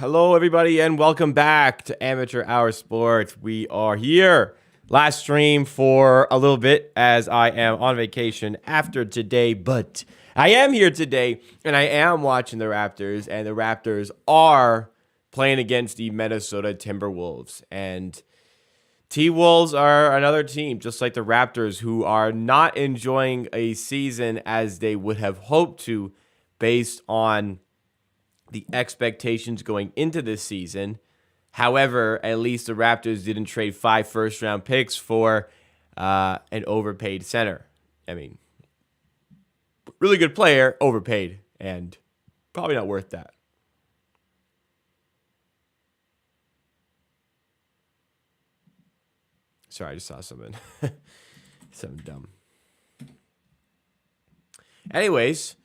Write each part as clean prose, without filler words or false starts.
Hello, everybody, and welcome back to Amateur Hour Sports. We are here. Last stream for a little bit as I am on vacation after today, but I am here today, and I am watching the Raptors, and the Raptors are playing against the Minnesota Timberwolves. And T-Wolves are another team, just like the Raptors, who are not enjoying a season as they would have hoped to based on the expectations going into this season. However, at least the Raptors didn't trade 5 first-round picks for an overpaid center. I mean, really good player, overpaid, and probably not worth that. Sorry, I just saw something. Something dumb. Anyways,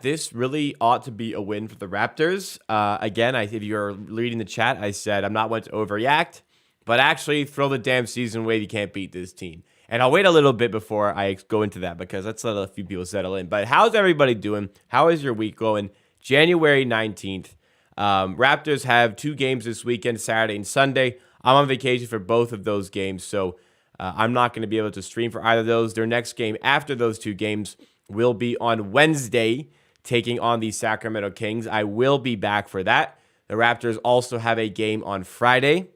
this really ought to be a win for the Raptors. Again, if you're reading the chat, I said I'm not one to overreact, but actually throw the damn season away. You can't beat this team. And I'll wait a little bit before I go into that because let's let a few people settle in. But how's everybody doing? How is your week going? January 19th. Raptors have 2 games this weekend, Saturday and Sunday. I'm on vacation for both of those games, so I'm not going to be able to stream for either of those. Their next game after those 2 games will be on Wednesday, taking on the Sacramento Kings. I will be back for that. The Raptors also have a game on Friday,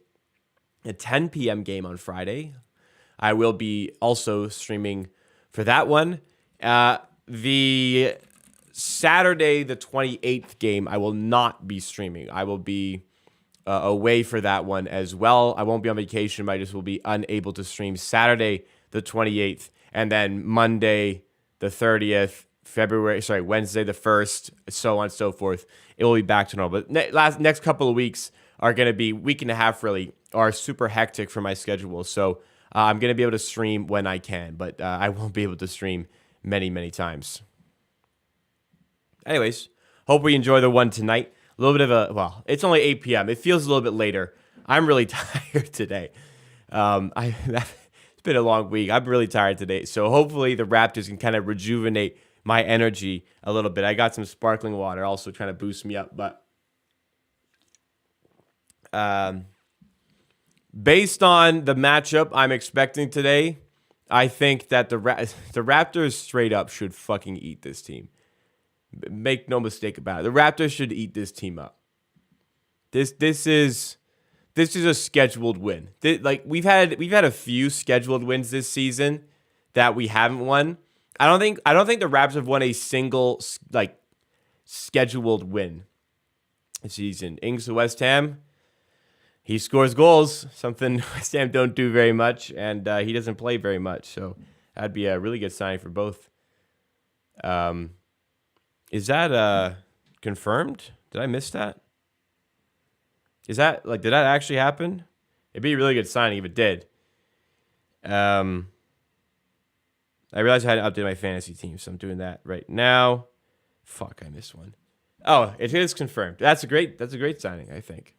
a 10 p.m. game on Friday. I will be also streaming for that one. The Saturday, the 28th game, I will not be streaming. I will be away for that one as well. I won't be on vacation, but I just will be unable to stream Saturday, the 28th, and then Monday, the 30th, Wednesday the 1st, so on and so forth. It will be back to normal. But next couple of weeks are going to be, week and a half really, are super hectic for my schedule. So I'm going to be able to stream when I can, but I won't be able to stream many, many times. Anyways, hope we enjoy the one tonight. A little bit of it's only 8 p.m. It feels a little bit later. I'm really tired today. It's been a long week. I'm really tired today. So hopefully the Raptors can kind of rejuvenate my energy a little bit. I got some sparkling water also trying to boost me up. But based on the matchup I'm expecting today, I think that the Raptors straight up should fucking eat this team. Make no mistake about it. The Raptors should eat this team up. This is a scheduled win. We've had a few scheduled wins this season that we haven't won. I don't think the Raptors have won a single scheduled win this season. Ings to West Ham. He scores goals, something West Ham don't do very much, and he doesn't play very much. So that'd be a really good sign for both. Is that confirmed? Did I miss that? Is that did that actually happen? It'd be a really good signing if it did. I realized I had to update my fantasy team, so I'm doing that right now. Fuck, I missed one. Oh, it is confirmed. That's a great signing, I think.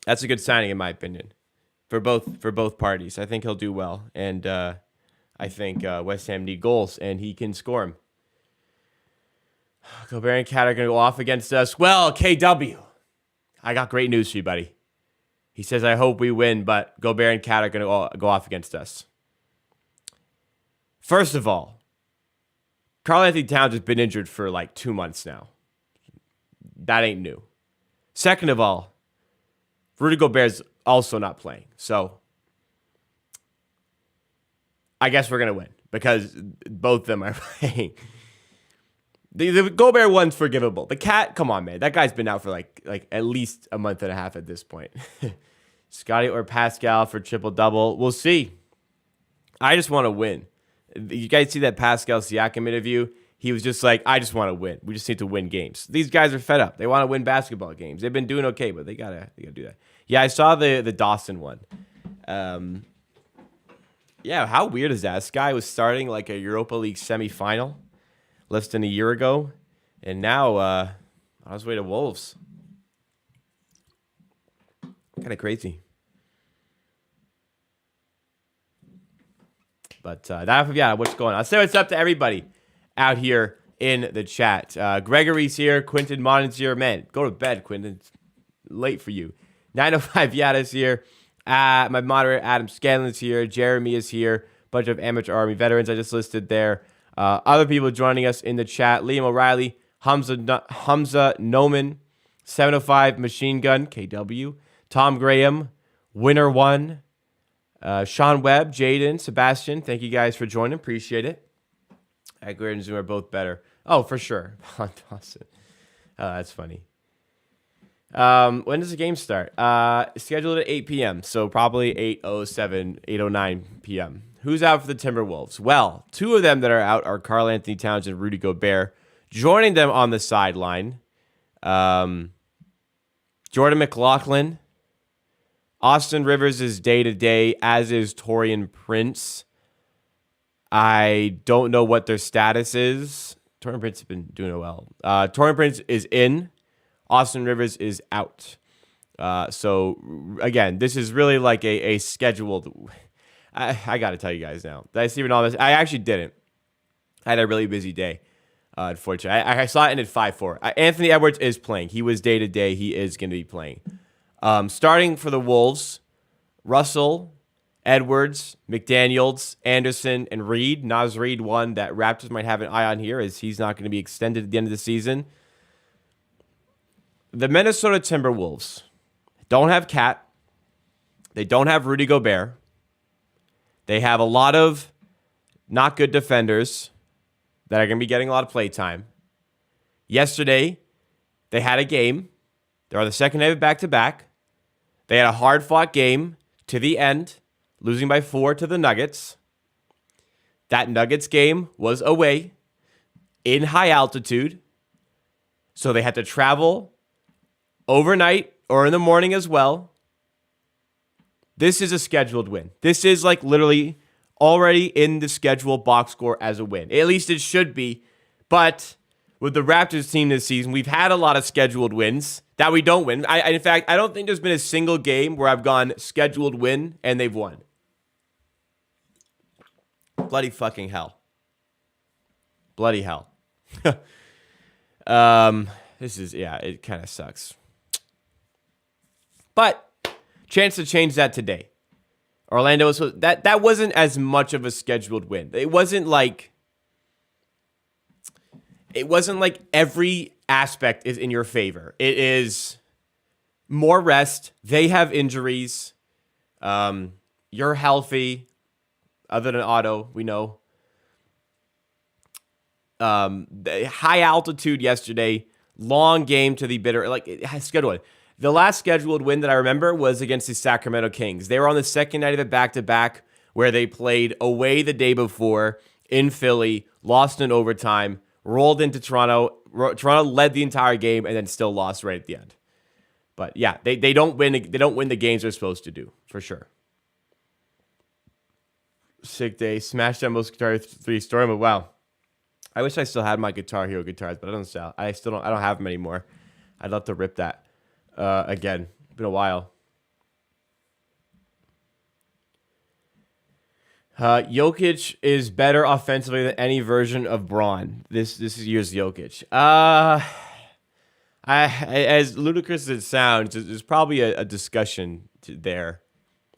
That's a good signing in my opinion. For both parties. I think he'll do well. And I think West Ham need goals and he can score them. Gobert and Cat are going to go off against us. Well, KW, I got great news for you, buddy. He says, I hope we win, but Gobert and Cat are going to go off against us. First of all, Karl-Anthony Towns has been injured for 2 months now. That ain't new. Second of all, Rudy Gobert's also not playing. So I guess we're going to win because both of them are playing. The Gobert one's forgivable. The Cat, come on, man. That guy's been out for at least a month and a half at this point. Scotty or Pascal for triple-double. We'll see. I just want to win. You guys see that Pascal Siakam interview? He was just like, I just want to win. We just need to win games. These guys are fed up. They want to win basketball games. They've been doing okay, but they gotta do that. Yeah, I saw the Dawson one. Yeah, how weird is that? This guy was starting a Europa League semifinal less than a year ago, and now on his way to Wolves. Kind of crazy. But what's going on? I'll say what's up to everybody out here in the chat. Gregory's here. Quinton Monen's here. Man, go to bed, Quinton. It's late for you. 905 Yada's here. My moderator, Adam Scanlon's here. Jeremy is here. Bunch of amateur Army veterans I just listed there. Other people joining us in the chat. Liam O'Reilly, Hamza Noman, 705 Machine Gun, KW, Tom Graham, Winner One, Sean Webb, Jaden, Sebastian. Thank you guys for joining. Appreciate it. Edgar and Zoom are both better. Oh, for sure. Awesome. That's funny. When does the game start? Scheduled at 8 p.m., so probably 8:07, 8:09 p.m. Who's out for the Timberwolves? Well, two of them that are out are Karl Anthony Towns and Rudy Gobert. Joining them on the sideline, Jordan McLaughlin. Austin Rivers is day-to-day, as is Taurean Prince. I don't know what their status is. Taurean Prince has been doing well. Taurean Prince is in. Austin Rivers is out. So, again, this is really like a scheduled... I got to tell you guys now. Did I see all this? I actually didn't. I had a really busy day, unfortunately. I saw it ended 5-4. Anthony Edwards is playing. He was day-to-day. He is going to be playing. Starting for the Wolves, Russell, Edwards, McDaniels, Anderson, and Reed. Naz Reed, one that Raptors might have an eye on here, as he's not going to be extended at the end of the season. The Minnesota Timberwolves don't have Cat. They don't have Rudy Gobert. They have a lot of not good defenders that are going to be getting a lot of play time. Yesterday, they had a game. They're on the second night of back-to-back. They had a hard-fought game to the end, losing by 4 to the Nuggets. That Nuggets game was away in high altitude, so they had to travel overnight or in the morning as well. This is a scheduled win. This is like literally already in the scheduled box score as a win. At least it should be. But with the Raptors team this season, we've had a lot of scheduled wins that we don't win. In fact, I don't think there's been a single game where I've gone scheduled win and they've won. Bloody fucking hell. Bloody hell. This is, yeah, it kind of sucks. But chance to change that today. Orlando was that wasn't as much of a scheduled win. It wasn't like every aspect is in your favor. It is more rest. They have injuries. You're healthy, other than Otto, we know. The high altitude yesterday, long game to the bitter, like it has scheduled. The last scheduled win that I remember was against the Sacramento Kings. They were on the second night of the back-to-back where they played away the day before in Philly, lost in overtime, rolled into Toronto. Toronto led the entire game and then still lost right at the end. But yeah, they don't win. They don't win the games they're supposed to do, for sure. Sick day. Smash that most Guitar 3 story, but wow. I wish I still had my Guitar Hero guitars, but I don't sell. I don't have them anymore. I'd love to rip that. Again, been a while. Jokic is better offensively than any version of Braun. This year's Jokic. As ludicrous as it sounds, there's probably a discussion there.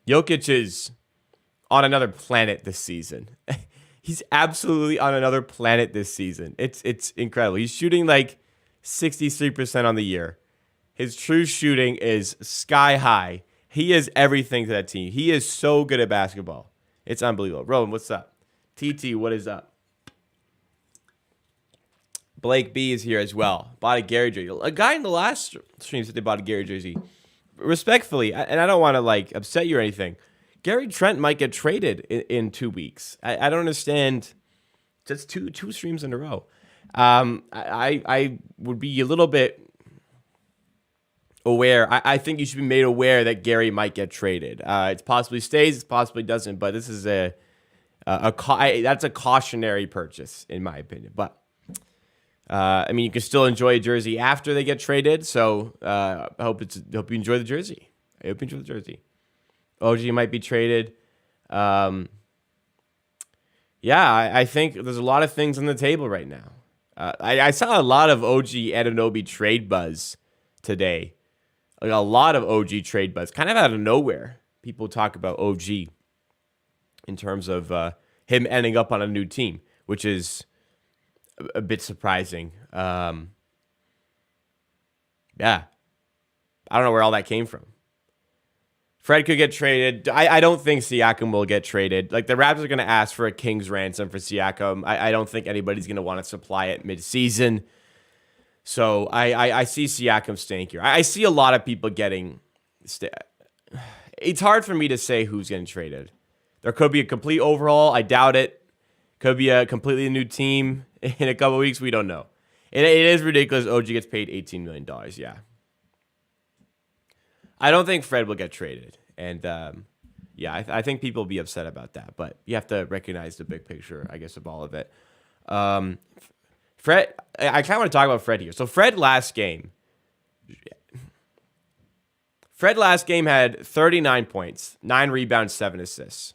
Jokic is on another planet this season. He's absolutely on another planet this season. It's incredible. He's shooting like 63% on the year. His true shooting is sky high. He is everything to that team. He is so good at basketball. It's unbelievable. Rowan, what's up? TT, what is up? Blake B is here as well. Bought a Gary jersey. A guy in the last stream said they bought a Gary jersey. Respectfully, and I don't want to like upset you or anything, Gary Trent might get traded in 2 weeks. I don't understand. Just two streams in a row. I would be a little bit aware. I think you should be made aware that Gary might get traded. It possibly stays, it possibly doesn't, but this is that's a cautionary purchase in my opinion. But I mean, you can still enjoy a jersey after they get traded. So I hope you enjoy the jersey. I hope you enjoy the jersey. OG might be traded. Yeah, I think there's a lot of things on the table right now. I saw a lot of OG Anunoby trade buzz today. Like a lot of OG trade buzz, kind of out of nowhere. People talk about OG in terms of him ending up on a new team, which is a bit surprising. Yeah. I don't know where all that came from. Fred could get traded. I don't think Siakam will get traded. Like, the Raptors are going to ask for a king's ransom for Siakam. I don't think anybody's going to want to supply it mid-season. So I see Siakam staying here. I see a lot of people getting... It's hard for me to say who's getting traded. There could be a complete overhaul. I doubt it. Could be a completely new team in a couple weeks. We don't know. It is ridiculous. OG gets paid $18 million. Yeah. I don't think Fred will get traded. And, I think people will be upset about that. But you have to recognize the big picture, I guess, of all of it. Fred, I kind of want to talk about Fred here. So Fred last game had 39 points, 9 rebounds, 7 assists.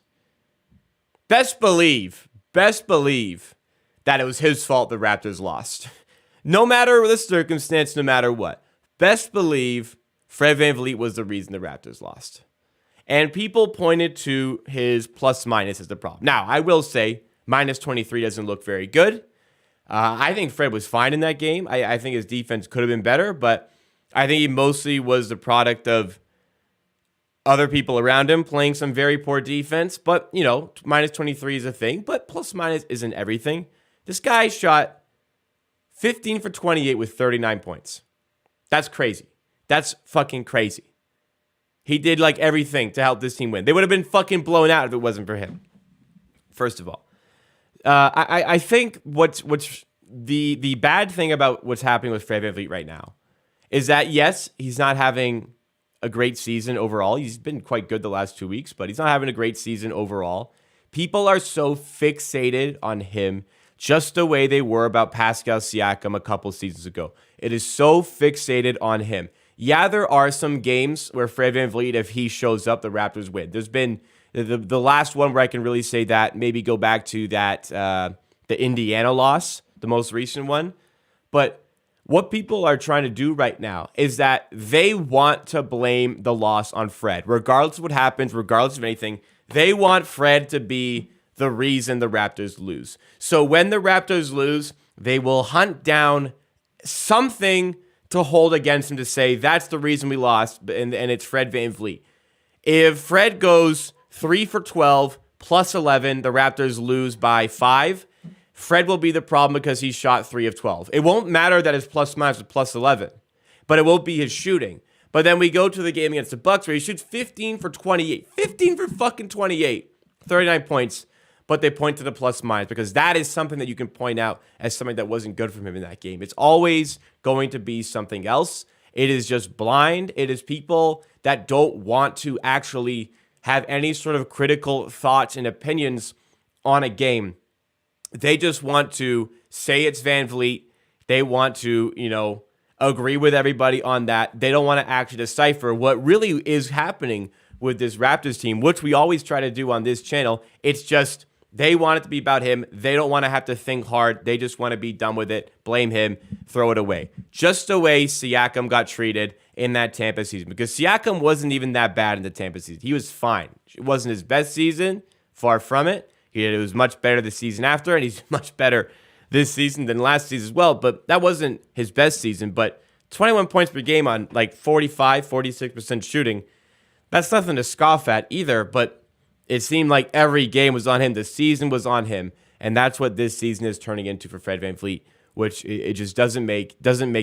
Best believe that it was his fault the Raptors lost. No matter the circumstance, no matter what. Best believe Fred VanVleet was the reason the Raptors lost. And people pointed to his plus-minus as the problem. Now, I will say, minus 23 doesn't look very good. I think Fred was fine in that game. I think his defense could have been better, but I think he mostly was the product of other people around him playing some very poor defense. But, minus 23 is a thing, but plus-minus isn't everything. This guy shot 15 for 28 with 39 points. That's crazy. That's fucking crazy. He did like everything to help this team win. They would have been fucking blown out if it wasn't for him. First of all, I think what's the bad thing about what's happening with Fred VanVleet right now is that, yes, he's not having a great season overall. He's been quite good the last 2 weeks, but he's not having a great season overall. People are so fixated on him just the way they were about Pascal Siakam a couple seasons ago. It is so fixated on him. Yeah, there are some games where Fred VanVleet, if he shows up, the Raptors win. There's been the last one where I can really say that, maybe go back to that, the Indiana loss, the most recent one. But what people are trying to do right now is that they want to blame the loss on Fred. Regardless of what happens, regardless of anything, they want Fred to be the reason the Raptors lose. So when the Raptors lose, they will hunt down something to hold against him to say, that's the reason we lost, and it's Fred VanVleet. If Fred goes 3 for 12, plus 11, the Raptors lose by 5, Fred will be the problem because he shot 3 of 12. It won't matter that his plus-minus is plus 11, but it won't be his shooting. But then we go to the game against the Bucks where he shoots 15 for 28. 15 for fucking 28. 39 points. But they point to the plus-minus because that is something that you can point out as something that wasn't good from him in that game. It's always going to be something else. It is just blind. It is people that don't want to actually have any sort of critical thoughts and opinions on a game. They just want to say it's VanVleet. They want to, agree with everybody on that. They don't want to actually decipher what really is happening with this Raptors team, which we always try to do on this channel. It's just they want it to be about him. They don't want to have to think hard. They just want to be done with it, blame him, throw it away. Just the way Siakam got treated in that Tampa season. Because Siakam wasn't even that bad in the Tampa season. He was fine. It wasn't his best season, far from it. It was much better the season after, and he's much better this season than last season as well. But that wasn't his best season. But 21 points per game on like 45, 46% shooting, that's nothing to scoff at either. But it seemed like every game was on him. The season was on him. And that's what this season is turning into for Fred VanVleet, which it just doesn't make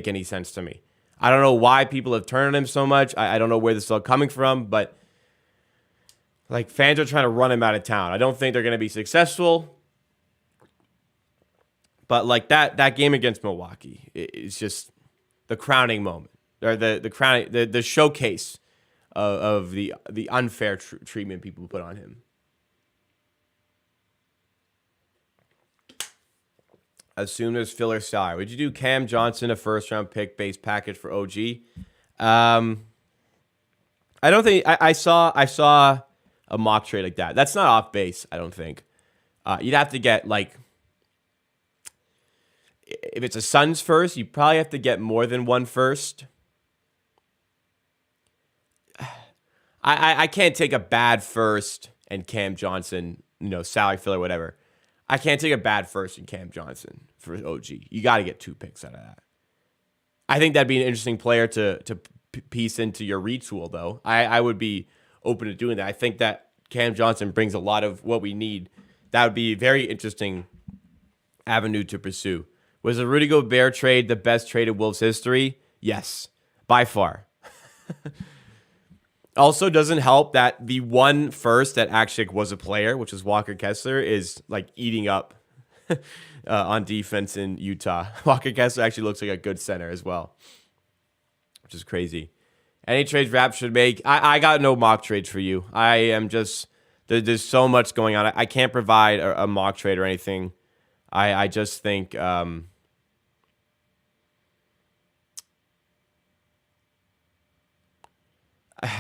any sense to me. I don't know why people have turned on him so much. I don't know where this is all coming from, but like fans are trying to run him out of town. I don't think they're going to be successful. But like that game against Milwaukee is just the crowning moment, or the showcase of the unfair treatment people put on him. Assume there's filler salary. Would you do Cam Johnson a first-round pick base package for OG? I don't think I saw a mock trade like that. That's not off base, I don't think. You'd have to get like if it's a Suns first, you probably have to get more than one first. I can't take a bad first and Cam Johnson, salary filler, whatever. I can't take a bad first and Cam Johnson for OG. You got to get 2 picks out of that. I think that'd be an interesting player to piece into your retool, though. I would be open to doing that. I think that Cam Johnson brings a lot of what we need. That would be a very interesting avenue to pursue. Was the Rudy Gobert trade the best trade in Wolves history? Yes, by far. Also, doesn't help that the one first that actually was a player, which was Walker Kessler, is like eating up on defense in Utah. Walker Kessler actually looks like a good center as well, which is crazy. Any trades Raps should make? I got no mock trades for you. I am just, there's so much going on. I can't provide a mock trade or anything. I just think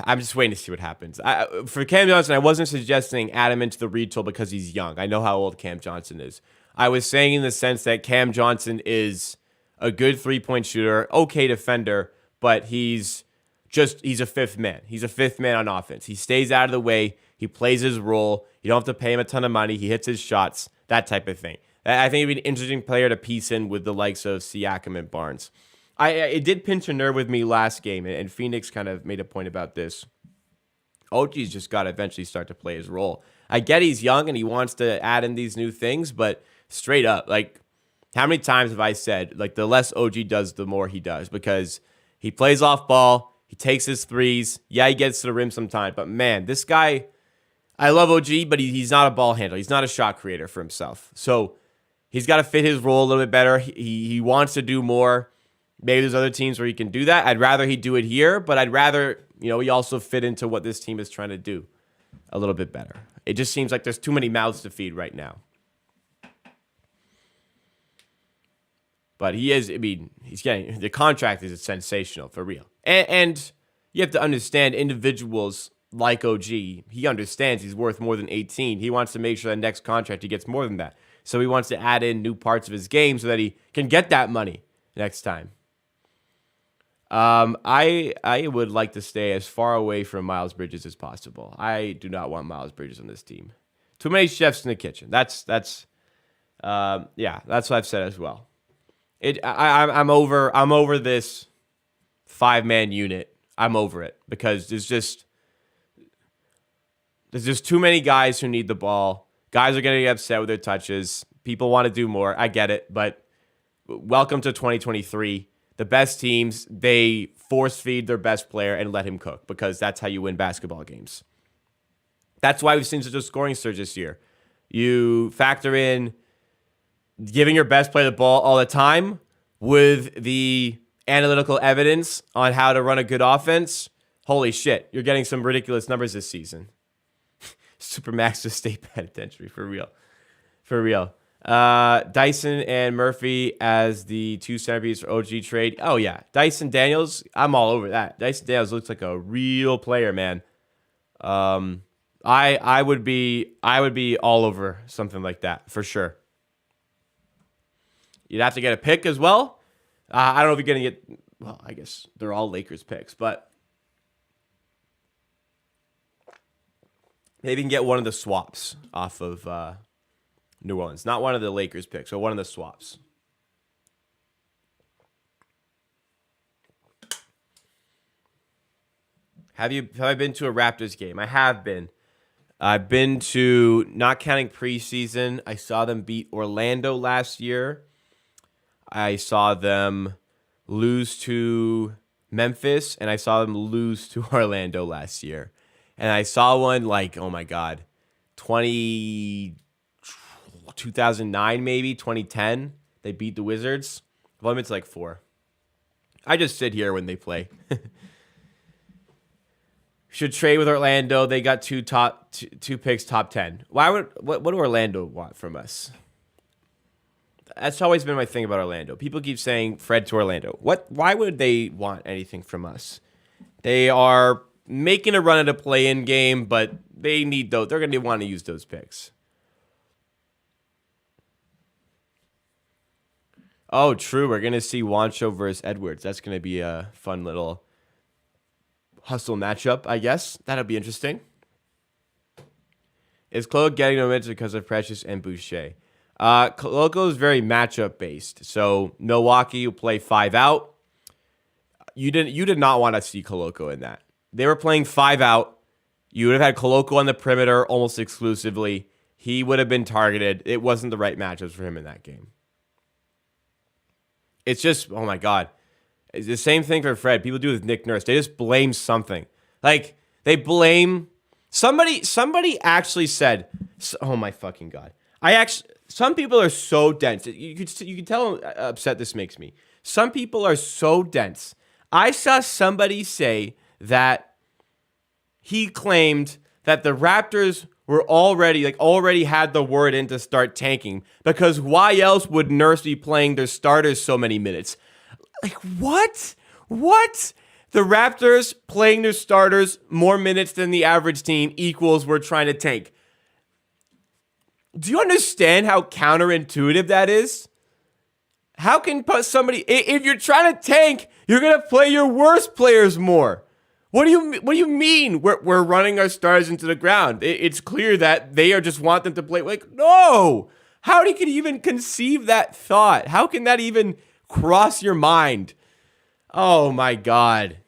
I'm just waiting to see what happens. For Cam Johnson, I wasn't suggesting add him into the retool because he's young. I know how old Cam Johnson is. I was saying in the sense that Cam Johnson is a good 3-point shooter, okay defender, but he's a fifth man. He's a fifth man on offense. He stays out of the way. He plays his role. You don't have to pay him a ton of money. He hits his shots, that type of thing. I think he'd be an interesting player to piece in with the likes of Siakam and Barnes. It did pinch a nerve with me last game, and Phoenix kind of made a point about this. OG's just got to eventually start to play his role. I get he's young and he wants to add in these new things, but straight up, like, how many times have I said, like, the less OG does, the more he does? Because he plays off ball, he takes his threes. Yeah, he gets to the rim sometimes, but man, this guy, I love OG, but he's not a ball handler. He's not a shot creator for himself. So he's got to fit his role a little bit better. He wants to do more. Maybe there's other teams where he can do that. I'd rather he do it here, but I'd rather, he also fit into what this team is trying to do a little bit better. It just seems like there's too many mouths to feed right now. But he's getting, the contract is sensational for real. And you have to understand individuals like OG, he understands he's worth more than 18. He wants to make sure that next contract he gets more than that. So he wants to add in new parts of his game so that he can get that money next time. I would like to stay as far away from Miles Bridges as possible. I do not want Miles Bridges on this team. Too many chefs in the kitchen. That's what I've said as well. I'm over this 5-man unit. I'm over it because there's just too many guys who need the ball. Guys are going to get upset with their touches. People want to do more. I get it, but welcome to 2023. The best teams, they force feed their best player and let him cook because that's how you win basketball games. That's why we've seen such a scoring surge this year. You factor in giving your best player the ball all the time with the analytical evidence on how to run a good offense. Holy shit, you're getting some ridiculous numbers this season. Supermax to State Penitentiary, for real. For real. Dyson and Murphy as the 2 centerpieces for OG trade. Oh, yeah. Dyson Daniels, I'm all over that. Dyson Daniels looks like a real player, man. I would be all over something like that, for sure. You'd have to get a pick as well. I don't know if you're going to get... Well, I guess they're all Lakers picks, but... Maybe you can get one of the swaps off of New Orleans. Not one of the Lakers picks, but one of the swaps. Have I been to a Raptors game? I have been. I've been to, not counting preseason, I saw them beat Orlando last year. I saw them lose to Memphis, and I saw them lose to Orlando last year. And I saw one like, oh my God, 2009 maybe, 2010. They beat the Wizards. Limit's like 4. I just sit here when they play. Should trade with Orlando. They got two picks, top 10. What do Orlando want from us? That's always been my thing about Orlando. People keep saying Fred to Orlando. Why would they want anything from us? They are making a run at a play-in game, but they need those. They're going to want to use those picks. Oh, true. We're going to see Wancho versus Edwards. That's going to be a fun little hustle matchup, I guess. That'll be interesting. Is Colo getting no minutes because of Precious and Boucher? Coloco is very matchup based. So Milwaukee will play 5 out. You did not want to see Coloco in that. They were playing 5 out. You would have had Coloco on the perimeter almost exclusively. He would have been targeted. It wasn't the right matchups for him in that game. It's just, oh my God. It's the same thing for Fred. People do with Nick Nurse. They just blame something. Like, they blame... Somebody actually said, oh my fucking God. Some people are so dense. You can tell how upset this makes me. Some people are so dense. I saw somebody say that he claimed that the Raptors were already had the word in to start tanking because why else would Nurse be playing their starters so many minutes? Like, what? What? The Raptors playing their starters more minutes than the average team equals we're trying to tank. Do you understand how counterintuitive that is? How can somebody, if you're trying to tank, you're going to play your worst players more? What do you mean we're running our stars into the ground? It's clear that they just want them to play. Like, no! How do you even conceive that thought? How can that even cross your mind? Oh my God.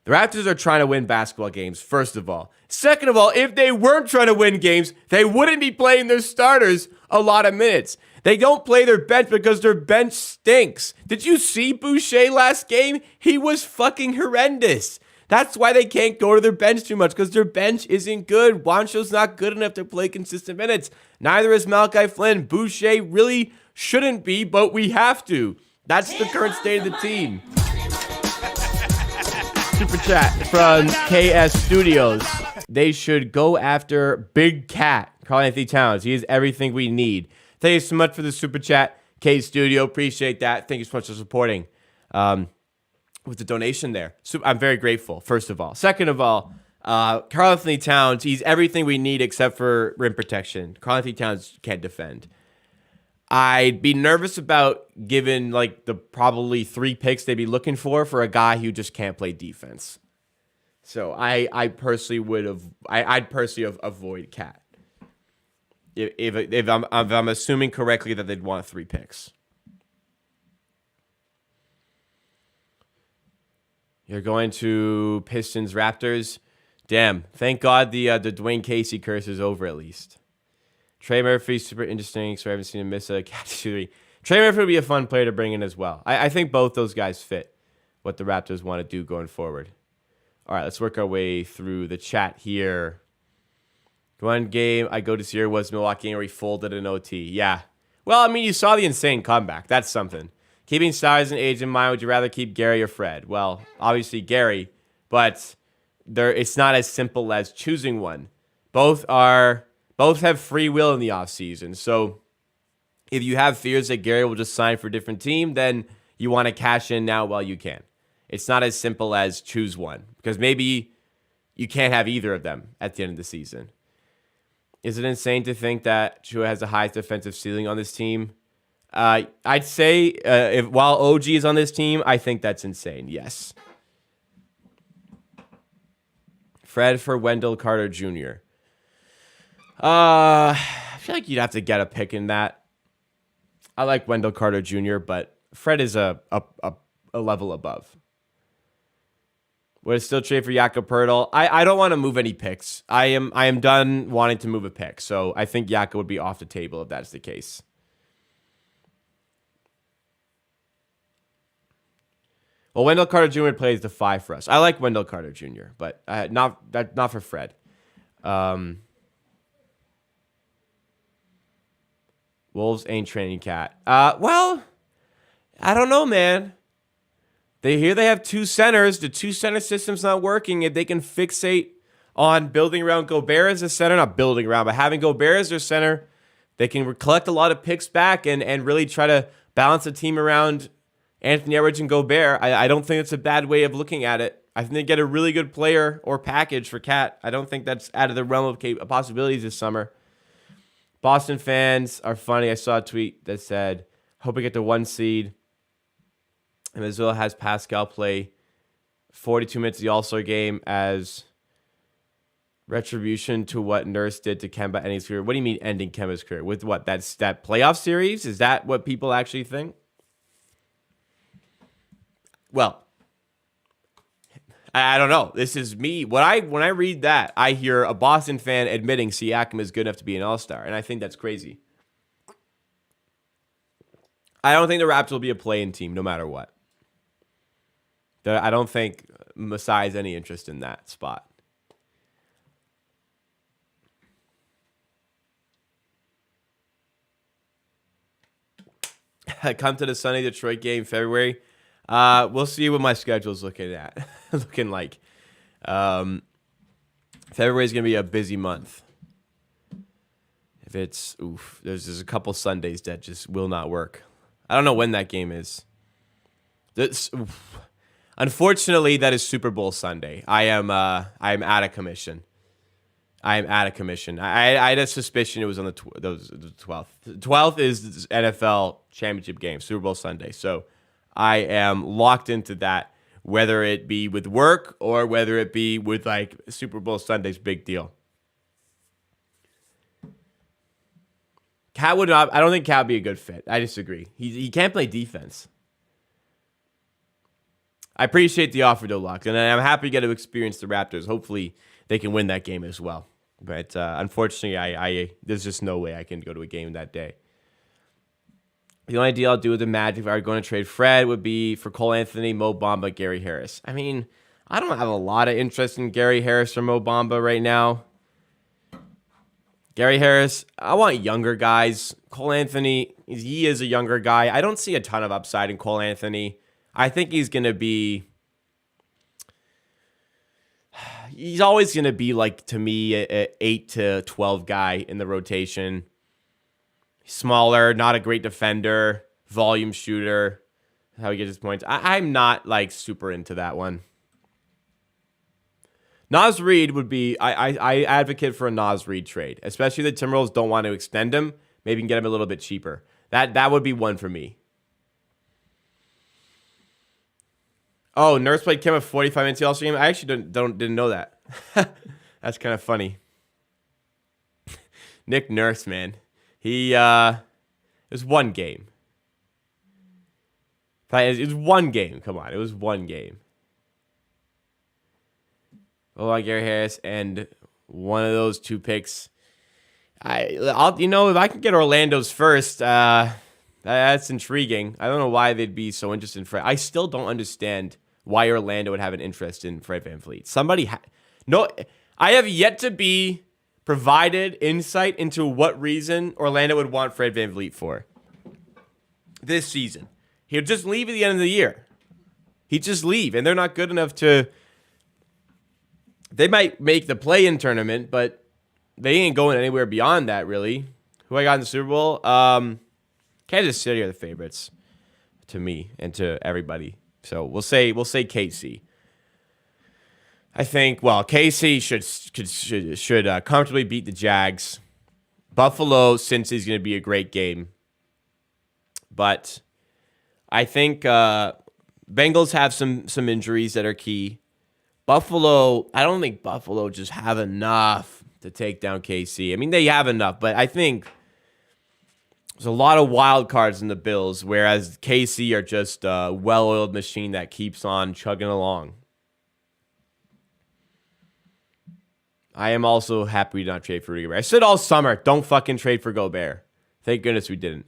The Raptors are trying to win basketball games, first of all. Second of all, if they weren't trying to win games, they wouldn't be playing their starters a lot of minutes. They don't play their bench because their bench stinks. Did you see Boucher last game? He was fucking horrendous. That's why they can't go to their bench too much, because their bench isn't good. Wancho's not good enough to play consistent minutes. Neither is Malachi Flynn. Boucher really shouldn't be, but we have to. That's the current state of the team. Super chat from KS Studios. They should go after Big Cat, Karl-Anthony Towns. He is everything we need. Thank you so much for the super chat, K Studio. Appreciate that. Thank you so much for supporting with the donation there. So I'm very grateful, first of all. Second of all, Karl-Anthony Towns, he's everything we need except for rim protection. Karl-Anthony Towns can't defend. I'd be nervous about giving like the probably 3 picks they'd be looking for a guy who just can't play defense. So I'd personally avoid Cat. If I'm assuming correctly that they'd want 3 picks. You're going to Pistons Raptors. Damn. Thank God the Dwayne Casey curse is over at least. Trey Murphy, super interesting, so I haven't seen him miss a catch shooting. Trey Murphy would be a fun player to bring in as well. I think both those guys fit what the Raptors want to do going forward. All right, let's work our way through the chat here. One game I go to see here was Milwaukee where he folded an OT. Yeah. Well, I mean, you saw the insane comeback. That's something. Keeping size and age in mind, would you rather keep Gary or Fred? Well, obviously Gary, but it's not as simple as choosing one. Both have free will in the offseason. So if you have fears that Gary will just sign for a different team, then you want to cash in now while you can. It's not as simple as choose one, because maybe you can't have either of them at the end of the season. Is it insane to think that Chua has the highest defensive ceiling on this team? I'd say while OG is on this team, I think that's insane, yes. Fred for Wendell Carter Jr. I feel like you'd have to get a pick in that. I like Wendell Carter Jr., but Fred is a level above. Would it still trade for Jakob Poeltl? I don't want to move any picks. I am done wanting to move a pick, so I think Jakob would be off the table if that's the case. Well, Wendell Carter Jr. plays the 5 for us. I like Wendell Carter Jr., but not for Fred. Wolves ain't training Cat. Well, I don't know, man. They have 2 centers. The 2-center system's not working. If they can fixate on building around Gobert as a center, not building around, but having Gobert as their center, they can collect a lot of picks back and really try to balance the team around Anthony Edwards and Gobert. I don't think it's a bad way of looking at it. I think they get a really good player or package for Cat. I don't think that's out of the realm of possibilities this summer. Boston fans are funny. I saw a tweet that said, hope we get the 1 seed. And Missoula has Pascal play 42 minutes of the All-Star game as retribution to what Nurse did to Kemba and his career. What do you mean ending Kemba's career? With what? That playoff series? Is that what people actually think? Well, I don't know. This is me. When I read that, I hear a Boston fan admitting Siakam is good enough to be an All-Star, and I think that's crazy. I don't think the Raptors will be a play-in team no matter what. I don't think Masai has any interest in that spot. Come to the Sunday Detroit game February. We'll see what my schedule's looking like. February is gonna be a busy month. If it's there's a couple Sundays that just will not work. I don't know when that game is. Unfortunately, that is Super Bowl Sunday. I am out of commission. I had a suspicion it was on the 12th. The 12th is NFL championship game, Super Bowl Sunday. So I am locked into that, whether it be with work or whether it be with like Super Bowl Sunday's big deal. Cat would not. I don't think Cat would be a good fit. I disagree. He can't play defense. I appreciate the offer, though, Locke, and I'm happy to get to experience the Raptors. Hopefully, they can win that game as well. But unfortunately, there's just no way I can go to a game that day. The only deal I'll do with the Magic if I were going to trade Fred would be for Cole Anthony, Mo Bamba, Gary Harris. I mean, I don't have a lot of interest in Gary Harris or Mo Bamba right now. Gary Harris, I want younger guys. Cole Anthony, he is a younger guy. I don't see a ton of upside in Cole Anthony. I think he's going to be... He's always going to be, like, to me, an 8 to 12 guy in the rotation. Smaller, not a great defender, volume shooter. How he gets his points. I'm not, like, super into that one. Naz Reid would be... I advocate for a Naz Reid trade. Especially the Timberwolves don't want to extend him. Maybe can get him a little bit cheaper. That would be one for me. Oh, Nurse played Kemba 45 minutes the All-Star game. I actually didn't know that. That's kind of funny. Nick Nurse, man. It was one game. It was one game. Come on, it was one game. Oh, Gary Harris and one of those two picks. I'll if I can get Orlando's first, that's intriguing. I don't know why they'd be so interested in Fred. I still don't understand why Orlando would have an interest in Fred VanVleet. I have yet to be provided insight into what reason Orlando would want Fred VanVleet for this season. He'll just leave at the end of the year. He'd just leave, and they're not good enough to... They might make the play-in tournament, but they ain't going anywhere beyond that, really. Who I got in the Super Bowl? Kansas City are the favorites to me and to everybody. So we'll say KC. I think KC should comfortably beat the Jags. Buffalo, since is going to be a great game, but I think Bengals have some injuries that are key. Buffalo, I don't think Buffalo just have enough to take down KC. I mean, they have enough, but I think there's a lot of wild cards in the Bills, whereas KC are just a well-oiled machine that keeps on chugging along. I am also happy we did not trade for Rudy Gobert. I said all summer, don't fucking trade for Gobert. Thank goodness we didn't.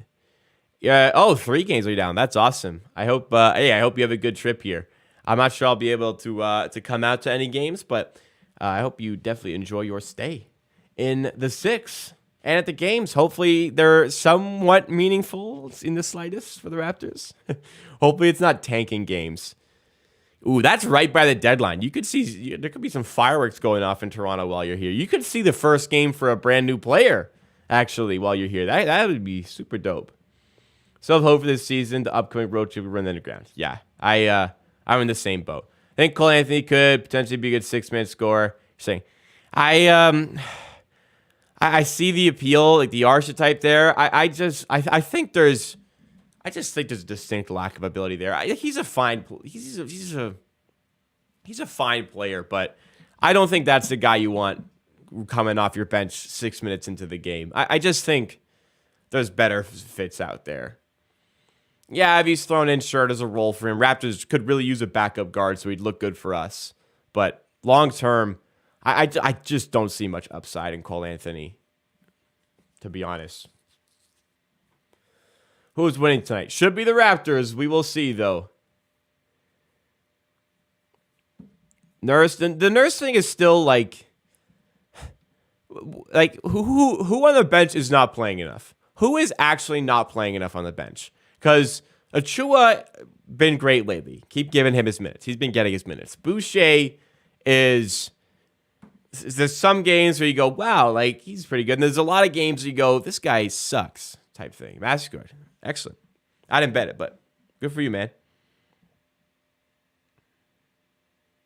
Yeah. 3 games are down. That's awesome. I hope. I hope you have a good trip here. I'm not sure I'll be able to come out to any games, but I hope you definitely enjoy your stay in the 6 and at the games. Hopefully they're somewhat meaningful in the slightest for the Raptors. Hopefully it's not tanking games. Ooh, that's right by the deadline. You could see there could be some fireworks going off in Toronto while you're here. You could see the first game for a brand new player, actually, while you're here. That would be super dope. So hope for this season, the upcoming road trip will run underground. Yeah, I'm in the same boat. I think Cole Anthony could potentially be a good 6-man scorer. Saying, I I see the appeal, like the archetype there. I just think there's a distinct lack of ability there. He's a fine, he's a fine player, but I don't think that's the guy you want coming off your bench 6 minutes into the game. I just think there's better fits out there. Yeah, if he's thrown in, sure, as a role for him. Raptors could really use a backup guard, so he'd look good for us. But long term, I just don't see much upside in Cole Anthony, to be honest. Who's winning tonight? Should be the Raptors. We will see, though. The nurse thing is still like who on the bench is not playing enough? Who is actually not playing enough on the bench? Because Achua been great lately. Keep giving him his minutes. He's been getting his minutes. Boucher is. There's some games where you go, wow, like he's pretty good. And there's a lot of games where you go, this guy sucks, type thing. That's good. Excellent. I didn't bet it, but good for you, man.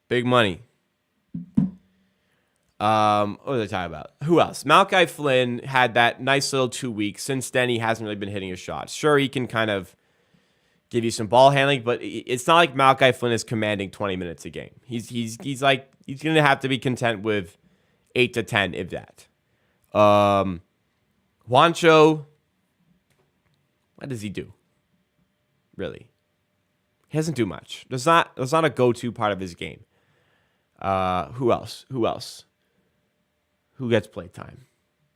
Big money. What was I talking about? Who else? Malachi Flynn had that nice little 2 weeks. Since then, he hasn't really been hitting his shots. Sure, he can kind of give you some ball handling, but it's not like Malachi Flynn is commanding 20 minutes a game. He's going to have to be content with 8 to 10, if that. Juancho, what does he do? Really? He doesn't do much. That's not a go-to part of his game. Who else? Who gets playtime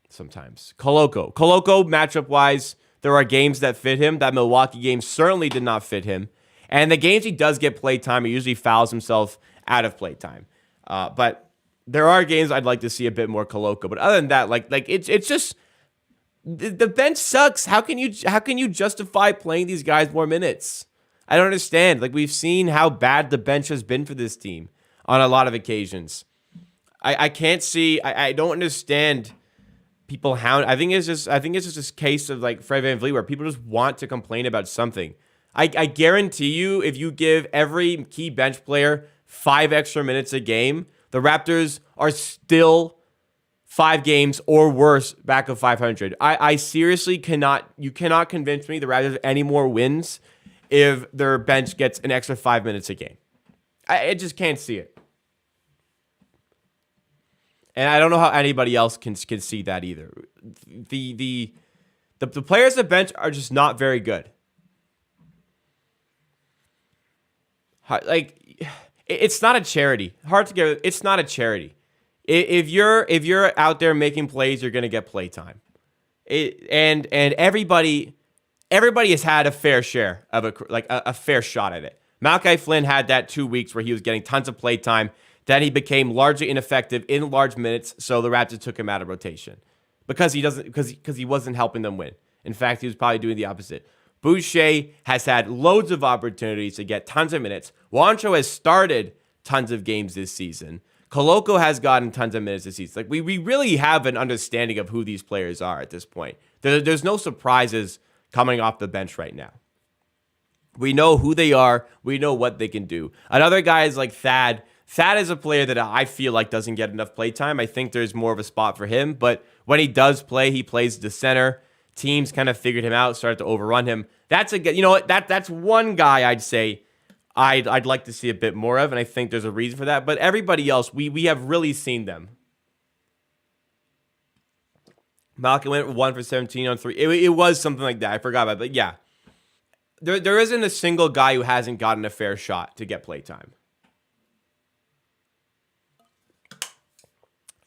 sometimes? Koloko, matchup-wise, there are games that fit him. That Milwaukee game certainly did not fit him. And the games he does get playtime, he usually fouls himself out of playtime. But there are games I'd like to see a bit more Koloko. But other than that, like it's just the bench sucks. How can you justify playing these guys more minutes? I don't understand. Like, we've seen how bad the bench has been for this team on a lot of occasions. I can't see. I don't understand people hound. I think it's just this case of like Fred VanVleet where people just want to complain about something. I guarantee you, if you give every key bench player 5 extra minutes a game, the Raptors are still 5 games or worse back of 500. I seriously cannot. You cannot convince me the Raptors have any more wins if their bench gets an extra 5 minutes a game. I just can't see it. And I don't know how anybody else can see that either. The players at the bench are just not very good. Like, it's not a charity. Hard to get. It's not a charity. If you're out there making plays, you're gonna get playtime. And everybody has had a fair share of a fair shot at it. Malachi Flynn had that 2 weeks where he was getting tons of playtime. Then he became largely ineffective in large minutes, so the Raptors took him out of rotation because he wasn't helping them win. In fact, he was probably doing the opposite. Boucher has had loads of opportunities to get tons of minutes. Juancho has started tons of games this season. Koloko has gotten tons of minutes this season. Like, we really have an understanding of who these players are at this point. There's no surprises coming off the bench right now. We know who they are. We know what they can do. Another guy is like Thad. Thad is a player that I feel like doesn't get enough playtime. I think there's more of a spot for him, but when he does play, he plays the center. Teams kind of figured him out, started to overrun him. That's that's one guy I'd say I'd like to see a bit more of, and I think there's a reason for that. But everybody else, we have really seen them. Malcolm went 1 for 17 on 3. It was something like that. I forgot about it, but yeah. There isn't a single guy who hasn't gotten a fair shot to get playtime.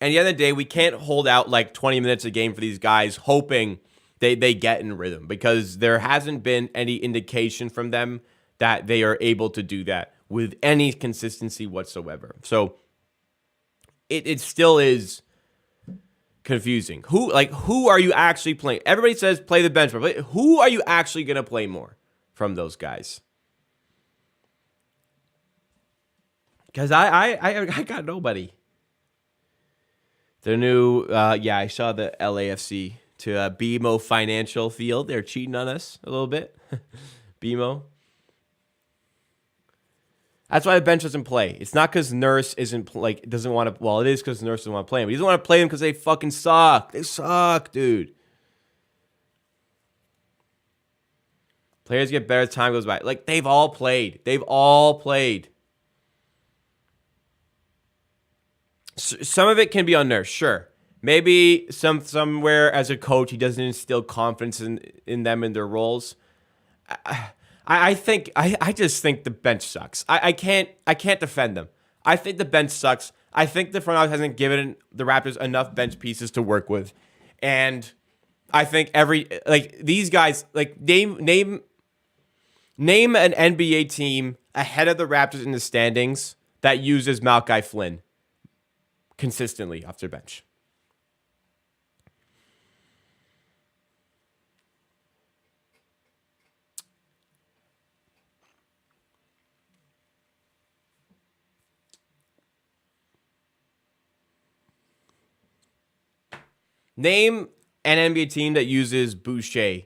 And at the end of the day, we can't hold out like 20 minutes a game for these guys hoping they get in rhythm, because there hasn't been any indication from them that they are able to do that with any consistency whatsoever. So it still is confusing. Who are you actually playing? Everybody says play the bench, but who are you actually going to play more from those guys? Because I got nobody. The new, I saw the LAFC to BMO Financial Field. They're cheating on us a little bit. BMO. That's why the bench doesn't play. It's not because Nurse isn't doesn't want to. Well, it is because Nurse doesn't want to play him. But he doesn't want to play them because they fucking suck. They suck, dude. Players get better as time goes by. Like, they've all played. They've all played. Some of it can be on Nurse, sure. Maybe somewhere as a coach he doesn't instill confidence in them in their roles. I just think the bench sucks. I can't defend them. I think the bench sucks. I think the front office hasn't given the Raptors enough bench pieces to work with, and I think these guys name an NBA team ahead of the Raptors in the standings that uses Malachi Flynn consistently off their bench. Name an NBA team that uses Boucher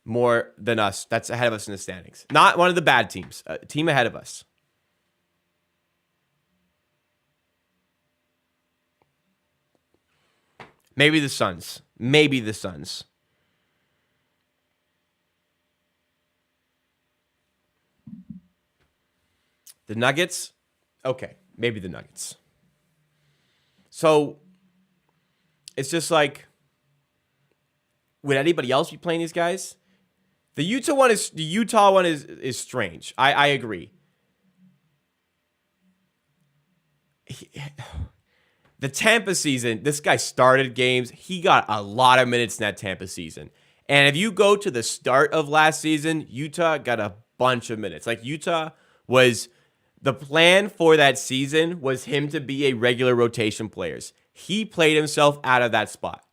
more than us. That's ahead of us in the standings. Not one of the bad teams. A team ahead of us. Maybe the Suns. Maybe the Suns. The Nuggets? Okay. Maybe the Nuggets. So it's just like, would anybody else be playing these guys? The Utah one is strange. I agree. The Tampa season, this guy started games. He got a lot of minutes in that Tampa season. And if you go to the start of last season, Utah got a bunch of minutes. Like, Utah was, the plan for that season was him to be a regular rotation player. He played himself out of that spot.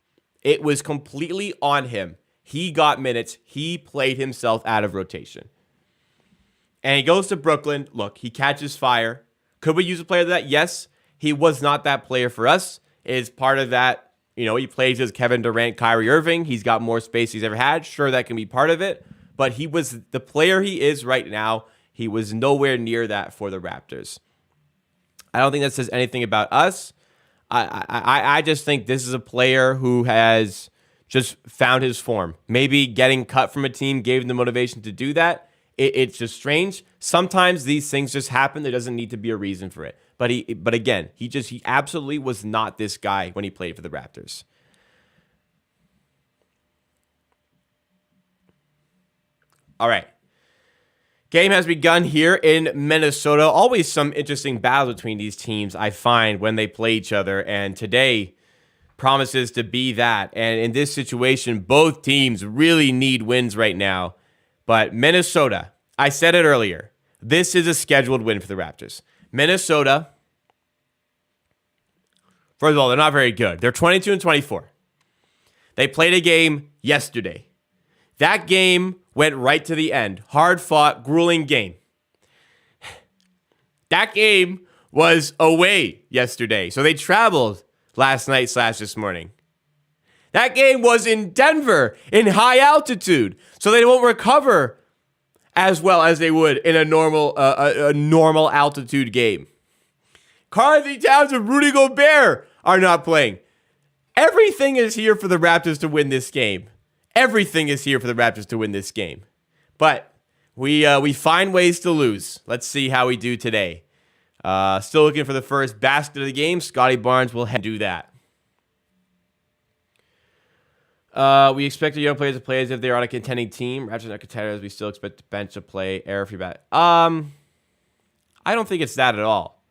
It was completely on him. He got minutes. He played himself out of rotation. And he goes to Brooklyn. Look, he catches fire. Could we use a player like that? Yes. He was not that player for us. It is part of that. He plays as Kevin Durant, Kyrie Irving. He's got more space he's ever had. Sure, that can be part of it. But he was the player he is right now. He was nowhere near that for the Raptors. I don't think that says anything about us. I just think this is a player who has just found his form. Maybe getting cut from a team gave him the motivation to do that. It's just strange. Sometimes these things just happen. There doesn't need to be a reason for it. But again, he absolutely was not this guy when he played for the Raptors. All right. Game has begun here in Minnesota. Always some interesting battles between these teams, I find, when they play each other. And today promises to be that. And in this situation, both teams really need wins right now. But Minnesota, I said it earlier, this is a scheduled win for the Raptors. Minnesota, first of all, they're not very good. They're 22-24. They played a game yesterday. That game went right to the end. Hard-fought, grueling game. That game was away yesterday. So they traveled last night / this morning. That game was in Denver, in high altitude. So they won't recover as well as they would in a normal altitude game. Karl-Anthony Towns and Rudy Gobert are not playing. Everything is here for the Raptors to win this game. Everything is here for the Raptors to win this game. But we find ways to lose. Let's see how we do today. Still looking for the first basket of the game. Scotty Barnes will do that. We expect the young players to play as if they're on a contending team. Raptors are contenders. We still expect the bench to play error-free bat. I don't think it's that at all.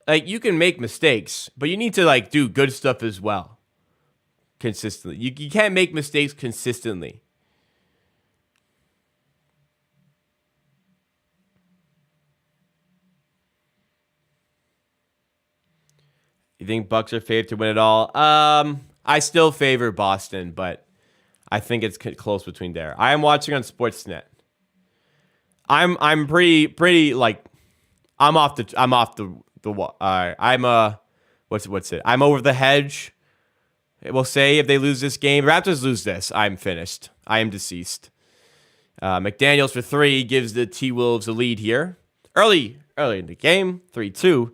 Like, you can make mistakes, but you need to do good stuff as well. Consistently. You can't make mistakes consistently. You think Bucks are favored to win it all? I still favor Boston, but I think it's close between there. I am watching on Sportsnet. I'm pretty I'm off the wall. What's it? I'm over the hedge. We'll say if they lose this game, Raptors lose this, I'm finished. I am deceased. McDaniels for 3 gives the T-Wolves a lead here. Early in the game, 3-2.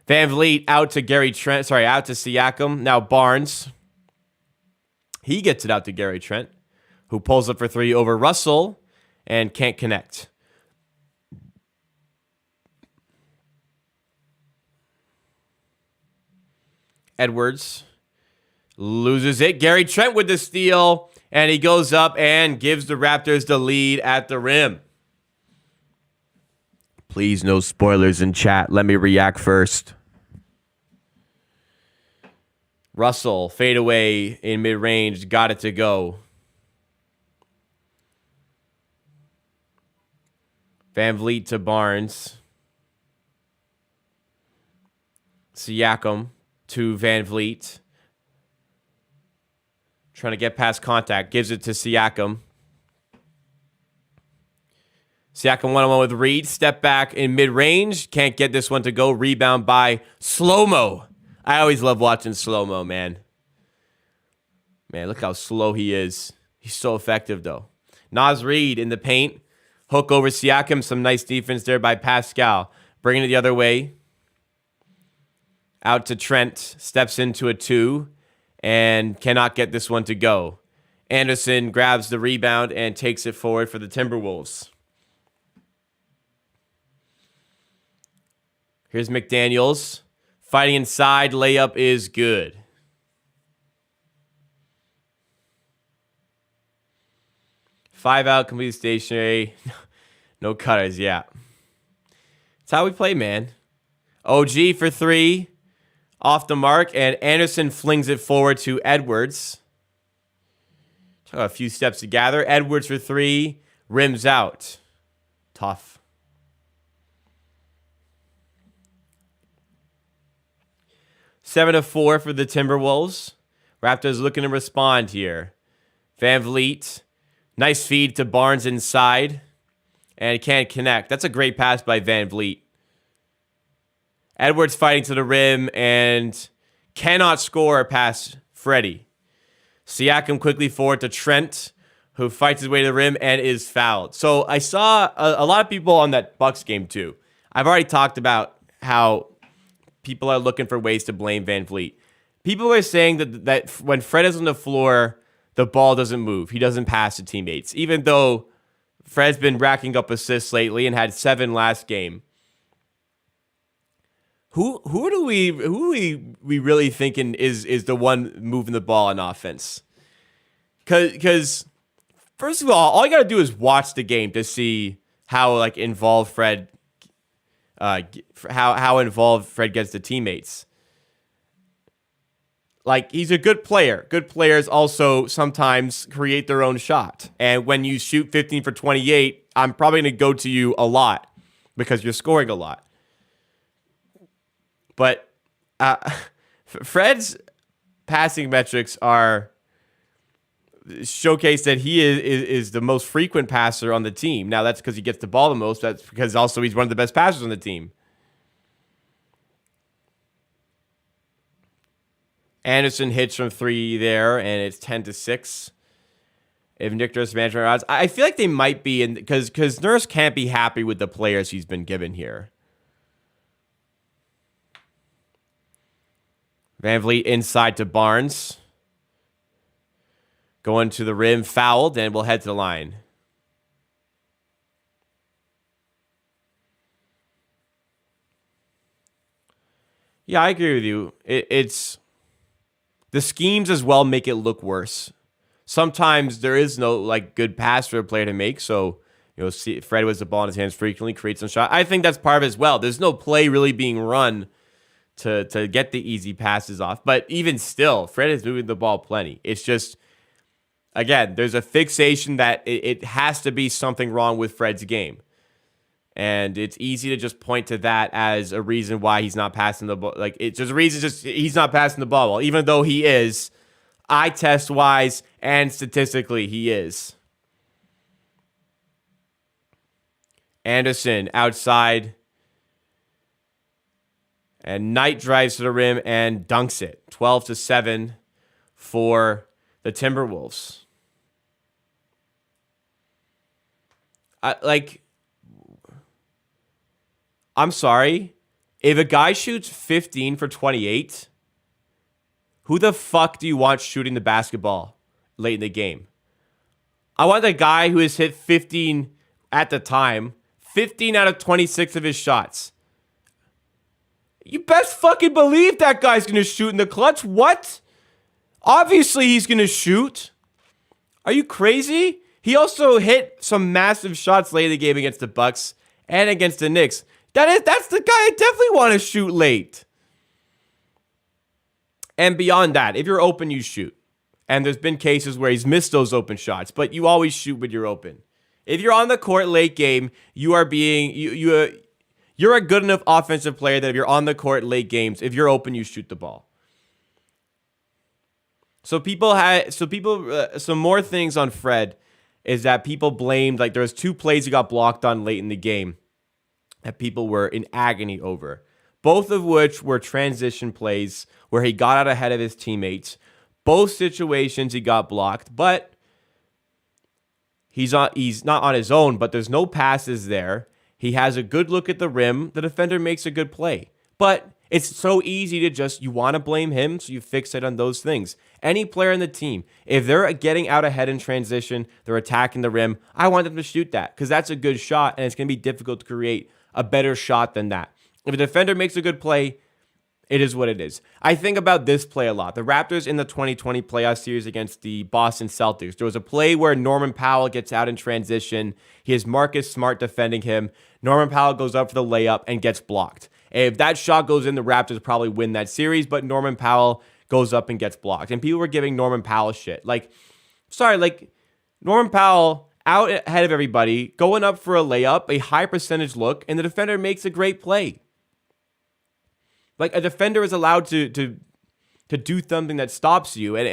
Van Vliet out to out to Siakam. Now Barnes. He gets it out to Gary Trent, who pulls up for 3 over Russell and can't connect. Edwards loses it. Gary Trent with the steal, and he goes up and gives the Raptors the lead at the rim. Please, no spoilers in chat. Let me react first. Russell, fadeaway in mid-range, got it to go. Van Vliet to Barnes. Siakam to Van Vliet. Trying to get past contact. Gives it to Siakam. Siakam one-on-one with Reed. Step back in mid-range. Can't get this one to go. Rebound by Slow-Mo. I always love watching Slow-Mo, man. Man, look how slow he is. He's so effective, though. Naz Reid in the paint. Hook over Siakam. Some nice defense there by Pascal. Bringing it the other way. Out to Trent. Steps into a 2. And cannot get this one to go. Anderson grabs the rebound and takes it forward for the Timberwolves. Here's McDaniels. Fighting inside. Layup is good. Five out. Complete stationary. No cutters. Yeah. That's how we play, man. OG for 3. Off the mark. And Anderson flings it forward to Edwards. Took a few steps to gather. Edwards for 3. Rims out. Tough. 7-4 for the Timberwolves. Raptors looking to respond here. Van Vliet. Nice feed to Barnes inside. And can't connect. That's a great pass by Van Vliet. Edwards fighting to the rim and cannot score past Freddie. Siakam quickly forward to Trent, who fights his way to the rim and is fouled. So I saw a lot of people on that Bucks game too. I've already talked about how people are looking for ways to blame Van Vliet. People are saying that when Fred is on the floor, the ball doesn't move. He doesn't pass to teammates, even though Fred's been racking up assists lately and had 7 last game. Who are we really thinking is the one moving the ball on offense? Because first of all you got to do is watch the game to see how involved Fred. How involved Fred gets the teammates. He's a good player. Good players also sometimes create their own shot. And when you shoot 15 for 28, I'm probably going to go to you a lot because you're scoring a lot. But Fred's passing metrics are showcase that he is the most frequent passer on the team. Now, that's because he gets the ball the most. That's because also he's one of the best passers on the team. Anderson hits from 3 there, and it's 10-6. If Nick Nurse management odds, I feel like they might be in because Nurse can't be happy with the players he's been given here. Van Vliet inside to Barnes. Going to the rim, fouled, and we'll head to the line. Yeah, I agree with you. It's the schemes as well make it look worse. Sometimes there is no good pass for a player to make, so see Fred with the ball in his hands frequently creates some shot. I think that's part of it as well. There's no play really being run to get the easy passes off, but even still, Fred is moving the ball plenty. It's just, again, there's a fixation that it has to be something wrong with Fred's game. And it's easy to just point to that as a reason why he's not passing the ball. It's just a reason he's not passing the ball well, even though he is, eye test wise and statistically, he is. Anderson outside. And Knight drives to the rim and dunks it. 12-7 for the Timberwolves. Like, I'm sorry. If a guy shoots 15 for 28, who the fuck do you want shooting the basketball late in the game? I want the guy who has hit 15 at the time, 15 out of 26 of his shots. You best fucking believe that guy's going to shoot in the clutch. What? Obviously, he's going to shoot. Are you crazy? He also hit some massive shots late in the game against the Bucks and against the Knicks. That's the guy I definitely want to shoot late. And beyond that, if you're open, you shoot. And there's been cases where he's missed those open shots, but you always shoot when you're open. If you're on the court late game, you are being you're a good enough offensive player that if you're on the court late games, if you're open, you shoot the ball. Some more things on Fred is that people blamed, like there was 2 plays he got blocked on late in the game that people were in agony over. Both of which were transition plays where he got out ahead of his teammates. Both situations he got blocked, but he's not on his own, but there's no passes there. He has a good look at the rim. The defender makes a good play. But it's so easy to just, you want to blame him, so you fixate on those things. Any player in the team, if they're getting out ahead in transition, they're attacking the rim, I want them to shoot that because that's a good shot, and it's going to be difficult to create a better shot than that. If a defender makes a good play, it is what it is. I think about this play a lot. The Raptors in the 2020 playoff series against the Boston Celtics. There was a play where Norman Powell gets out in transition. He has Marcus Smart defending him. Norman Powell goes up for the layup and gets blocked. If that shot goes in, the Raptors probably win that series, but Norman Powell goes up and gets blocked. And people were giving Norman Powell shit. Norman Powell out ahead of everybody, going up for a layup, a high percentage look, and the defender makes a great play. Like, a defender is allowed to do something that stops you, and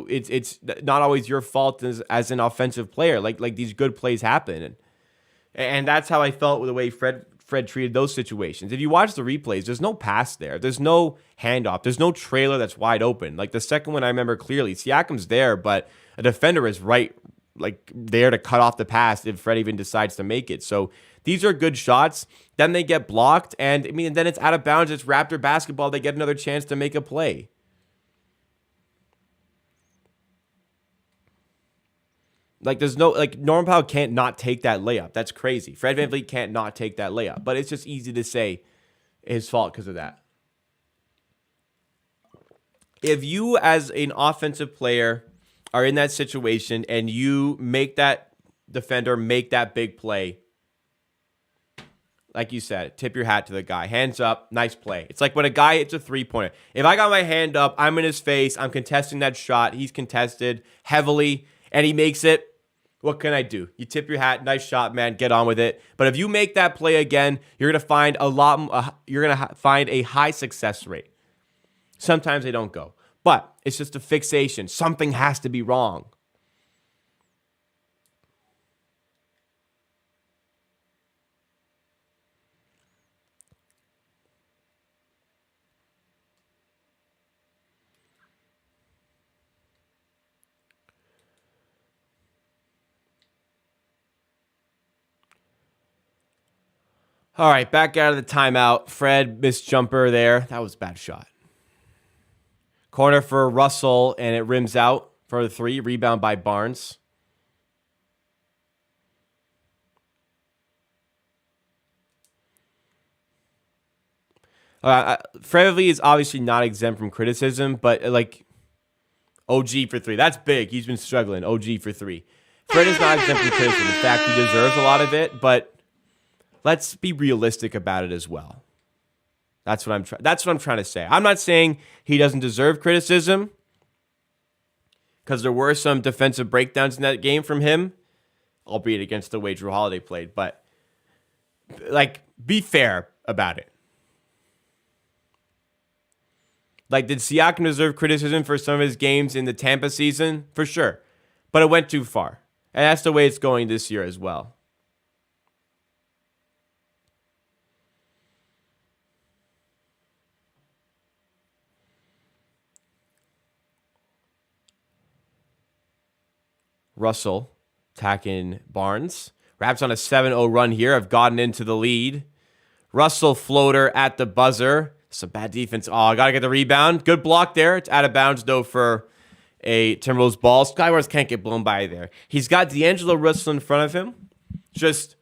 it's not always your fault as an offensive player. Like these good plays happen, and that's how I felt with the way Fred treated those situations. If you watch the replays, there's no pass there, there's no handoff, there's no trailer that's wide open. Like the second one, I remember clearly, Siakam's there, but a defender is there to cut off the pass if Fred even decides to make it. So these are good shots. Then they get blocked, and then it's out of bounds. It's Raptor basketball. They get another chance to make a play. Norman Powell can't not take that layup. That's crazy. Fred VanVleet can't not take that layup, but it's just easy to say his fault because of that. If you, as an offensive player, are in that situation and you make that defender make that big play, like you said, tip your hat to the guy. Hands up, nice play. It's like when a guy hits a three-pointer. If I got my hand up, I'm in his face, I'm contesting that shot, he's contested heavily, and he makes it, what can I do? You tip your hat, nice shot, man, get on with it. But if you make that play again, you're going to find find a high success rate. Sometimes they don't go. But it's just a fixation. Something has to be wrong. All right, back out of the timeout. Fred missed jumper there. That was a bad shot. Corner for Russell, and it rims out for the 3. Rebound by Barnes. Fred VanVleet is obviously not exempt from criticism, but OG for 3. That's big. He's been struggling. OG for 3. Fred is not exempt from criticism. In fact, he deserves a lot of it, but let's be realistic about it as well. That's what I'm trying to say. I'm not saying he doesn't deserve criticism, because there were some defensive breakdowns in that game from him, albeit against the way Jrue Holiday played. But be fair about it. Did Siakam deserve criticism for some of his games in the Tampa season? For sure. But it went too far. And that's the way it's going this year as well. Russell attacking Barnes. Raps on a 7-0 run here. Have gotten into the lead. Russell floater at the buzzer. Some bad defense. Oh, I got to get the rebound. Good block there. It's out of bounds, though, for a Timberwolves ball. Skywars can't get blown by there. He's got D'Angelo Russell in front of him. Just,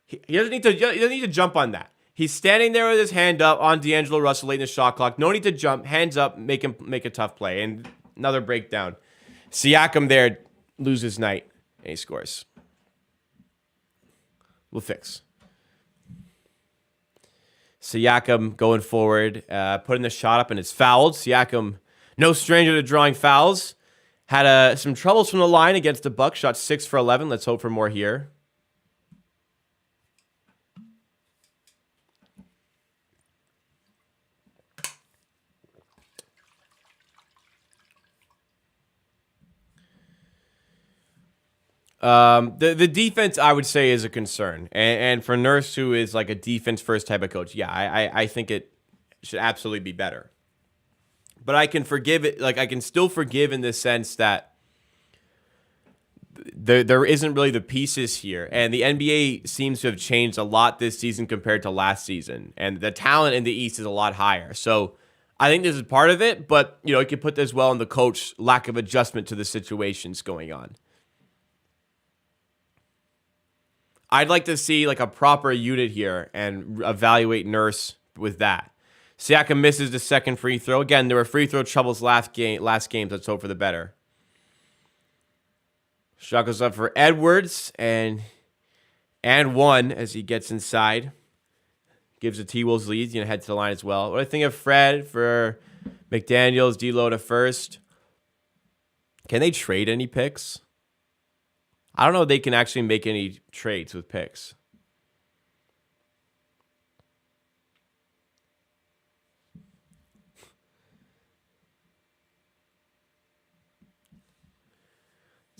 he doesn't need to jump on that. He's standing there with his hand up on D'Angelo Russell late in the shot clock. No need to jump. Hands up. Make him make a tough play. And another breakdown. Siakam there loses night. And he scores. We'll fix. Siakam going forward, putting the shot up, and it's fouled. Siakam, no stranger to drawing fouls. Had some troubles from the line against the Bucks. Shot 6 for 11. Let's hope for more here. The defense, I would say, is a concern. And for Nurse, who is like a defense-first type of coach, yeah, I think it should absolutely be better. But I can forgive it. Like, I can still forgive in the sense that there isn't really the pieces here. And the NBA seems to have changed a lot this season compared to last season. And the talent in the East is a lot higher. So I think this is part of it. But, you could put this well on the coach's lack of adjustment to the situations going on. I'd like to see like a proper unit here and evaluate Nurse with that. Siakam misses the second free throw. Again, there were free throw troubles last game. Let's hope for the better. Shot goes up for Edwards and one as he gets inside. Gives the T-Wolves lead. He's going to head to the line as well. What do I think of Fred for McDaniels, D-Lo to first? Can they trade any picks? I don't know if they can actually make any trades with picks.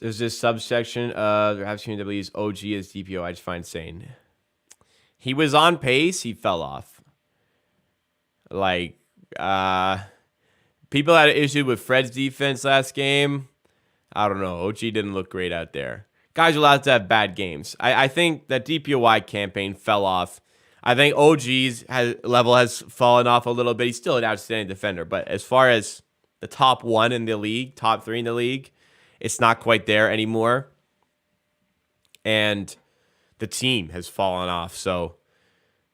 There's this subsection of perhaps QW's OG as DPO. I just find insane. He was on pace. He fell off. Like, people had an issue with Fred's defense last game. I don't know. OG didn't look great out there. Guys are allowed to have bad games. I think that DPOY campaign fell off. I think OG's level has fallen off a little bit. He's still an outstanding defender. But as far as the top one in the league, top 3 in the league, it's not quite there anymore. And the team has fallen off. So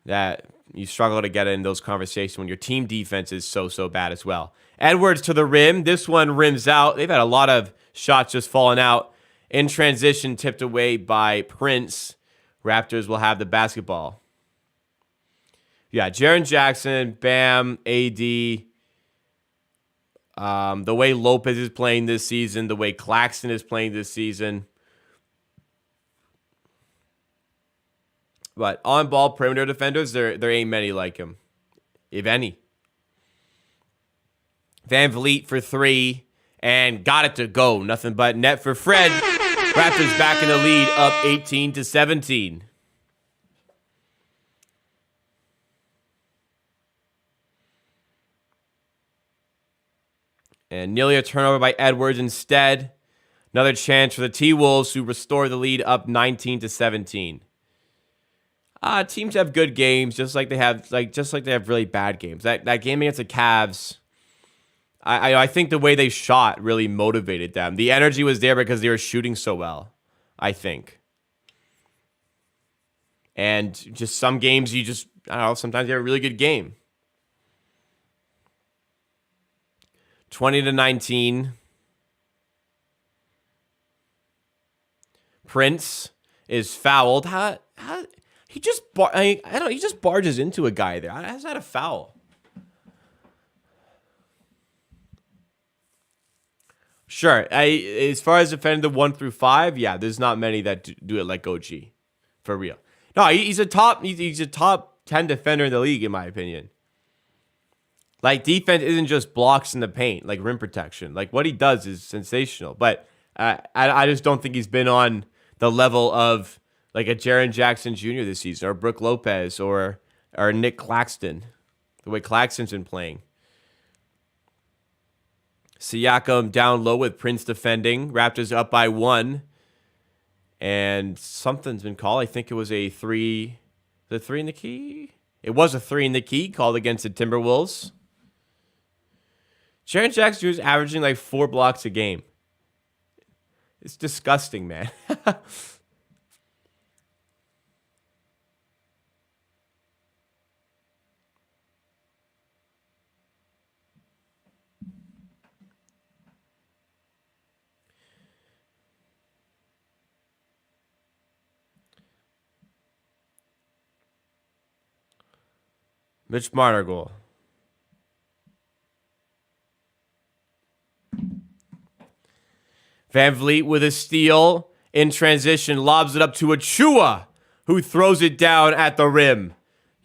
that you struggle to get in those conversations when your team defense is so bad as well. Edwards to the rim. This one rims out. They've had a lot of shots just falling out. In transition, tipped away by Prince. Raptors will have the basketball. Yeah, Jaren Jackson, Bam, AD. The way Lopez is playing this season, the way Claxton is playing this season. But on-ball perimeter defenders, there ain't many like him, if any. Van Vliet for 3, and got it to go. Nothing but net for Fred. Raptors back in the lead, up 18-17. And nearly a turnover by Edwards instead. Another chance for the T-Wolves who restore the lead, up 19-17. Teams have good games, just like they have really bad games. That game against the Cavs, I think the way they shot really motivated them. The energy was there because they were shooting so well, I think. And just some games sometimes you have a really good game. 20-19. Prince is fouled. He just he just barges into a guy there. How's that a foul? Sure. As far as defending the 1 through 5, yeah, there's not many that do it like OG, for real. No, he's a top 10 defender in the league, in my opinion. Like, defense isn't just blocks in the paint, like rim protection. Like, what he does is sensational. But I just don't think he's been on the level of like a Jaren Jackson Jr. this season, or Brook Lopez, or Nick Claxton, the way Claxton's been playing. Siakam down low with Prince defending. Raptors up by 1. And something's been called. I think it was a three. The three in the key? It was a three in the key called against the Timberwolves. Jaren Jackson Jr. is averaging like 4 blocks a game. It's disgusting, man. Mitch Marner goal. Van Vliet with a steal in transition, lobs it up to Achua, who throws it down at the rim.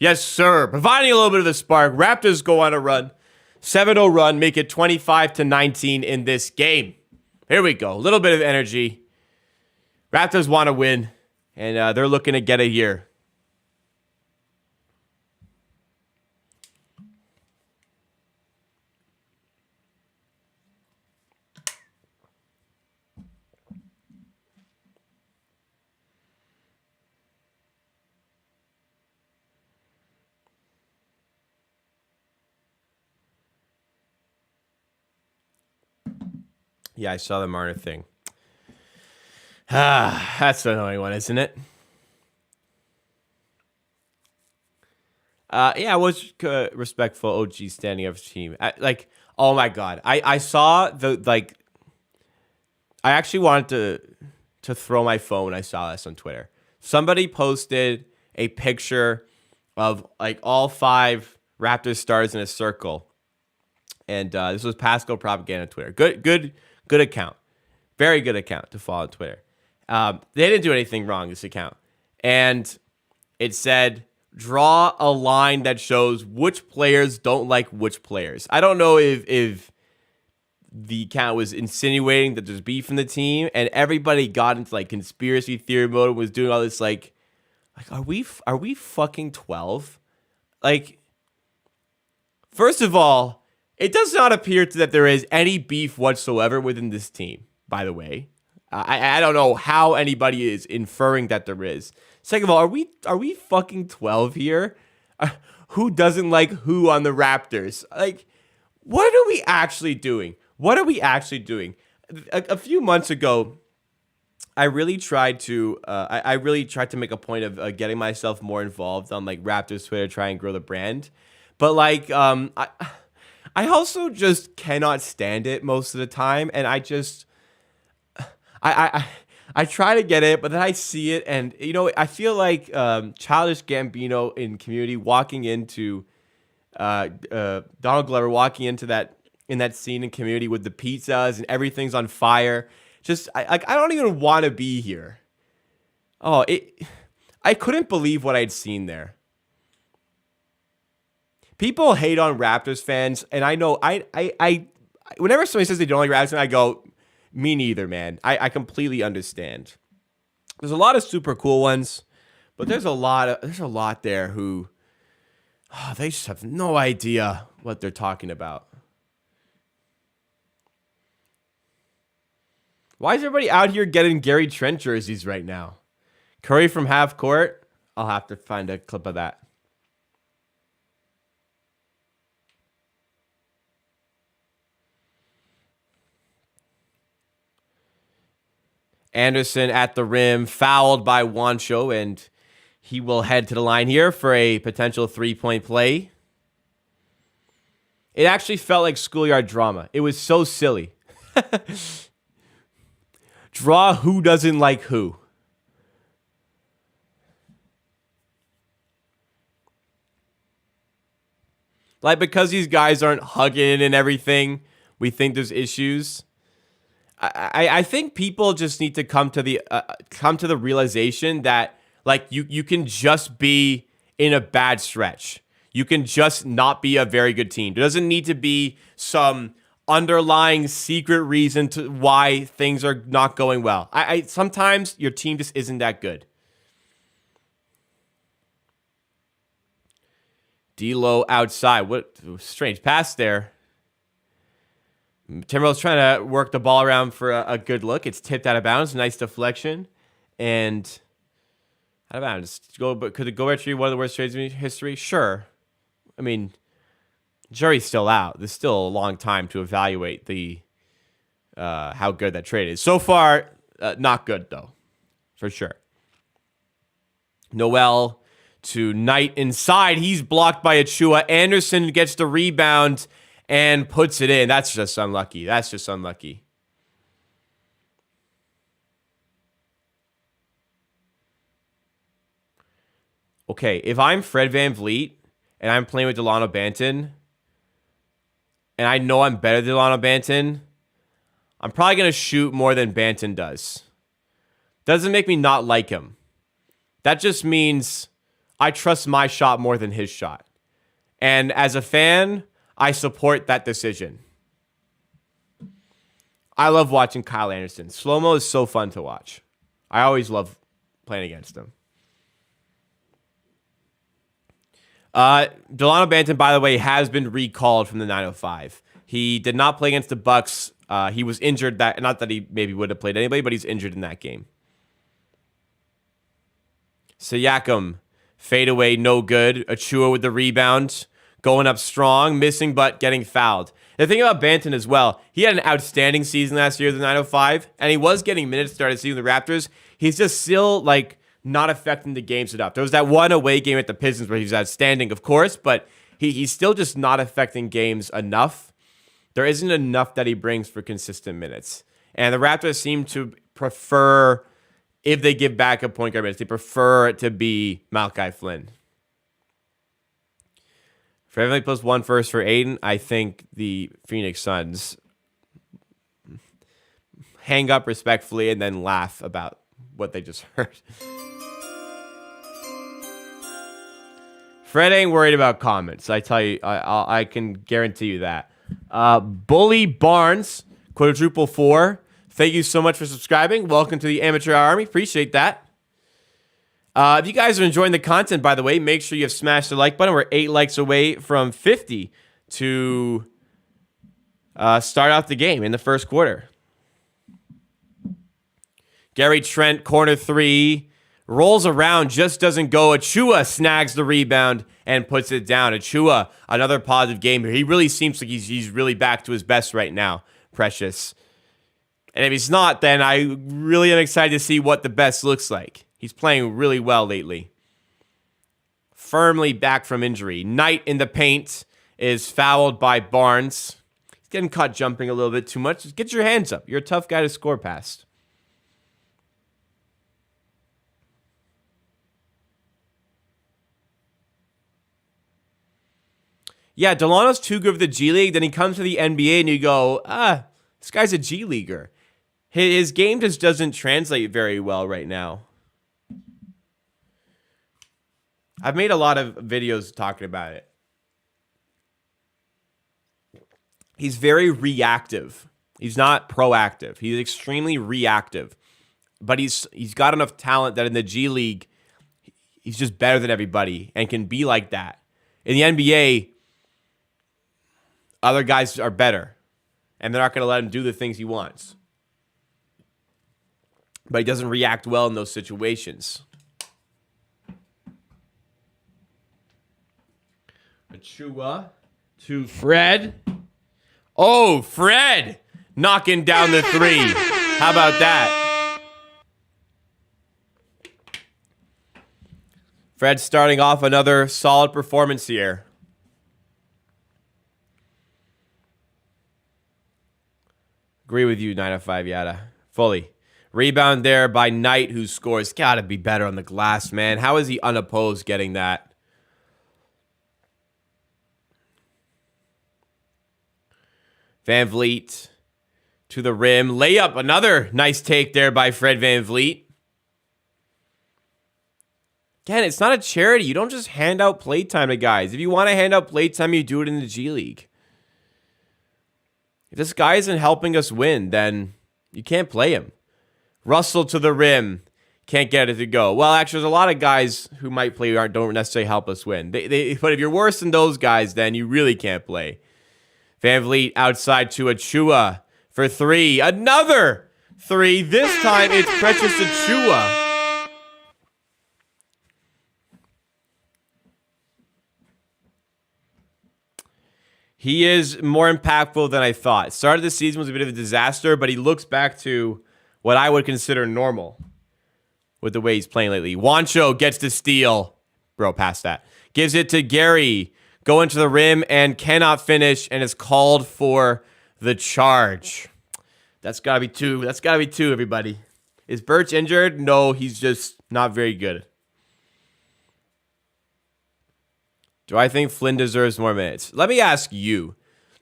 Yes, sir. Providing a little bit of the spark. Raptors go on a run. 7-0 run, make it 25-19 in this game. Here we go. A little bit of energy. Raptors want to win, and they're looking to get it here. Yeah, I saw the Marner thing. That's an annoying one, isn't it? Yeah, I was respectful. OG standing up his team. Oh my god, I saw the I actually wanted to throw my phone when I saw this on Twitter. Somebody posted a picture of like all 5 Raptors stars in a circle, and this was Pascal Propaganda on Twitter. Good account. Very good account to follow on Twitter. They didn't do anything wrong, this account. And it said, draw a line that shows which players don't like which players. I don't know if the account was insinuating that there's beef in the team, and everybody got into like conspiracy theory mode and was doing all this like are we fucking 12? Like, first of all, it does not appear that there is any beef whatsoever within this team, by the way. I don't know how anybody is inferring that there is. Second of all, are we fucking 12 here? Who doesn't like who on the Raptors? Like, what are we actually doing? What are we actually doing? A few months ago, I really tried to make a point of getting myself more involved on like Raptors Twitter, try and grow the brand. But like, I also just cannot stand it most of the time, and I try to get it, but then I see it, and you know, I feel like Childish Gambino in Community walking into Donald Glover walking into that scene in Community with the pizzas and everything's on fire. Just I don't even want to be here. I couldn't believe what I'd seen there. People hate on Raptors fans, and I know I whenever somebody says they don't like Raptors, I go, me neither, man. I completely understand. There's a lot of super cool ones, but there's a lot there who they just have no idea what they're talking about. Why is everybody out here getting Gary Trent jerseys right now? Curry from half court? I'll have to find a clip of that. Anderson at the rim, fouled by Juancho, and he will head to the line here for a potential 3-point play. It actually felt like schoolyard drama. It was so silly. Draw who doesn't like who. Like, because these guys aren't hugging and everything, we think there's issues. I think people just need to come to the realization that like you can just be in a bad stretch. You can just not be a very good team. There doesn't need to be some underlying secret reason to why things are not going well. I sometimes your team just isn't that good. D'Lo outside. What strange pass there. Timberwolves trying to work the ball around for a good look. It's tipped out of bounds. Nice deflection. And I don't know, just go. But could it go actually one of the worst trades in history? Sure. I mean, jury's still out. There's still a long time to evaluate the how good that trade is. So far, not good though, for sure. Noel to Knight inside. He's blocked by Achua. Anderson gets the rebound and puts it in. That's just unlucky. That's just unlucky. Okay, if I'm Fred VanVleet and I'm playing with Delano Banton, and I know I'm better than Delano Banton, I'm probably going to shoot more than Banton does. Doesn't make me not like him. That just means I trust my shot more than his shot. And as a fan, I support that decision. I love watching Kyle Anderson. Slow-mo is so fun to watch. I always love playing against him. Delano Banton, by the way, has been recalled from the 905. He did not play against the Bucks. He was injured. Not that he maybe would have played anybody, but he's injured in that game. Siakam, fadeaway, no good. Achua with the rebound, going up strong, missing but getting fouled. The thing about Banton as well, he had an outstanding season last year, the 905, and he was getting minutes started seeing the Raptors. He's just still not affecting the games enough. There was that one away game at the Pistons where he was outstanding, of course, but he's still just not affecting games enough. There isn't enough that he brings for consistent minutes. And the Raptors seem to prefer, if they give back a point guard minutes, they prefer it to be Malachi Flynn. For everybody plus 1 first for Aiden, I think the Phoenix Suns hang up respectfully and then laugh about what they just heard. Fred ain't worried about comments. I tell you, I can guarantee you that. Bully Barnes, quadruple 4. Thank you so much for subscribing. Welcome to the Amateur Army. Appreciate that. If you guys are enjoying the content, by the way, make sure you have smashed the like button. We're 8 likes away from 50 to start out the game in the first quarter. Gary Trent, corner 3, rolls around, just doesn't go. Achua snags the rebound and puts it down. Achua, another positive game here. He really seems like he's really back to his best right now, Precious. And if he's not, then I really am excited to see what the best looks like. He's playing really well lately. Firmly back from injury. Knight in the paint is fouled by Barnes. He's getting caught jumping a little bit too much. Just get your hands up. You're a tough guy to score past. Yeah, Delano's too good for the G League. Then he comes to the NBA and you go, this guy's a G Leaguer. His game just doesn't translate very well right now. I've made a lot of videos talking about it. He's very reactive. He's not proactive. He's extremely reactive. But he's got enough talent that in the G League, he's just better than everybody and can be like that. In the NBA, other guys are better, and they're not going to let him do the things he wants. But he doesn't react well in those situations. Achua to Fred. Oh, Fred knocking down the 3. How about that? Fred starting off another solid performance here. Agree with you, 905 Yada. Fully. Rebound there by Knight, who scores. Got to be better on the glass, man. How is he unopposed getting that? VanVleet to the rim. Layup. Another nice take there by Fred VanVleet. Again, it's not a charity. You don't just hand out playtime to guys. If you want to hand out playtime, you do it in the G League. If this guy isn't helping us win, then you can't play him. Russell to the rim. Can't get it to go. Well, actually, there's a lot of guys who might play who don't necessarily help us win. But if you're worse than those guys, then you really can't play. VanVleet outside to Achua for 3. Another 3. This time it's Precious Achua. He is more impactful than I thought. Start of the season was a bit of a disaster, but he looks back to what I would consider normal with the way he's playing lately. Juancho gets the steal. Bro, past that. Gives it to Gary. Going to the rim and cannot finish and is called for the charge. That's got to be two. That's got to be two, everybody. Is Birch injured? No, he's just not very good. Do I think Flynn deserves more minutes? Let me ask you.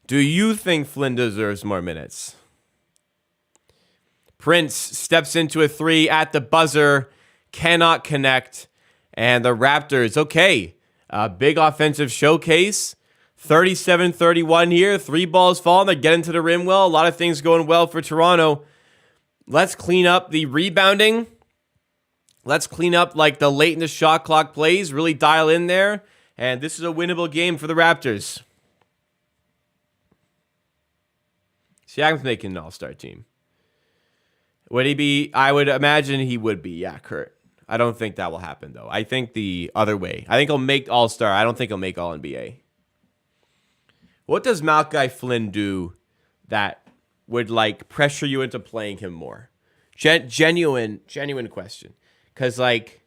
Do you think Flynn deserves more minutes? Prince steps into a three at the buzzer. Cannot connect. And the Raptors, okay. A big offensive showcase. 37-31 here. 3 balls falling. They're getting to the rim well. A lot of things going well for Toronto. Let's clean up the rebounding. Let's clean up like the late in the shot clock plays. Really dial in there. And this is a winnable game for the Raptors. Siakam's making an all-star team. Would he be? I would imagine he would be. Yeah, Kurt. I don't think that will happen, though. I think the other way. I think he'll make all-star. I don't think he'll make all-NBA. What does Malachi Flynn do that would, like, pressure you into playing him more? Genuine question. Because, like,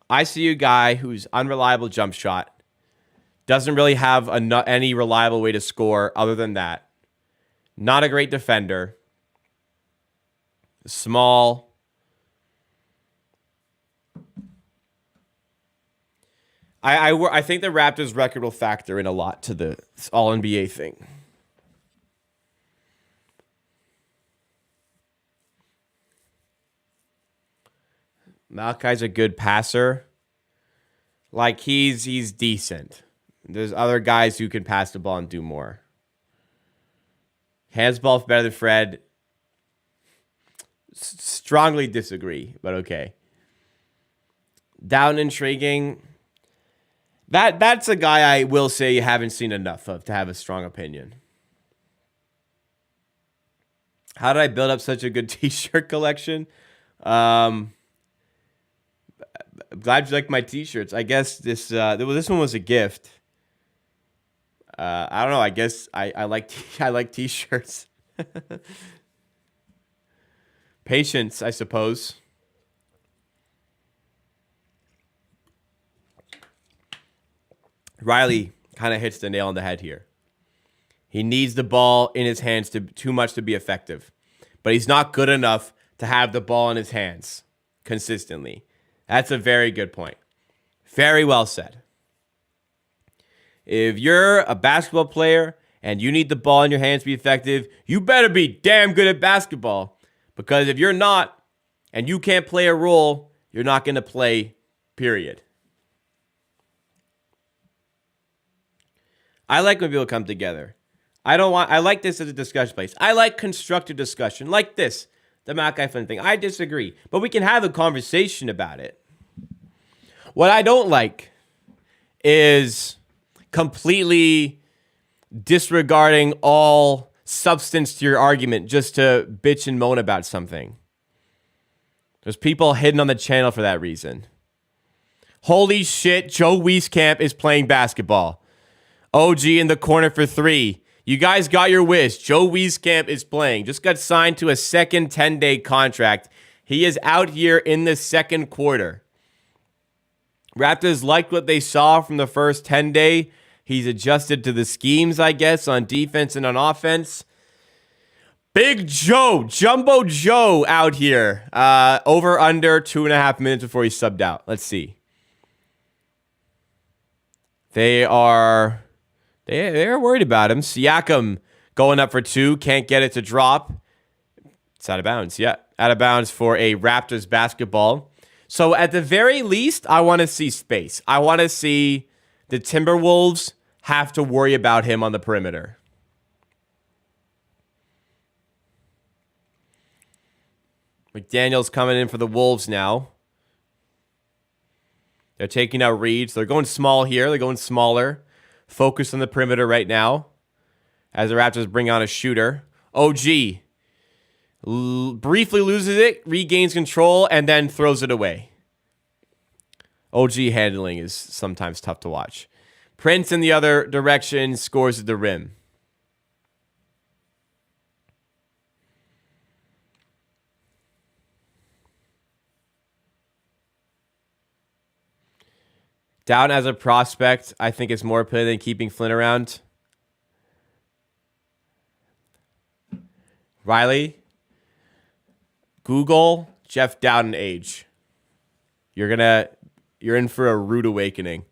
I see a guy who's unreliable jump shot, doesn't really have any reliable way to score other than that. Not a great defender. Small. I think the Raptors' record will factor in a lot to the All-NBA thing. Malachi's a good passer. Like, he's decent. There's other guys who can pass the ball and do more. Hands ball better than Fred. Strongly disagree, but okay. Down intriguing. That's a guy I will say you haven't seen enough of to have a strong opinion. How did I build up such a good t-shirt collection? I'm glad you like my t-shirts. I guess this one was a gift. I don't know. I guess I like t-shirts. Patience, I suppose. Riley kind of hits the nail on the head here. He needs the ball in his hands too much to be effective. But he's not good enough to have the ball in his hands consistently. That's a very good point. Very well said. If you're a basketball player and you need the ball in your hands to be effective, you better be damn good at basketball. Because if you're not and you can't play a role, you're not going to play, period. I like when people come together. I like this as a discussion place. I like constructive discussion like this, the Malachi Flynn thing. I disagree, but we can have a conversation about it. What I don't like is completely disregarding all substance to your argument just to bitch and moan about something. There's people hidden on the channel for that reason. Holy shit, Joe Wieskamp is playing basketball. OG in the corner for 3. You guys got your wish. Joe Wieskamp is playing. Just got signed to a second 10-day contract. He is out here in the second quarter. Raptors liked what they saw from the first 10-day. He's adjusted to the schemes, I guess, on defense and on offense. Big Joe, Jumbo Joe out here. Over under 2.5 minutes before he subbed out. Let's see. They're worried about him. Siakam going up for 2. Can't get it to drop. It's out of bounds. Yeah, out of bounds for a Raptors basketball. So at the very least, I want to see space. I want to see the Timberwolves have to worry about him on the perimeter. McDaniel's coming in for the Wolves now. They're taking out Reed. So they're going small here. They're going smaller. Focus on the perimeter right now as the Raptors bring on a shooter. OG briefly loses it, regains control, and then throws it away. OG handling is sometimes tough to watch. Prince in the other direction scores at the rim. Down as a prospect, I think it's more appealing than keeping Flynn around. Riley, Google Jeff Dowden age. You're in for a rude awakening.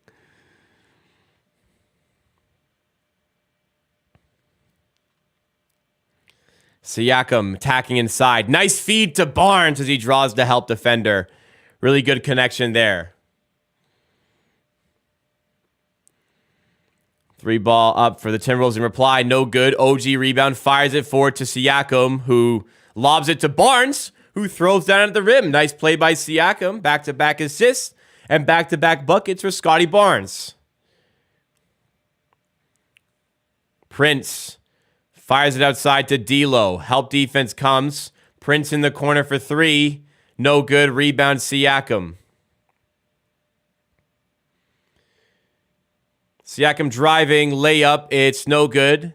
Siakam attacking inside. Nice feed to Barnes as he draws the help defender. Really good connection there. 3 ball up for the Timberwolves in reply. No good. OG rebound. Fires it forward to Siakam, who lobs it to Barnes, who throws down at the rim. Nice play by Siakam. Back-to-back assists and back-to-back buckets for Scotty Barnes. Prince fires it outside to D'Lo. Help defense comes. Prince in the corner for 3. No good. Rebound Siakam. Siakam driving, layup, it's no good.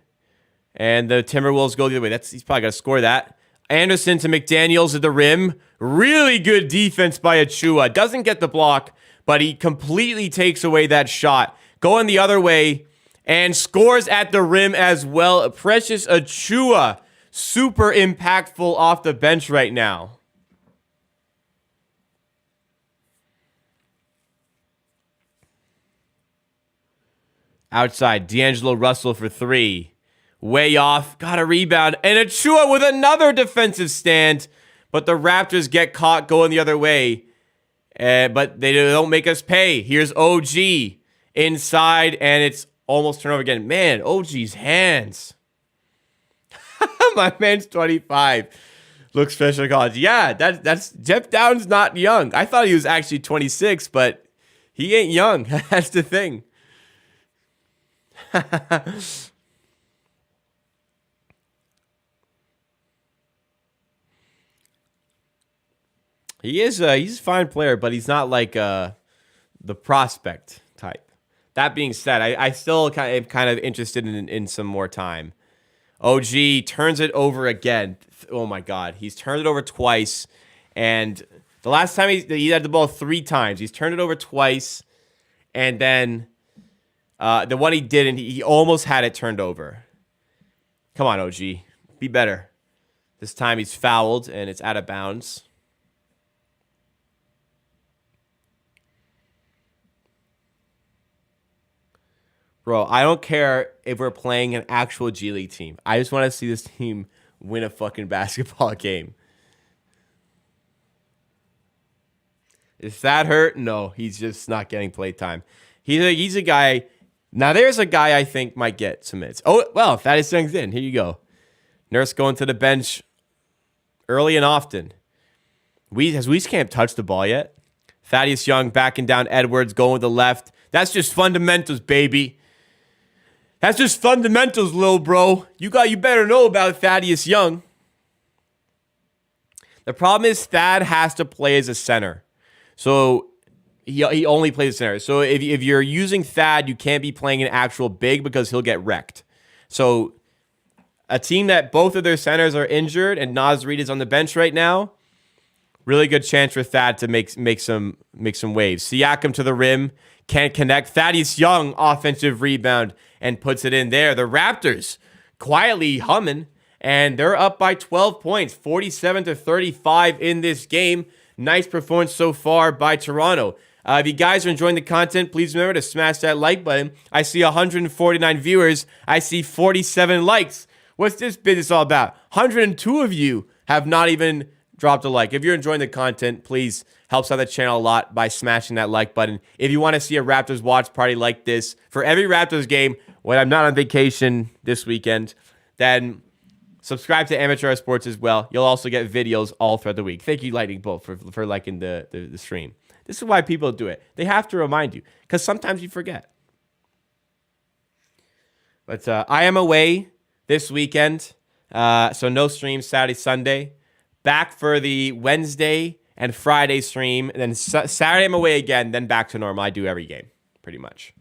And the Timberwolves go the other way. He's probably going to score that. Anderson to McDaniels at the rim. Really good defense by Achua. Doesn't get the block, but he completely takes away that shot. Going the other way and scores at the rim as well. Precious Achua, super impactful off the bench right now. Outside, D'Angelo Russell for 3. Way off, got a rebound, and Achua with another defensive stand. But the Raptors get caught going the other way. But they don't make us pay. Here's OG inside, and it's almost turnover again. Man, OG's hands. My man's 25. Looks fresh in college. Yeah, that's Jeff Dowden's not young. I thought he was actually 26, but he ain't young. That's the thing. He's a fine player, but he's not like the prospect type. That being said, I still am kind of interested in some more time. OG turns it over again. Oh my God, he's turned it over twice, and the last time he had the ball 3 times. He's turned it over twice, and then the one he didn't, he almost had it turned over. Come on, OG. Be better. This time he's fouled, and it's out of bounds. Bro, I don't care if we're playing an actual G League team. I just want to see this team win a fucking basketball game. Is that hurt? No, he's just not getting play time. He's a guy. Now, there's a guy I think might get some minutes. Oh, well, Thaddeus Young's in. Here you go. Nurse going to the bench early and often. Has Wieskamp touched the ball yet? Thaddeus Young backing down Edwards, going with the left. That's just fundamentals, baby. That's just fundamentals, lil bro. You better know about Thaddeus Young. The problem is Thad has to play as a center. So he only plays center. So if you're using Thad, you can't be playing an actual big because he'll get wrecked. So a team that both of their centers are injured and Naz Reid is on the bench right now, really good chance for Thad to make some waves. Siakam to the rim, can't connect. Thaddeus Young, offensive rebound, and puts it in there. The Raptors quietly humming, and they're up by 12 points, 47-35 in this game. Nice performance so far by Toronto. If you guys are enjoying the content, please remember to smash that like button. I see 149 viewers. I see 47 likes. What's this business all about? 102 of you have not even dropped a like. If you're enjoying the content, please helps out the channel a lot by smashing that like button. If you want to see a Raptors watch party like this for every Raptors game when I'm not on vacation this weekend, then subscribe to Amateur Sports as well. You'll also get videos all throughout the week. Thank you, Lightning Bolt, for liking the stream. This is why people do it. They have to remind you because sometimes you forget. But I am away this weekend, so no stream Saturday, Sunday. Back for the Wednesday and Friday stream. And then Saturday I'm away again, then back to normal. I do every game, pretty much.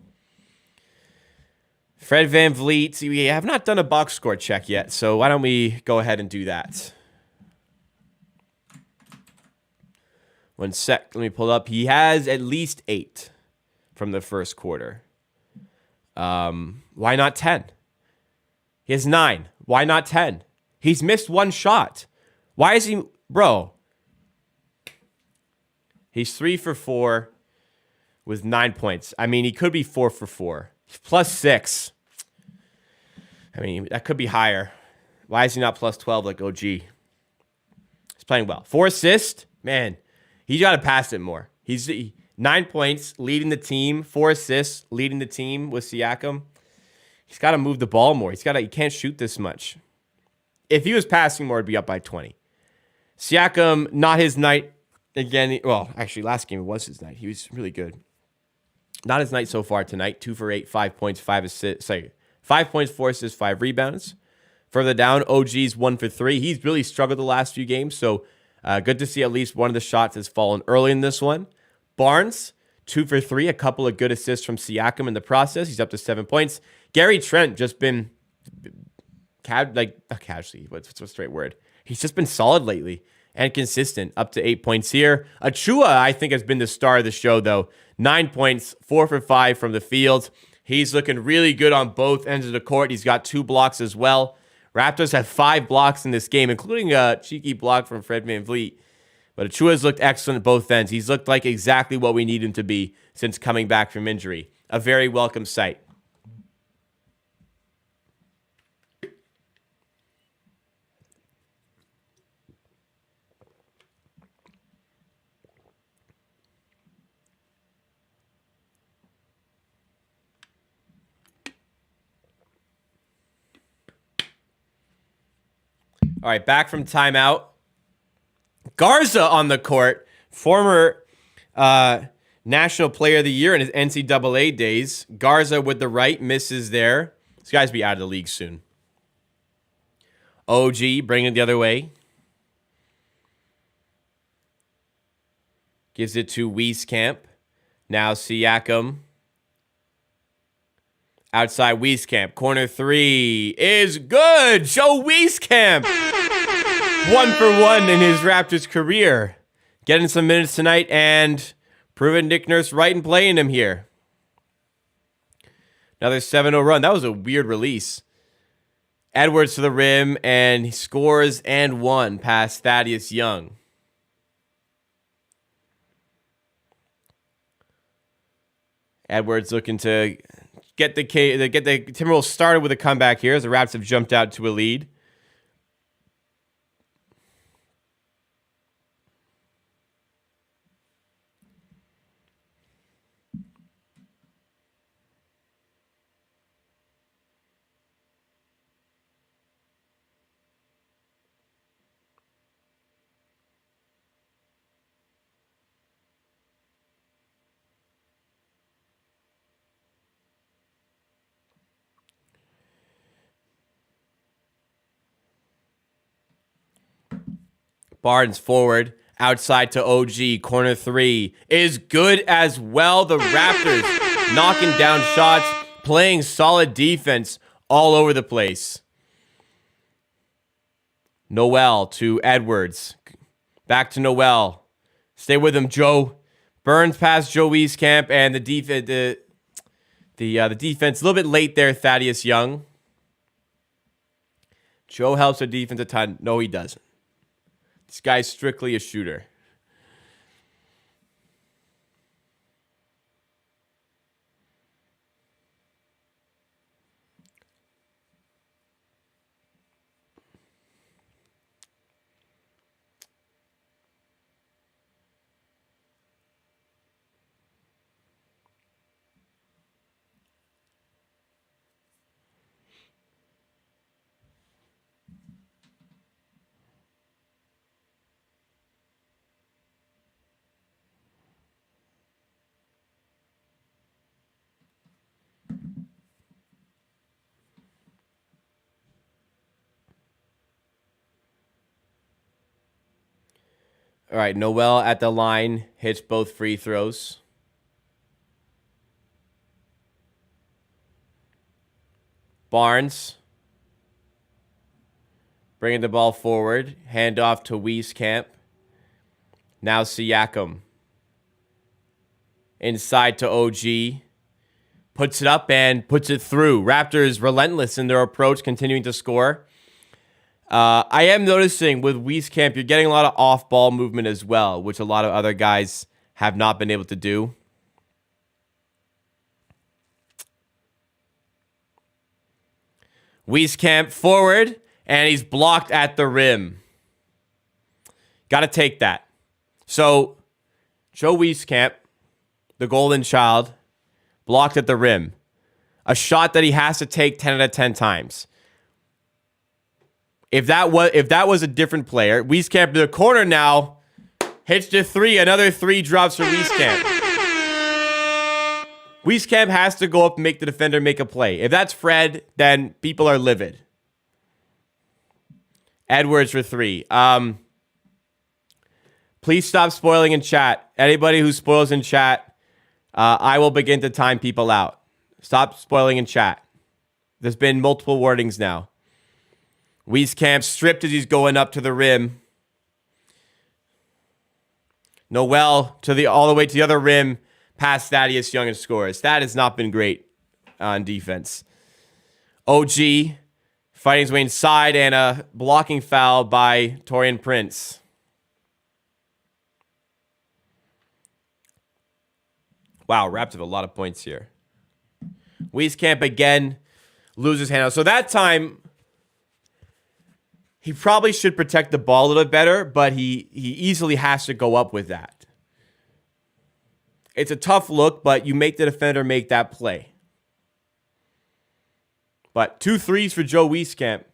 Fred VanVleet. We have not done a box score check yet, so why don't we go ahead and do that? 1 sec. Let me pull up. He has at least 8 from the first quarter. Why not 10? He has 9. Why not 10? He's missed 1 shot. Why is he... Bro. He's 3 for 4 with 9 points. I mean, he could be 4 for 4. He's plus 6. I mean, that could be higher. Why is he not plus 12 like OG? He's playing well. 4 assists? Man, he's got to pass it more. He's 9 points, leading the team. 4 assists, leading the team with Siakam. He's got to move the ball more. He can't shoot this much. If he was passing more, it'd be up by 20. Siakam, not his night again. Well, actually, last game was his night. He was really good. Not his night so far tonight. 2 for 8, 5 points, 5 assists. Sorry, 5 points, 4 assists, 5 rebounds. Further down, OG's 1 for 3. He's really struggled the last few games, so good to see at least one of the shots has fallen early in this one. Barnes, 2 for 3, a couple of good assists from Siakam in the process. He's up to 7 points. Gary Trent just been not casually. What's a straight word? He's just been solid lately and consistent, up to 8 points here. Achua, I think, has been the star of the show, though. 9 points, 4 for 5 from the field. He's looking really good on both ends of the court. He's got 2 blocks as well. Raptors have 5 blocks in this game, including a cheeky block from Fred VanVleet. But Achua's looked excellent at both ends. He's looked like exactly what we need him to be since coming back from injury. A very welcome sight. All right, back from timeout. Garza on the court, former National Player of the Year in his NCAA days. Garza with the right, misses there. This guy's be out of the league soon. OG bringing it the other way. Gives it to Wieskamp. Now Siakam. Outside Wieskamp. Corner 3 is good. Joe Wieskamp. 1 for 1 in his Raptors career. Getting some minutes tonight and proving Nick Nurse right and playing him here. Another 7-0 run. That was a weird release. Edwards to the rim and he scores and 1 past Thaddeus Young. Edwards looking to get the Timberwolves started with a comeback here as the Raps have jumped out to a lead. Barnes forward, outside to OG, corner 3 is good as well. The Raptors knocking down shots, playing solid defense all over the place. Noel to Edwards, back to Noel. Stay with him, Joe. Burns past Joe Wieskamp, and the defense a little bit late there. Thaddeus Young. Joe helps the defense a ton. No, he doesn't. This guy's strictly a shooter. All right, Noel at the line, hits both free throws. Barnes. Bringing the ball forward. Hand off to Wieskamp. Now Siakam. Inside to OG. Puts it up and puts it through. Raptors relentless in their approach, continuing to score. I am noticing with Wieskamp, you're getting a lot of off-ball movement as well, which a lot of other guys have not been able to do. Wieskamp forward, and he's blocked at the rim. Got to take that. So, Joe Wieskamp, the golden child, blocked at the rim. A shot that he has to take 10 out of 10 times. If that was a different player, Wieskamp in the corner now, hits the three. Another three drops for Wieskamp. Wieskamp has to go up and make the defender make a play. If that's Fred, then people are livid. Edwards for three. Please stop spoiling in chat. Anybody who spoils in chat, I will begin to time people out. Stop spoiling in chat. There's been multiple warnings now. Wieskamp stripped as he's going up to the rim. Noel all the way to the other rim, past Thaddeus Young and scores. That has not been great on defense. OG fighting his way inside and a blocking foul by Taurean Prince. Wow, Raps have a lot of points here. Wieskamp again loses handle. So that time, he probably should protect the ball a little bit better, but he easily has to go up with that. It's a tough look, but you make the defender make that play. But 2 threes for Joe Wieskamp.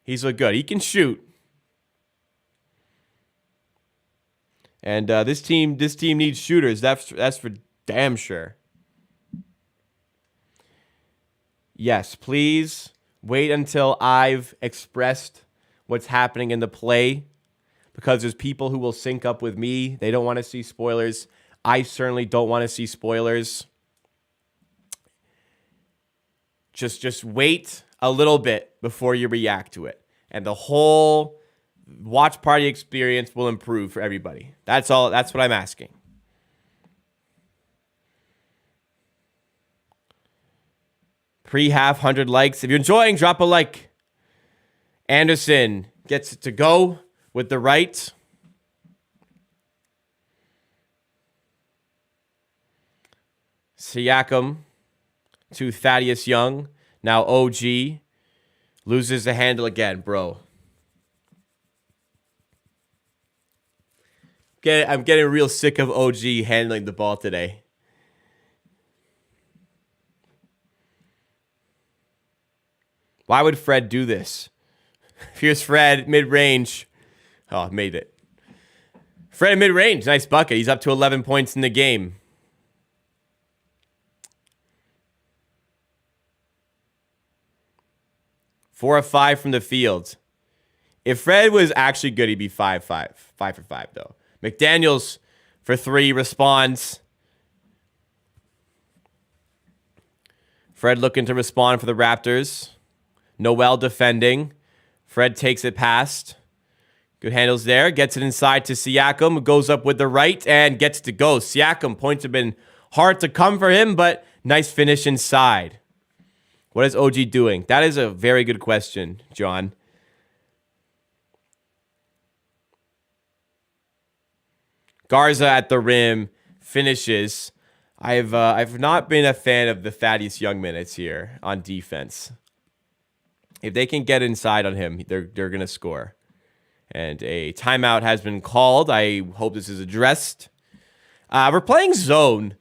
He's looked good. He can shoot. And this team needs shooters. That's for damn sure. Yes, please wait until I've expressed what's happening in the play, because there's people who will sync up with me. They don't want to see spoilers. I certainly don't want to see spoilers. Just wait a little bit before you react to it, and the whole watch party experience will improve for everybody. That's all. That's what I'm asking. Pre-half 100 likes. If you're enjoying, drop a like. Anderson gets it to go with the right. Siakam to Thaddeus Young. Now OG loses the handle again, bro. I'm getting real sick of OG handling the ball today. Why would Fred do this? Here's Fred, mid-range. Oh, made it. Fred, mid-range. Nice bucket. He's up to 11 points in the game. Four of 5 from the field. If Fred was actually good, he'd be 5 for 5, though. McDaniels for 3 responds. Fred looking to respond for the Raptors. Noel defending. Fred takes it past. Good handles there. Gets it inside to Siakam. Goes up with the right and gets to go. Siakam, points have been hard to come for him, but nice finish inside. What is OG doing? That is a very good question, John. Garza at the rim finishes. I've not been a fan of the Thaddeus Young minutes here on defense. If they can get inside on him, they're going to score. And a timeout has been called. I hope this is addressed. We're playing zone.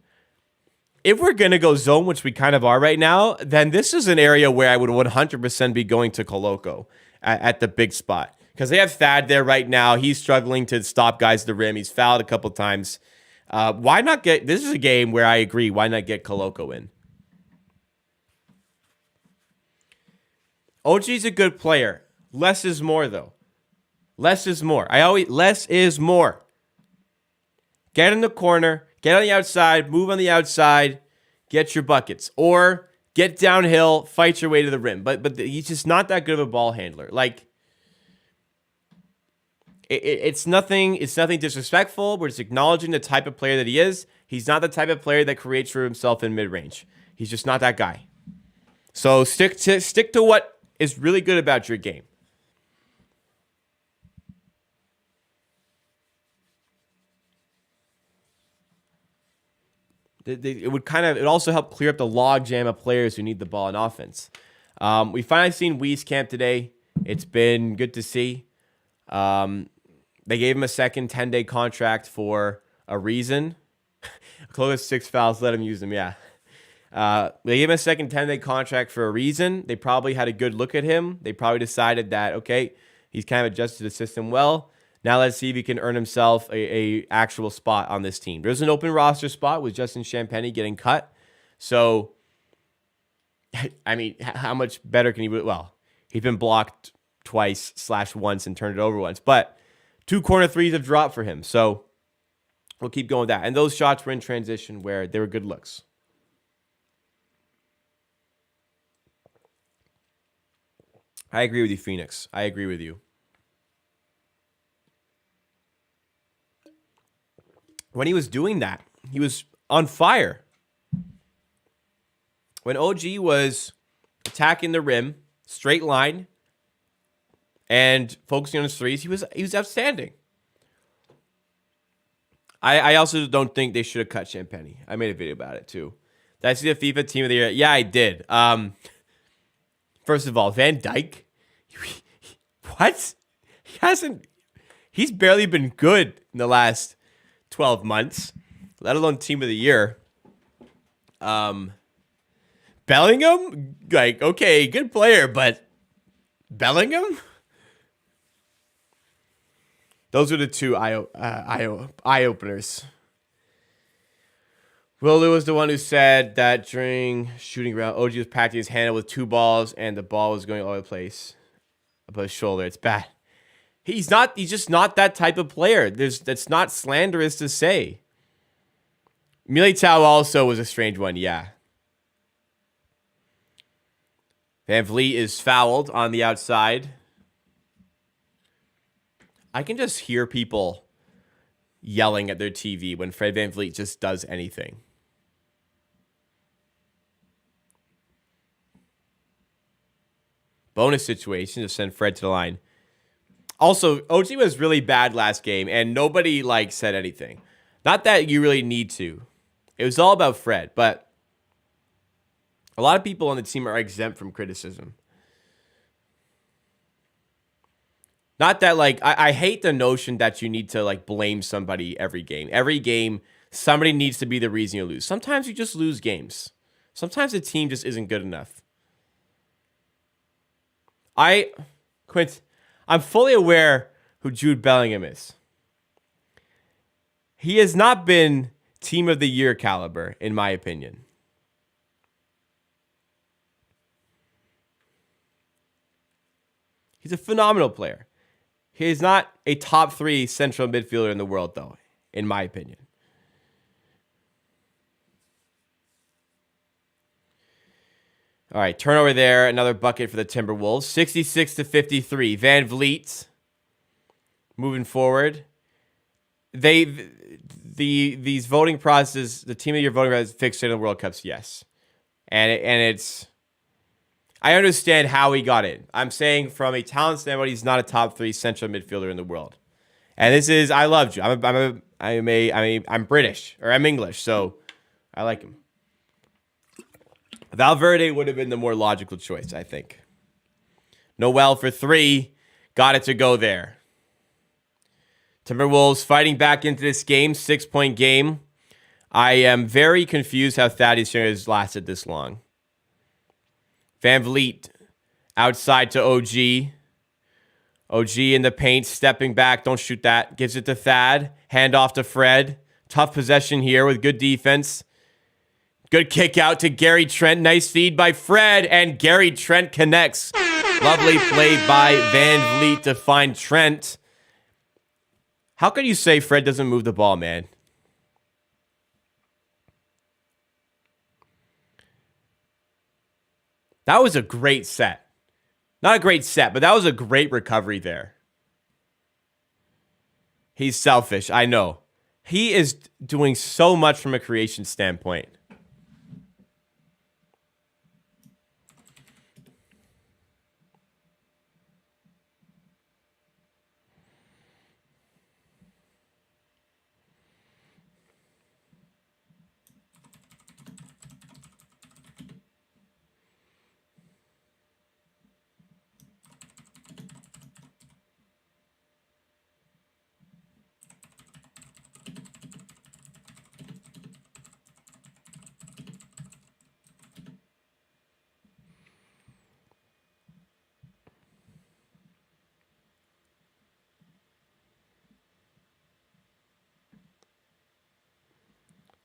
If we're going to go zone, which we kind of are right now, then this is an area where I would 100% be going to Koloko at the big spot. Because they have Thad there right now. He's struggling to stop guys at the rim. He's fouled a couple times. Why not get... This is a game where I agree. Why not get Koloko in? OG's a good player. Less is more, though. Less is more. Less is more. Get in the corner. Get on the outside. Move on the outside. Get your buckets. Or get downhill, fight your way to the rim. But he's just not that good of a ball handler. Like, it's nothing disrespectful. We're just acknowledging the type of player that he is. He's not the type of player that creates for himself in mid-range. He's just not that guy. So stick to what is really good about your game. It also help clear up the logjam of players who need the ball in offense. We finally seen Wee's camp today. It's been good to see. They gave him a second 10-day contract for a reason. Close 6 fouls, let him use them, yeah. They gave him a second 10-day contract for a reason. They probably had a good look at him. They probably decided that, okay, he's kind of adjusted the system well. Now let's see if he can earn himself a actual spot on this team. There's an open roster spot with Justin Champagnie getting cut. So, I mean, how much better can he... Well, he's been blocked twice/once and turned it over once. But 2 corner threes have dropped for him. So, we'll keep going with that. And those shots were in transition where they were good looks. I agree with you, Phoenix. I agree with you. When he was doing that, he was on fire. When OG was attacking the rim, straight line, and focusing on his threes, he was outstanding. I also don't think they should have cut Champagnie. I made a video about it too. Did I see the FIFA Team of the Year? Yeah, I did. First of all, Van Dijk. What? He's barely been good in the last 12 months, let alone Team of the Year. Bellingham, like, okay, good player, but Bellingham? Those are the two eye openers. Will Lou was the one who said that during shooting around, OG was practicing his handle with 2 balls and the ball was going all over the place above his shoulder. It's bad. He's just not that type of player. That's not slanderous to say. Militao also was a strange one, yeah. Van Vliet is fouled on the outside. I can just hear people yelling at their TV when Fred Van Vliet just does anything. Bonus situation to send Fred to the line. Also, OG was really bad last game, and nobody said anything. Not that you really need to. It was all about Fred, but a lot of people on the team are exempt from criticism. Not that, I hate the notion that you need to, blame somebody every game. Every game, somebody needs to be the reason you lose. Sometimes you just lose games. Sometimes the team just isn't good enough. I'm fully aware who Jude Bellingham is. He has not been Team of the Year caliber, in my opinion. He's a phenomenal player. He is not a top 3 central midfielder in the world, though, in my opinion. All right, turnover there. Another bucket for the Timberwolves. 66-53. Van Vliet moving forward. These voting processes, the Team of the Year voting process fixed in the World Cups, yes. And it's... I understand how he got in. I'm saying from a talent standpoint, he's not a top 3 central midfielder in the world. And this is... I loved you. I'm British, or I'm English, so I like him. Valverde would have been the more logical choice, I think. Noel for 3. Got it to go there. Timberwolves fighting back into this game. 6-point game. I am very confused how Thaddeus Young has lasted this long. Van Vliet outside to OG. OG in the paint, stepping back. Don't shoot that. Gives it to Thad. Hand off to Fred. Tough possession here with good defense. Good kick out to Gary Trent. Nice feed by Fred, and Gary Trent connects. Lovely play by Van Vliet to find Trent. How can you say Fred doesn't move the ball, man? That was a great set. Not a great set, but that was a great recovery there. He's selfish, I know. He is doing so much from a creation standpoint.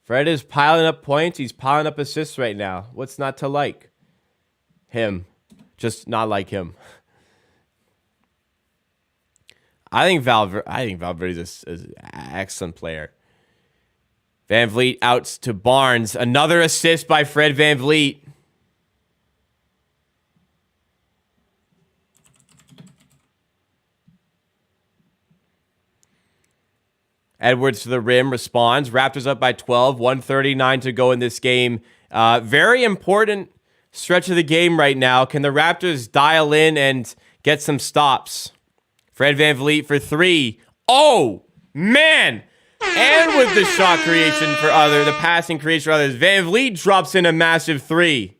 Fred is piling up points. He's piling up assists right now. What's not to like? Him. Just not like him. I think Valverde is an excellent player. Van Vliet outs to Barnes. Another assist by Fred Van Vliet. Edwards to the rim, responds. Raptors up by 12, 1:39 to go in this game. Very important stretch of the game right now. Can the Raptors dial in and get some stops? Fred Van Vliet for three. Oh, man! And with the shot creation the passing creation for others, Van Vliet drops in a massive three.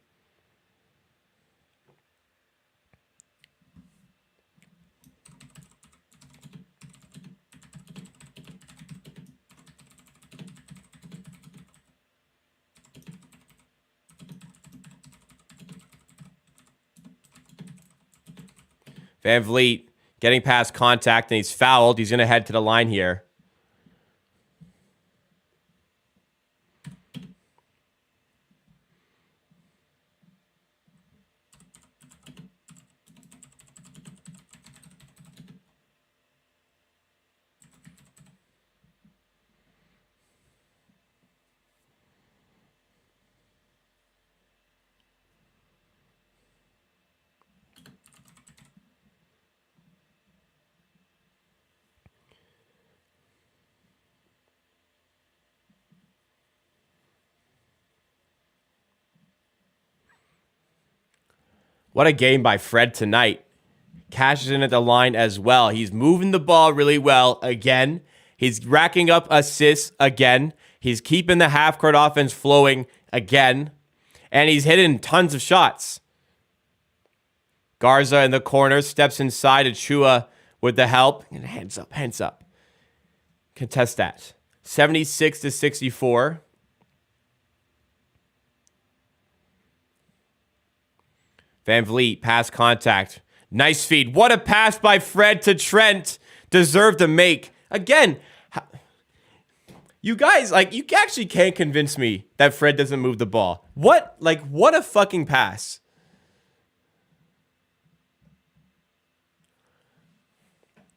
Van Vliet getting past contact, and he's fouled. He's going to head to the line here. What a game by Fred tonight. Cashes in at the line as well. He's moving the ball really well again. He's racking up assists again. He's keeping the half-court offense flowing again. And he's hitting tons of shots. Garza in the corner, steps inside. Achua with the help. And hands up, hands up. Contest that. 76-64. Van Vliet, pass contact. Nice feed. What a pass by Fred to Trent. Deserved to make. Again, you guys, you actually can't convince me that Fred doesn't move the ball. What a fucking pass.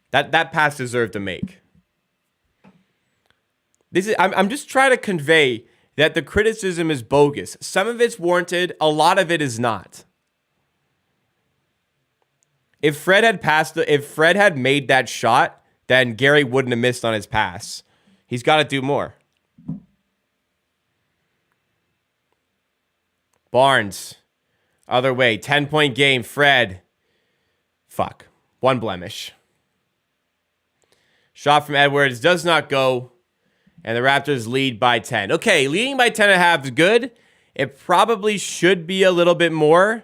That pass deserved to make. I'm just trying to convey that the criticism is bogus. Some of it's warranted. A lot of it is not. If Fred had made that shot, then Gary wouldn't have missed on his pass. He's got to do more. Barnes, other way, 10-point game. Fred, one blemish. Shot from Edwards does not go, and the Raptors lead by 10. Okay, leading by 10.5 is good. It probably should be a little bit more.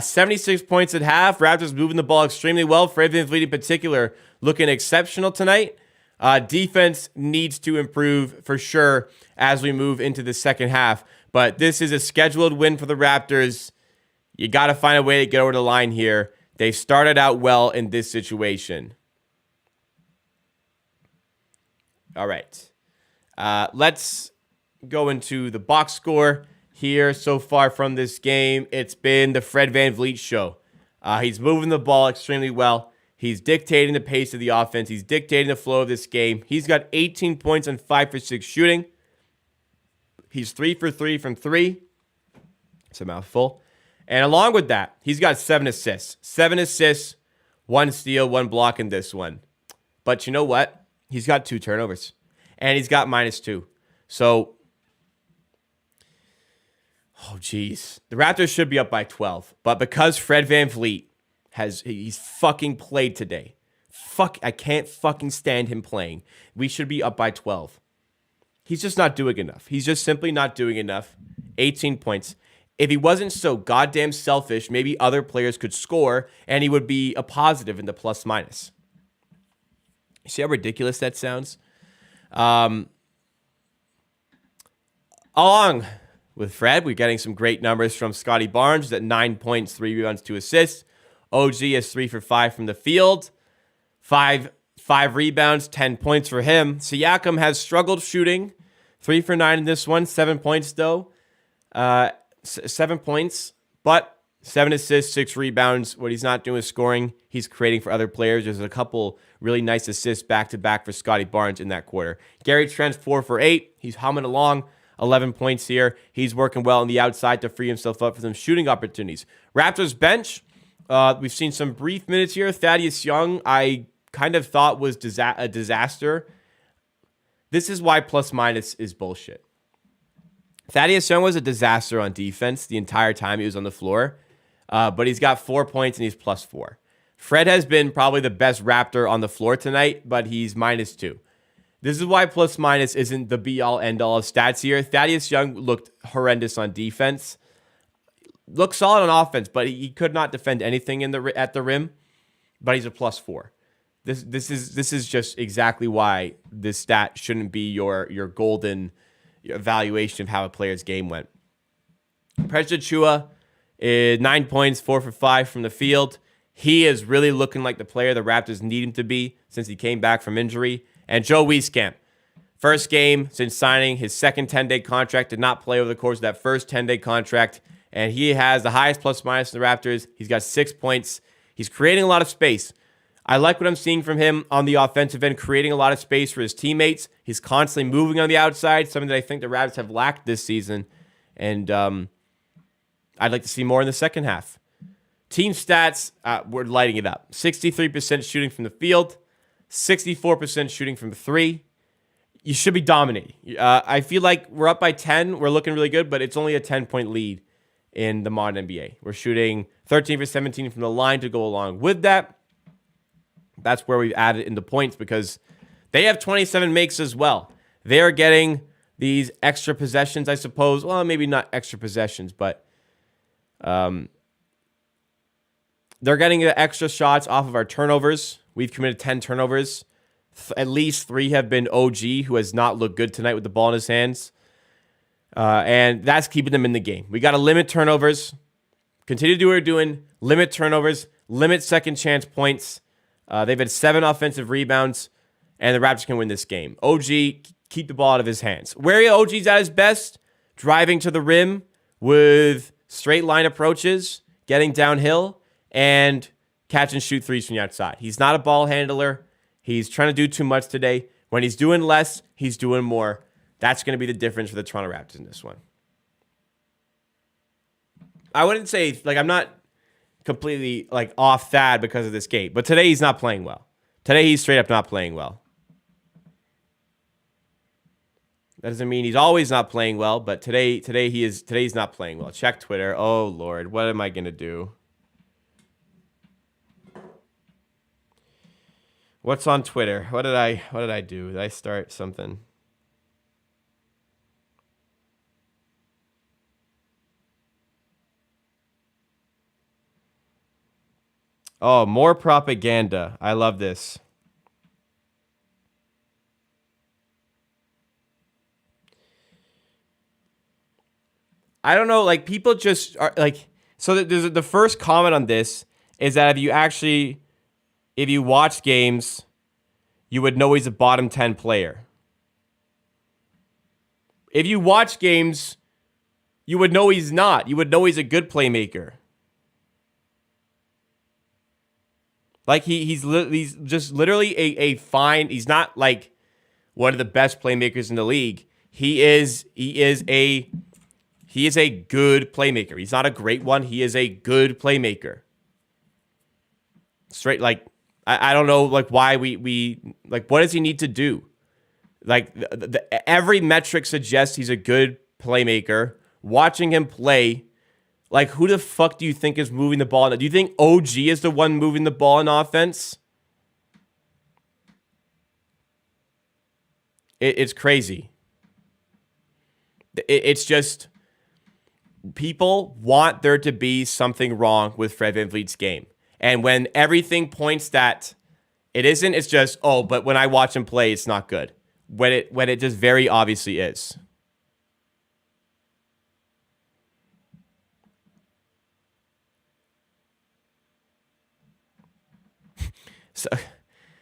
76 points at half. Raptors moving the ball extremely well. Fred VanVleet in particular looking exceptional tonight. Defense needs to improve for sure as we move into the second half. But this is a scheduled win for the Raptors. You got to find a way to get over the line here. They started out well in this situation. All right. Let's go into the box score here so far from this game. It's been the Fred VanVleet show. He's moving the ball extremely well. He's dictating the pace of the offense. He's dictating the flow of this game. He's got 18 points on 5 for 6 shooting. He's 3 for 3 from 3. It's a mouthful. And along with that, he's got 7 assists. 7 assists, 1 steal, 1 block in this one. But you know what? He's got 2 turnovers. And he's got -2. So, oh, geez. The Raptors should be up by 12. But because Fred VanVleet he's fucking played today. I can't fucking stand him playing. We should be up by 12. He's just not doing enough. He's just simply not doing enough. 18 points. If he wasn't so goddamn selfish, maybe other players could score and he would be a positive in the plus-minus. You see how ridiculous that sounds? Along with Fred, we're getting some great numbers from Scotty Barnes at 9 points, 3 rebounds, 2 assists. OG is 3 for 5 from the field. 5 rebounds, 10 points for him. Siakam has struggled shooting. 3 for 9 in this one. 7 points, though. 7 points, but 7 assists, 6 rebounds. What he's not doing is scoring. He's creating for other players. There's a couple really nice assists back-to-back for Scotty Barnes in that quarter. Gary Trent's 4 for 8. He's humming along. 11 points here. He's working well on the outside to free himself up for some shooting opportunities. Raptors bench. We've seen some brief minutes here. Thaddeus Young, I kind of thought was a disaster. This is why plus-minus is bullshit. Thaddeus Young was a disaster on defense the entire time he was on the floor, but he's got 4 points and he's +4. Fred has been probably the best Raptor on the floor tonight, but he's -2. This is why plus-minus isn't the be-all, end-all of stats here. Thaddeus Young looked horrendous on defense. Looked solid on offense, but he could not defend anything at the rim, but he's a +4. This is just exactly why this stat shouldn't be your golden evaluation of how a player's game went. Precious Achiuwa is 9 points, 4 for 5 from the field. He is really looking like the player the Raptors need him to be since he came back from injury. And Joe Wieskamp, first game since signing his second 10-day contract, did not play over the course of that first 10-day contract, and he has the highest plus-minus in the Raptors. He's got 6 points. He's creating a lot of space. I like what I'm seeing from him on the offensive end, creating a lot of space for his teammates. He's constantly moving on the outside, something that I think the Raptors have lacked this season. And I'd like to see more in the second half. Team stats, we're lighting it up. 63% shooting from the field, 64% shooting from 3. You should be dominating. I feel like we're up by 10. We're looking really good, but it's only a 10-point lead in the modern NBA. We're shooting 13 for 17 from the line to go along with that. That's where we've added in the points because they have 27 makes as well. They're getting these extra possessions, I suppose. Well, maybe not extra possessions, but they're getting the extra shots off of our turnovers. We've committed 10 turnovers. At least 3 have been OG, who has not looked good tonight with the ball in his hands. And that's keeping them in the game. We got to limit turnovers. Continue to do what we're doing. Limit turnovers. Limit second chance points. They've had 7 offensive rebounds, and the Raptors can win this game. OG, keep the ball out of his hands. Where OG's at his best, driving to the rim with straight line approaches, getting downhill, and catch and shoot threes from the outside. He's not a ball handler. He's trying to do too much today. When he's doing less, he's doing more. That's going to be the difference for the Toronto Raptors in this one. I wouldn't say, I'm not completely off Thad because of this game, but today he's not playing well. Today he's straight up not playing well. That doesn't mean he's always not playing well, but today's not playing well. Check Twitter. Oh Lord, what am I gonna do? What's on Twitter? What did I do? Did I start something? Oh, more propaganda. I love this. I don't know, people just are so there's the first comment on this is that if you watch games, you would know he's a bottom 10 player. If you watch games, you would know he's not. You would know he's a good playmaker. He's just literally a fine. He's not one of the best playmakers in the league. He is He is a good playmaker. He's not a great one. He is a good playmaker. Straight, like, I don't know, like, why we like, what does he need to do? Like, every metric suggests he's a good playmaker. Watching him play, like, who the fuck do you think is moving the ball? Do you think OG is the one moving the ball in offense? It's crazy. It's just, people want there to be something wrong with Fred VanVleet's game. And when everything points that it isn't, it's just, oh, but when I watch him play, it's not good. When it just very obviously is.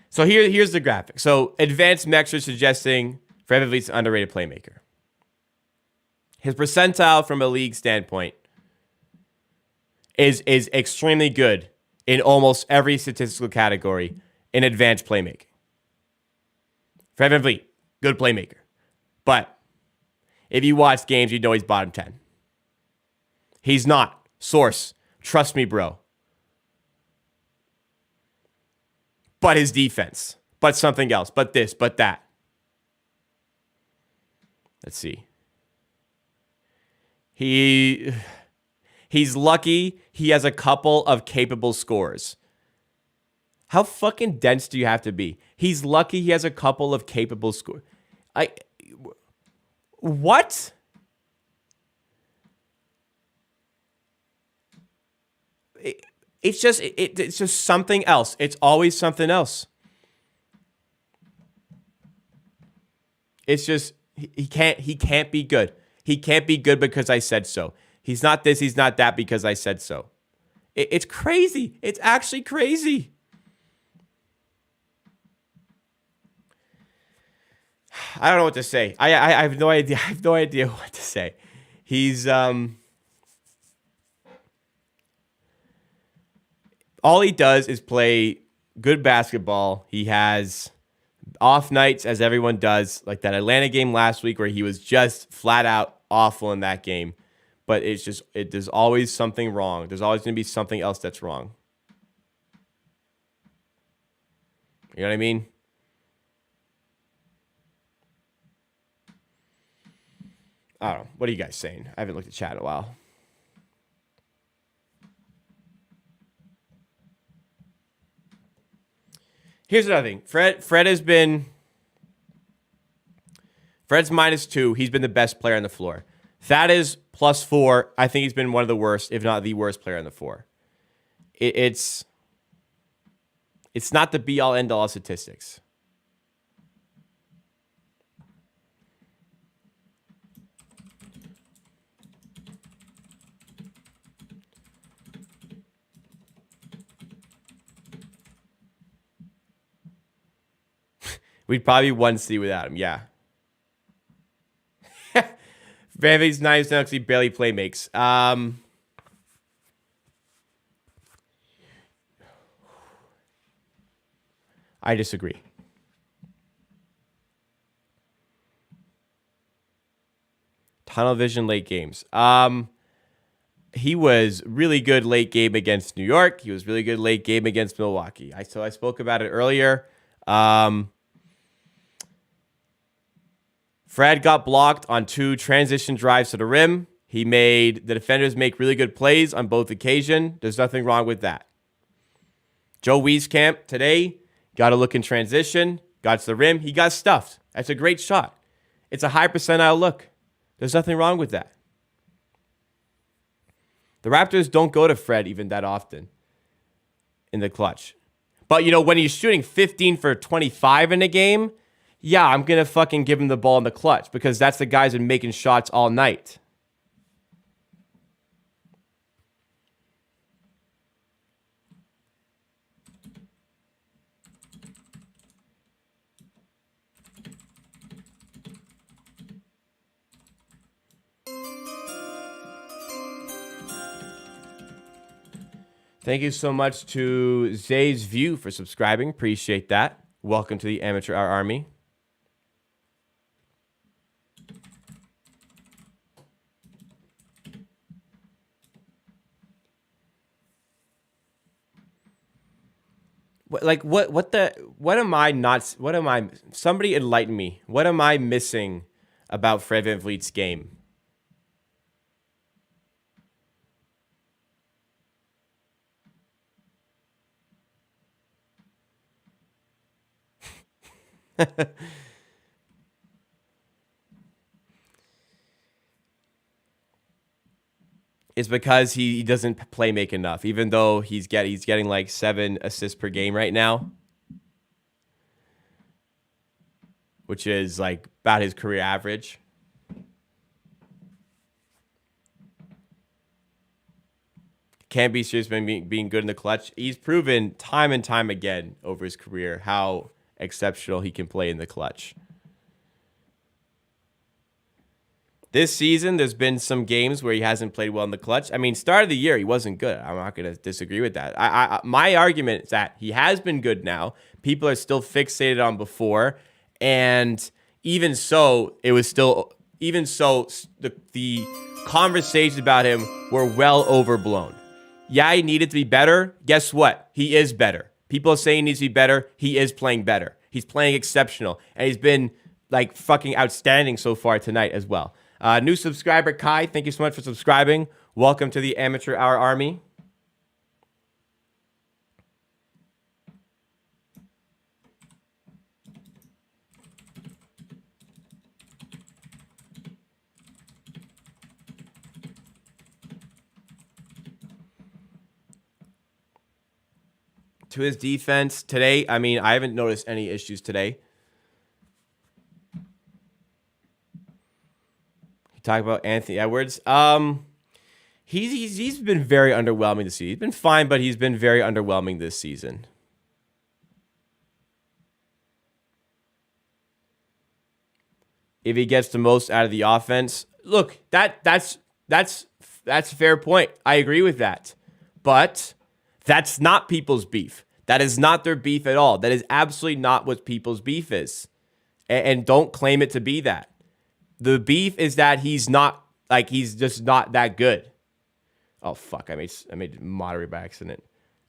So here's the graphic. So advanced metrics are suggesting Fred VanVleet's an underrated playmaker. His percentile from a league standpoint is extremely good in almost every statistical category in advanced playmaking. Fred VanVleet, good playmaker. But if you watch games, you know he's bottom 10. He's not. Source. Trust me, bro. But his defense. But something else. But this. But that. Let's see. He's lucky he has a couple of capable scores. How fucking dense do you have to be? He's lucky he has a couple of capable scores. What? It's just something else. It's always something else. It's just he can't be good. He can't be good because I said so. He's not this, he's not that because I said so. It's crazy. It's actually crazy. I don't know what to say. I have no idea. I have no idea what to say. He's all he does is play good basketball. He has off nights, as everyone does, like that Atlanta game last week where he was just flat out awful in that game. But there's always something wrong. There's always going to be something else that's wrong. You know what I mean? I don't know. What are you guys saying? I haven't looked at chat in a while. Here's another thing. Fred's -2. He's been the best player on the floor. That is +4. I think he's been one of the worst, if not the worst player on the floor. It's not the be-all, end-all of statistics. We'd probably be 1C without him, yeah. VanVleet's nice now because he barely play makes. I disagree. Tunnel vision late games. He was really good late game against New York. He was really good late game against Milwaukee. I spoke about it earlier. Fred got blocked on 2 transition drives to the rim. He made the defenders make really good plays on both occasions. There's nothing wrong with that. Joe Wieskamp today got a look in transition, got to the rim. He got stuffed. That's a great shot. It's a high percentile look. There's nothing wrong with that. The Raptors don't go to Fred even that often in the clutch. But, when he's shooting 15 for 25 in a game, yeah, I'm going to fucking give him the ball in the clutch because that's the guys that are making shots all night. Thank you so much to Zay's View for subscribing. Appreciate that. Welcome to the Amateur Hour Army. what am I not, what am I, somebody enlighten me. What am I missing about Fred VanVleet's game? It's because he doesn't play make enough, even though he's getting like 7 assists per game right now, which is like about his career average. Can't be serious about being good in the clutch. He's proven time and time again over his career how exceptional he can play in the clutch. This season, there's been some games where he hasn't played well in the clutch. I mean, start of the year, he wasn't good. I'm not going to disagree with that. My argument is that he has been good now. People are still fixated on before. And even so, the conversations about him were well overblown. Yeah, he needed to be better. Guess what? He is better. People are saying he needs to be better. He is playing better. He's playing exceptional. And he's been like fucking outstanding so far tonight as well. New subscriber Kai, thank you so much for subscribing. Welcome to the Amateur Hour Army. To his defense today, I mean, I haven't noticed any issues today. Talk about Anthony Edwards. He's been very underwhelming this season. He's been fine, but he's been very underwhelming this season. If he gets the most out of the offense, look, that's a fair point. I agree with that. But that's not people's beef. That is not their beef at all. That is absolutely not what people's beef is. And don't claim it to be that. The beef is that he's just not that good. Oh, fuck. I made moderate by accident.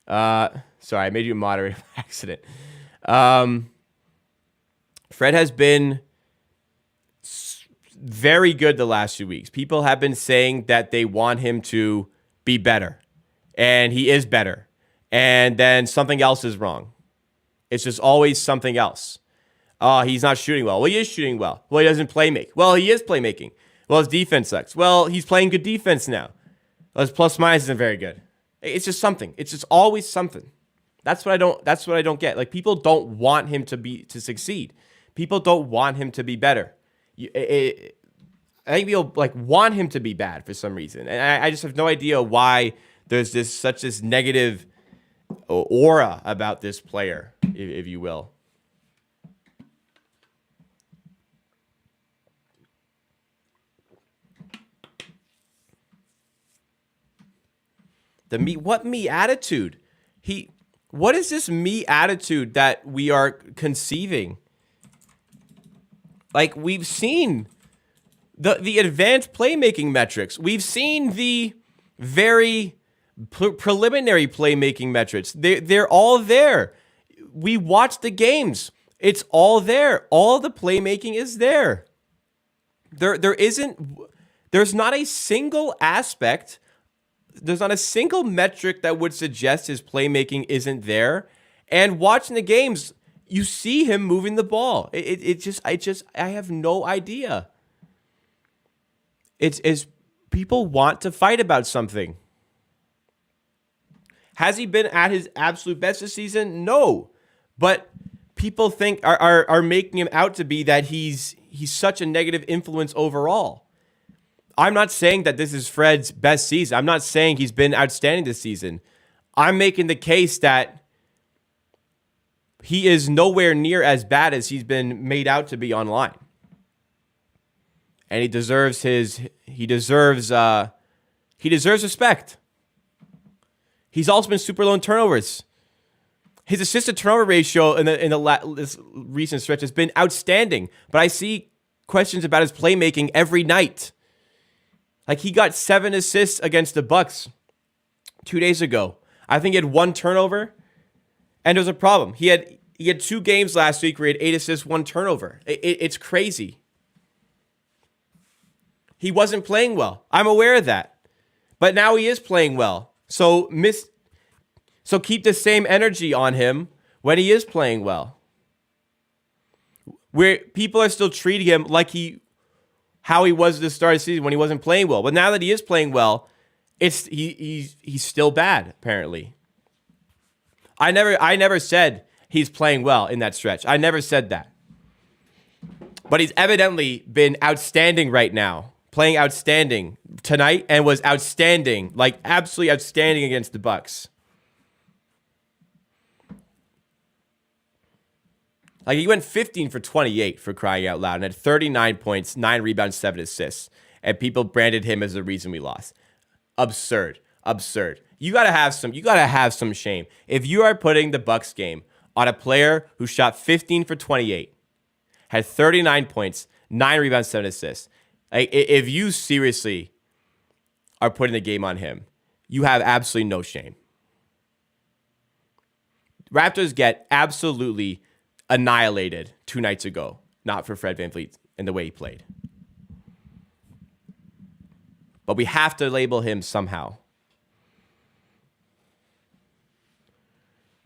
Sorry, I made you moderate by accident. Fred has been very good the last few weeks. People have been saying that they want him to be better. And he is better. And then something else is wrong. It's just always something else. He's not shooting well. Well, he is shooting well. Well, he doesn't play make. Well, he is playmaking. Well, his defense sucks. Well, he's playing good defense now. Well, his plus minus isn't very good. It's just something. It's just always something. That's what I don't get. Like, people don't want him to succeed. People don't want him to be better. I think people want him to be bad for some reason. And I just have no idea why there's such this negative aura about this player, if you will. What me attitude? What is this me attitude that we are conceiving? Like, we've seen the advanced playmaking metrics. We've seen the very preliminary playmaking metrics. They're all there. We watched the games. It's all there. All the playmaking is there. There's not a single aspect. There's not a single metric that would suggest his playmaking isn't there. And watching the games, you see him moving the ball. I have no idea. It's people want to fight about something. Has he been at his absolute best this season? No. But people are making him out to be that he's such a negative influence overall. I'm not saying that this is Fred's best season. I'm not saying he's been outstanding this season. I'm making the case that he is nowhere near as bad as he's been made out to be online. And he deserves respect. He's also been super low in turnovers. His assist to turnover ratio in this recent stretch has been outstanding. But I see questions about his playmaking every night. Like, he got 7 assists against the Bucks 2 days ago. I think he had 1 turnover. And there's a problem. He had 2 games last week where he had 8 assists, 1 turnover. It's crazy. He wasn't playing well. I'm aware of that. But now he is playing well. So keep the same energy on him when he is playing well. Where people are still treating him like how he was at the start of the season when he wasn't playing well. But now that he is playing well, he's still bad, apparently. I never said he's playing well in that stretch. I never said that. But he's evidently been outstanding right now. Playing outstanding tonight and was outstanding, like absolutely outstanding against the Bucks. Like he went 15 for 28 for crying out loud and had 39 points, 9 rebounds, 7 assists. And people branded him as the reason we lost. Absurd. You gotta have some shame. If you are putting the Bucks game on a player who shot 15 for 28, had 39 points, 9 rebounds, 7 assists. Like, if you seriously are putting the game on him, you have absolutely no shame. Raptors get absolutely annihilated 2 nights ago, not for Fred VanVleet and the way he played. But we have to label him somehow.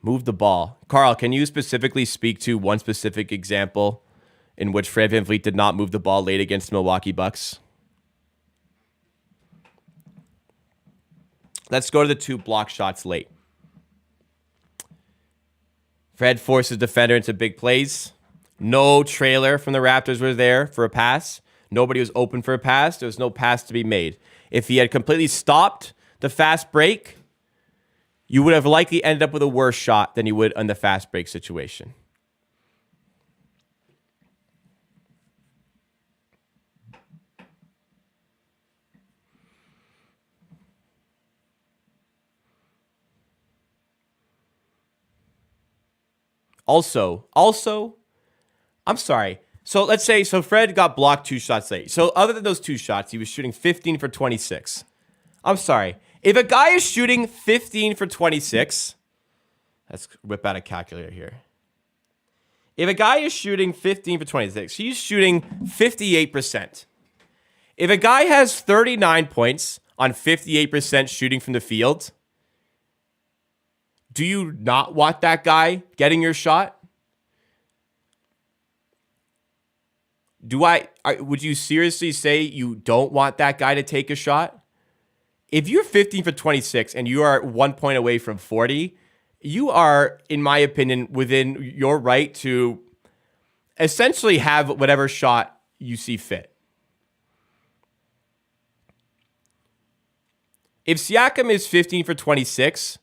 Move the ball. Carl, can you specifically speak to one specific example in which Fred VanVleet did not move the ball late against the Milwaukee Bucks? Let's go to the 2 block shots late. Fred forces defender into big plays. No trailer from the Raptors was there for a pass. Nobody was open for a pass. There was no pass to be made. If he had completely stopped the fast break, you would have likely ended up with a worse shot than you would on the fast break situation. Also, I'm sorry. So let's say, Fred got blocked 2 shots late. So other than those 2 shots, he was shooting 15 for 26. I'm sorry. If a guy is shooting 15 for 26, let's whip out a calculator here. If a guy is shooting 15 for 26, he's shooting 58%. If a guy has 39 points on 58% shooting from the field, do you not want that guy getting your shot? Would you seriously say you don't want that guy to take a shot? If you're 15 for 26 and you are 1 point away from 40, you are, in my opinion, within your right to essentially have whatever shot you see fit. If Siakam is 15 for 26,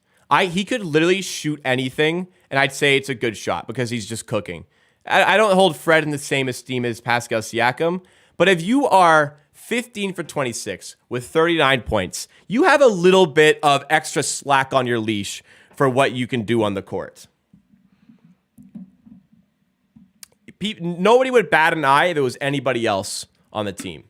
he could literally shoot anything, and I'd say it's a good shot because he's just cooking. I don't hold Fred in the same esteem as Pascal Siakam, but if you are 15 for 26 with 39 points, you have a little bit of extra slack on your leash for what you can do on the court. Nobody would bat an eye if it was anybody else on the team.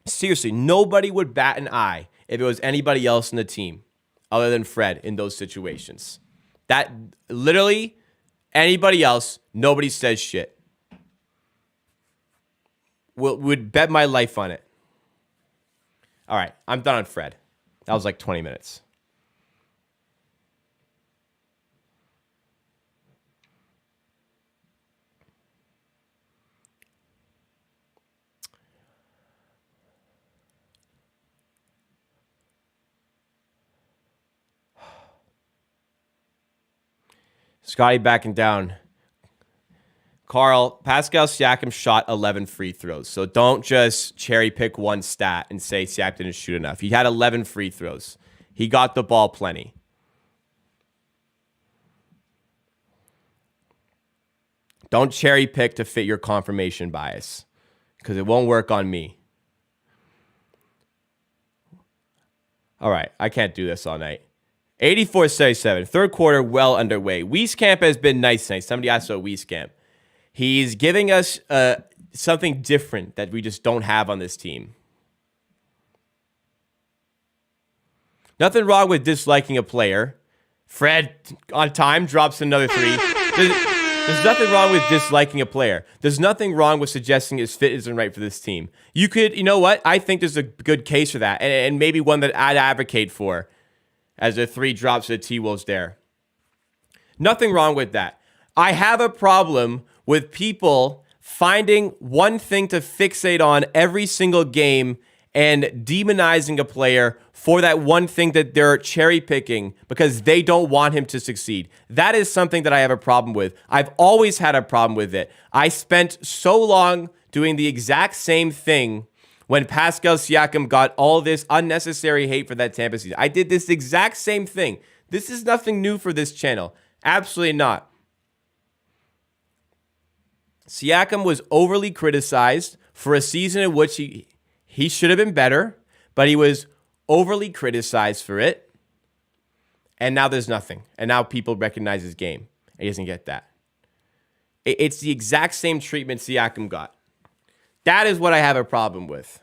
Seriously, nobody would bat an eye if it was anybody else in the team other than Fred in those situations. That literally anybody else, nobody says shit. Would bet my life on it. All right, I'm done on Fred. That was like 20 minutes. Scotty backing down. Carl, Pascal Siakam shot 11 free throws. So don't just cherry pick one stat and say Siakam didn't shoot enough. He had 11 free throws. He got the ball plenty. Don't cherry pick to fit your confirmation bias because it won't work on me. All right, I can't do this all night. 84-77. Third quarter well underway. Wieskamp has been nice tonight. Somebody asked about Wieskamp. He's giving us something different that we just don't have on this team. Nothing wrong with disliking a player. Fred, on time, drops another three. There's nothing wrong with disliking a player. There's nothing wrong with suggesting his fit isn't right for this team. You know what? I think there's a good case for that, and maybe one that I'd advocate for as a 3 drops to the T-Wolves there. Nothing wrong with that. I have a problem with people finding one thing to fixate on every single game and demonizing a player for that one thing that they're cherry picking because they don't want him to succeed. That is something that I have a problem with. I've always had a problem with it. I spent so long doing the exact same thing when Pascal Siakam got all this unnecessary hate for that Tampa season. I did this exact same thing. This is nothing new for this channel. Absolutely not. Siakam was overly criticized for a season in which he should have been better, but he was overly criticized for it. And now there's nothing. And now people recognize his game. And he doesn't get that. It's the exact same treatment Siakam got. That is what I have a problem with.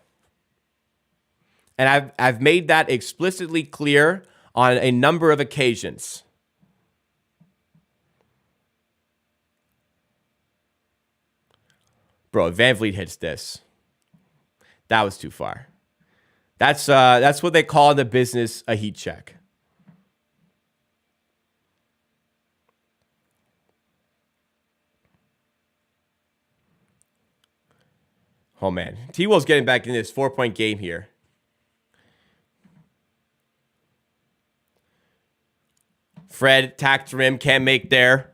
And I've made that explicitly clear on a number of occasions. Bro, VanVleet hits this. That was too far. That's what they call in the business a heat check. Oh, man. T-Wolves getting back in this 4-point game here. Fred, tacked rim, can't make there.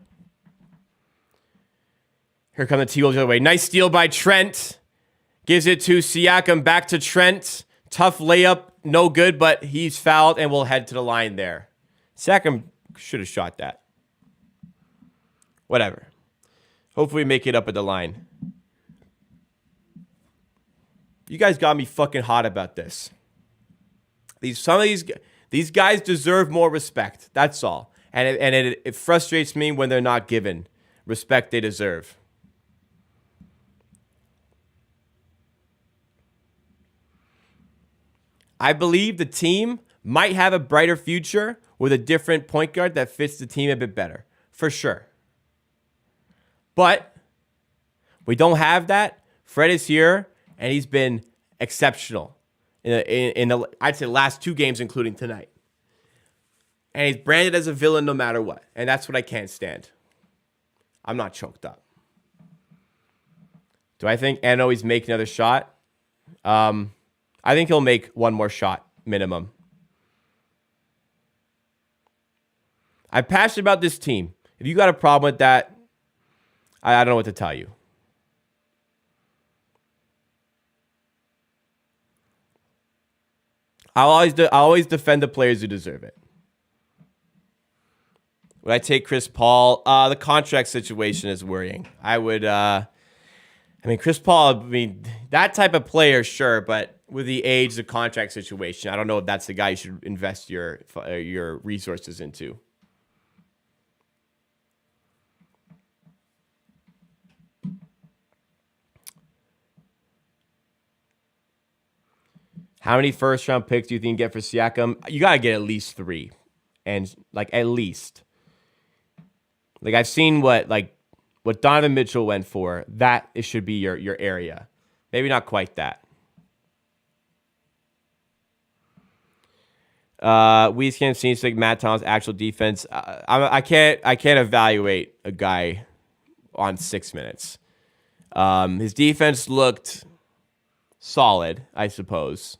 Here come the T-Wolves the other way. Nice steal by Trent. Gives it to Siakam, back to Trent. Tough layup, no good, but he's fouled and will head to the line there. Siakam should have shot that. Whatever. Hopefully we make it up at the line. You guys got me fucking hot about this. Some of these guys deserve more respect. That's all. And it frustrates me when they're not given respect they deserve. I believe the team might have a brighter future with a different point guard that fits the team a bit better. For sure. But we don't have that. Fred is here, and he's been exceptional in the I'd say last 2 games, including tonight. And he's branded as a villain no matter what. And that's what I can't stand. I'm not choked up. Do I think Ano's make another shot? I think he'll make one more shot, minimum. I'm passionate about this team. If you got a problem with that, I don't know what to tell you. I'll always defend the players who deserve it. Would I take Chris Paul? The contract situation is worrying. Chris Paul, that type of player, sure, but with the age, the contract situation, I don't know if that's the guy you should invest your resources into. How many first-round picks do you think you get for Siakam? You got to get at least 3. And, at least. I've seen what Donovan Mitchell went for. That it should be your area. Maybe not quite that. We can't see Matt Thomas' actual defense. I can't evaluate a guy on 6 minutes. His defense looked solid, I suppose.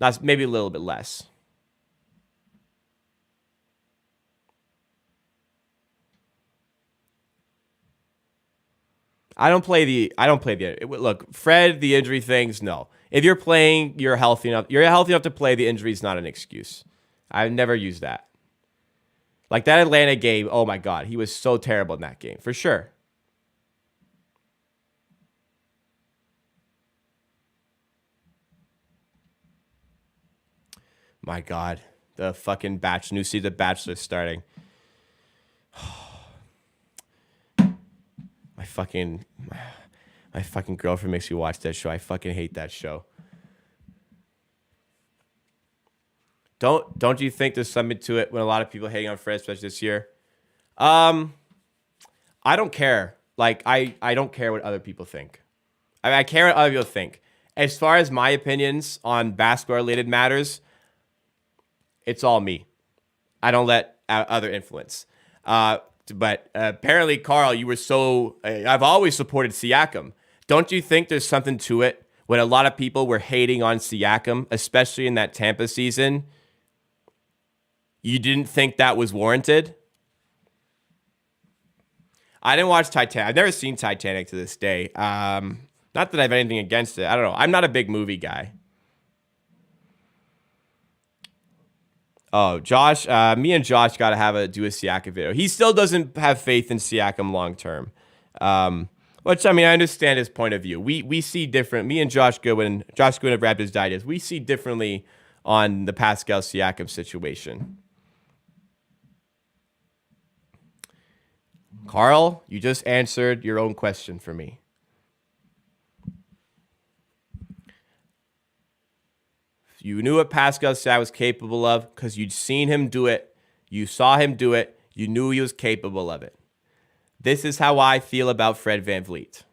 Not maybe a little bit less. I don't play the. Look, Fred, the injury things, no. If you're playing, you're healthy enough. You're healthy enough to play. The injury is not an excuse. I've never used that. Like that Atlanta game. Oh my God, he was so terrible in that game for sure. My God, the fucking new season of Bachelor starting. My fucking girlfriend makes me watch that show. I fucking hate that show. Don't you think there's something to it when a lot of people are hating on Fred, especially this year? I don't care. Like I don't care what other people think. I care what other people think. As far as my opinions on basketball-related matters, it's all me. I don't let other influence. But apparently, Carl, you were so... I've always supported Siakam. Don't you think there's something to it when a lot of people were hating on Siakam, especially in that Tampa season? You didn't think that was warranted? I didn't watch Titanic. I've never seen Titanic to this day. Not that I have anything against it. I don't know. I'm not a big movie guy. Oh, Josh, me and Josh got to do a Siakam video. He still doesn't have faith in Siakam long term. Which, I mean, I understand his point of view. We see different. Me and Josh Goodwin of Raptors Digest, we see differently on the Pascal Siakam situation. Carl, you just answered your own question for me. You knew what Pascal Siakam was capable of because you'd seen him do it. You saw him do it. You knew he was capable of it. This is how I feel about Fred VanVleet.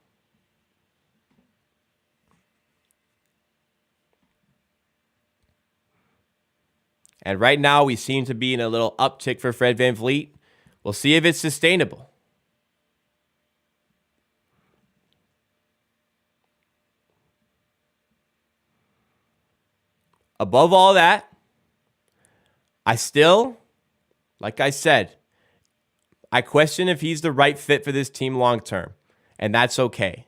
And right now, we seem to be in a little uptick for Fred VanVleet. We'll see if it's sustainable. Above all that, I still, like I said, I question if he's the right fit for this team long term, and that's okay.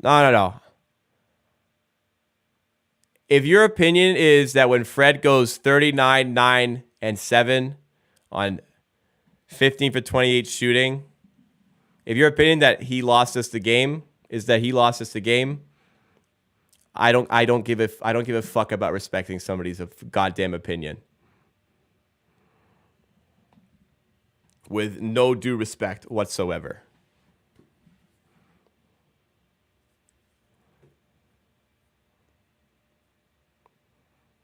No. If your opinion is that when Fred goes 39, 9, and 7 on 15 for 28 shooting, if your opinion that he lost us the game is that he lost us the game, I don't give a fuck about respecting somebody's goddamn opinion. With no due respect whatsoever.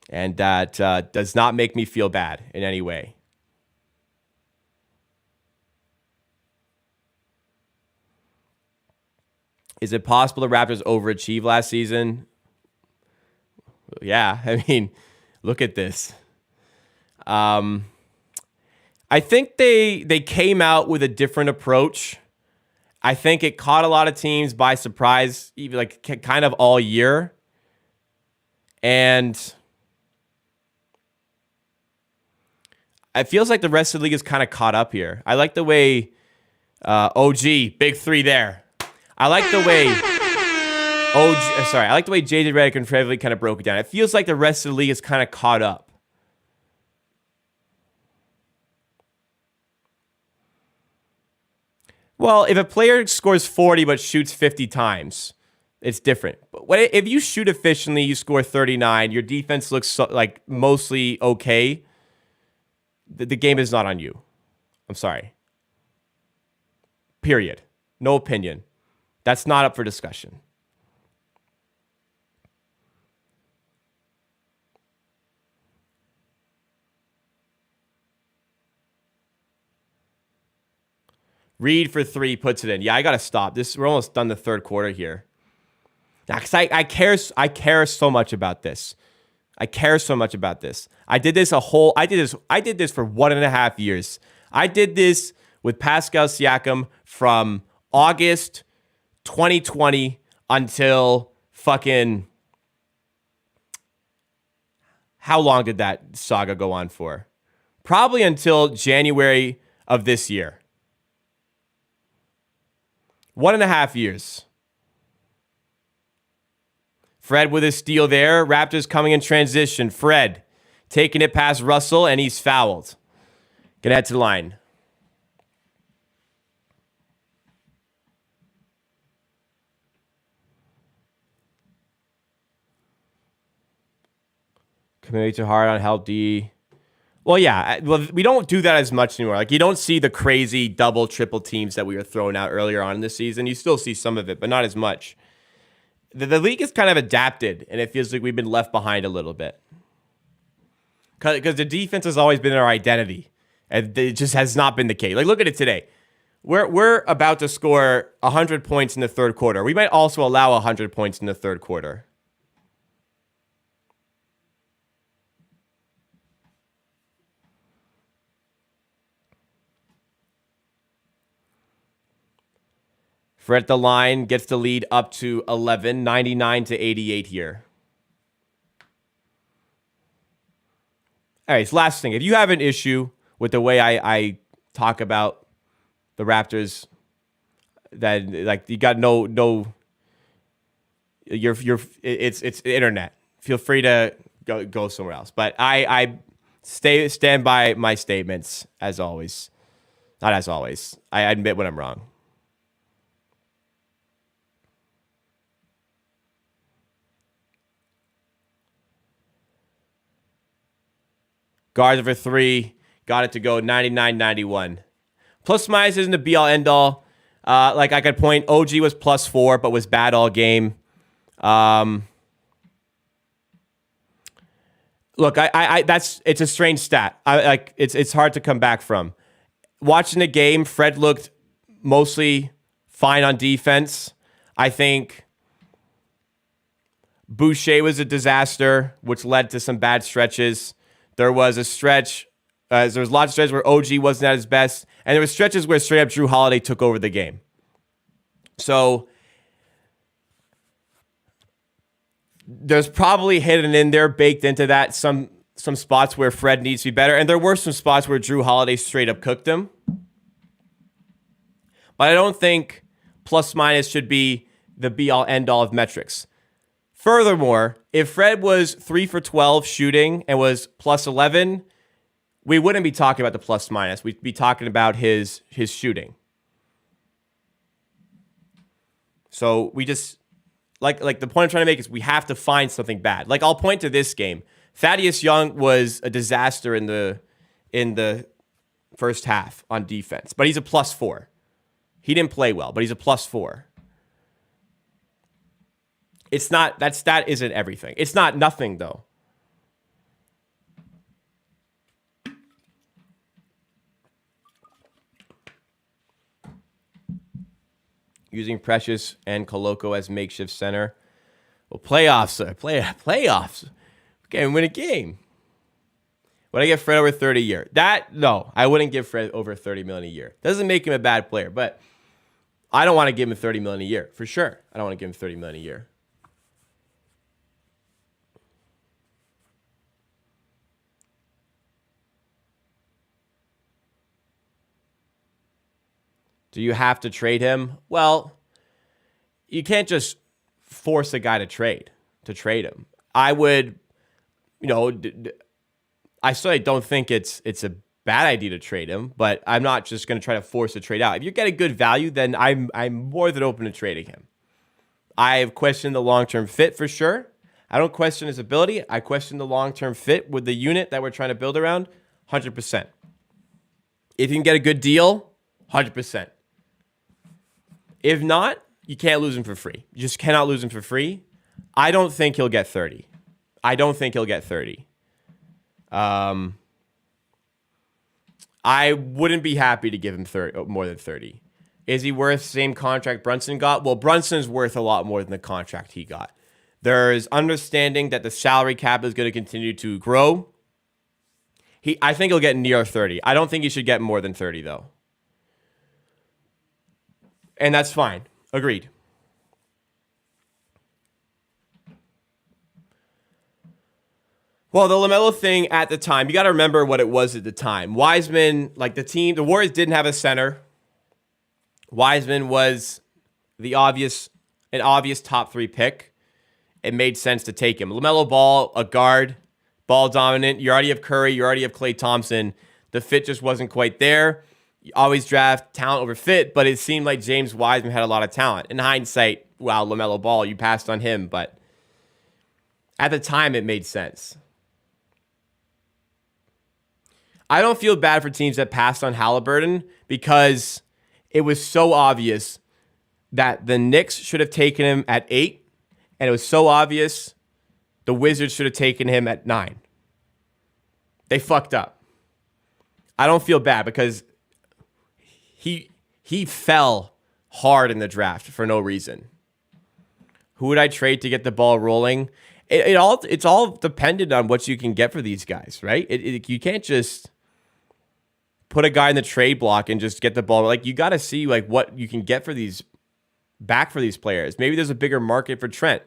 And that does not make me feel bad in any way. Is it possible the Raptors overachieved last season? Yeah, I mean, look at this. I think they came out with a different approach. I think it caught a lot of teams by surprise, even like kind of all year. And it feels like the rest of the league is kind of caught up here. I like the way OG, big three there. I like the way I like the way JJ Redick and Fred VanVleet kind of broke it down. It feels like the rest of the league is kind of caught up. Well, if a player scores 40 but shoots 50 times, it's different. But if you shoot efficiently, you score 39, your defense looks like mostly okay, the game is not on you. I'm sorry. Period. No opinion. That's not up for discussion. Reed for 3 puts it in. Yeah, I gotta stop. We're almost done the third quarter here. Now, because I care so much about this. I care so much about this. I did this for 1.5 years. I did this with Pascal Siakam from August 2020 until fucking... How long did that saga go on for? Probably until January of this year. 1.5 years. Fred with a steal there. Raptors coming in transition. Fred taking it past Russell, and he's fouled. Gonna head to the line. Committed too hard on help D. Well, yeah. Well, we don't do that as much anymore. Like, you don't see the crazy double, triple teams that we were throwing out earlier on in the season. You still see some of it, but not as much. The league has kind of adapted, and it feels like we've been left behind a little bit. Because the defense has always been our identity, and it just has not been the case. Like, look at it today. We're about to score 100 points in the third quarter. We might also allow 100 points in the third quarter. Fred at the line gets the lead up to 11, 99 to 88 here. All right, so last thing. If you have an issue with the way I talk about the Raptors, that like you got no it's the internet. Feel free to go somewhere else. But I stand by my statements as always. Not as always. I admit when I'm wrong. Guards over 3. Got it to go 99-91. Plus minus isn't a be-all, end-all. Like I could point, OG was +4, but was bad all game. Look, it's a strange stat. It's hard to come back from. Watching the game, Fred looked mostly fine on defense. I think Boucher was a disaster, which led to some bad stretches. There was a stretch. There was lots of stretches where OG wasn't at his best, and there were stretches where straight up Drew Holiday took over the game. So there's probably hidden in there, baked into that, some spots where Fred needs to be better, and there were some spots where Drew Holiday straight up cooked him. But I don't think plus minus should be the be-all, end-all of metrics. Furthermore, if Fred was 3 for 12 shooting and was plus 11, we wouldn't be talking about the plus minus. We'd be talking about his shooting. So we just like the point I'm trying to make is we have to find something bad. Like I'll point to this game. Thaddeus Young was a disaster in the first half on defense, but he's a +4. He didn't play well, but he's a +4. It's not, that stat isn't everything. It's not nothing, though. Using Precious and Coloco as makeshift center. Well, playoffs. Playoffs. Okay, win a game. Would I give Fred over 30 a year? No, I wouldn't give Fred over 30 million a year. Doesn't make him a bad player, but I don't want to give him 30 million a year, for sure. I don't want to give him 30 million a year. Do you have to trade him? Well, you can't just force a guy to trade him. I would, I certainly don't think it's a bad idea to trade him, but I'm not just going to try to force a trade out. If you're getting good value, then I'm more than open to trading him. I have questioned the long-term fit for sure. I don't question his ability. I question the long-term fit with the unit that we're trying to build around, 100%. If you can get a good deal, 100%. If not, you can't lose him for free. You just cannot lose him for free. I don't think he'll get 30. I wouldn't be happy to give him more than 30. Is he worth the same contract Brunson got? Well, Brunson's worth a lot more than the contract he got. There's understanding that the salary cap is going to continue to grow. I think he'll get near 30. I don't think he should get more than 30, though. And that's fine. Agreed. Well, the LaMelo thing at the time, you got to remember what it was at the time. Wiseman, like the Warriors didn't have a center. Wiseman was an obvious top 3 pick. It made sense to take him. LaMelo Ball, a guard, ball dominant. You already have Curry. You already have Klay Thompson. The fit just wasn't quite there. You always draft talent over fit, but it seemed like James Wiseman had a lot of talent. In hindsight, wow, LaMelo Ball, you passed on him, but at the time, it made sense. I don't feel bad for teams that passed on Halliburton because it was so obvious that the Knicks should have taken him at 8 and it was so obvious, the Wizards should have taken him at 9. They fucked up. I don't feel bad because he fell hard in the draft for no reason. Who would I trade to get the ball rolling? It's all dependent on what you can get for these guys, right? You can't just put a guy in the trade block and just get the ball. Like, you got to see like what you can get for these players. Maybe there's a bigger market for Trent,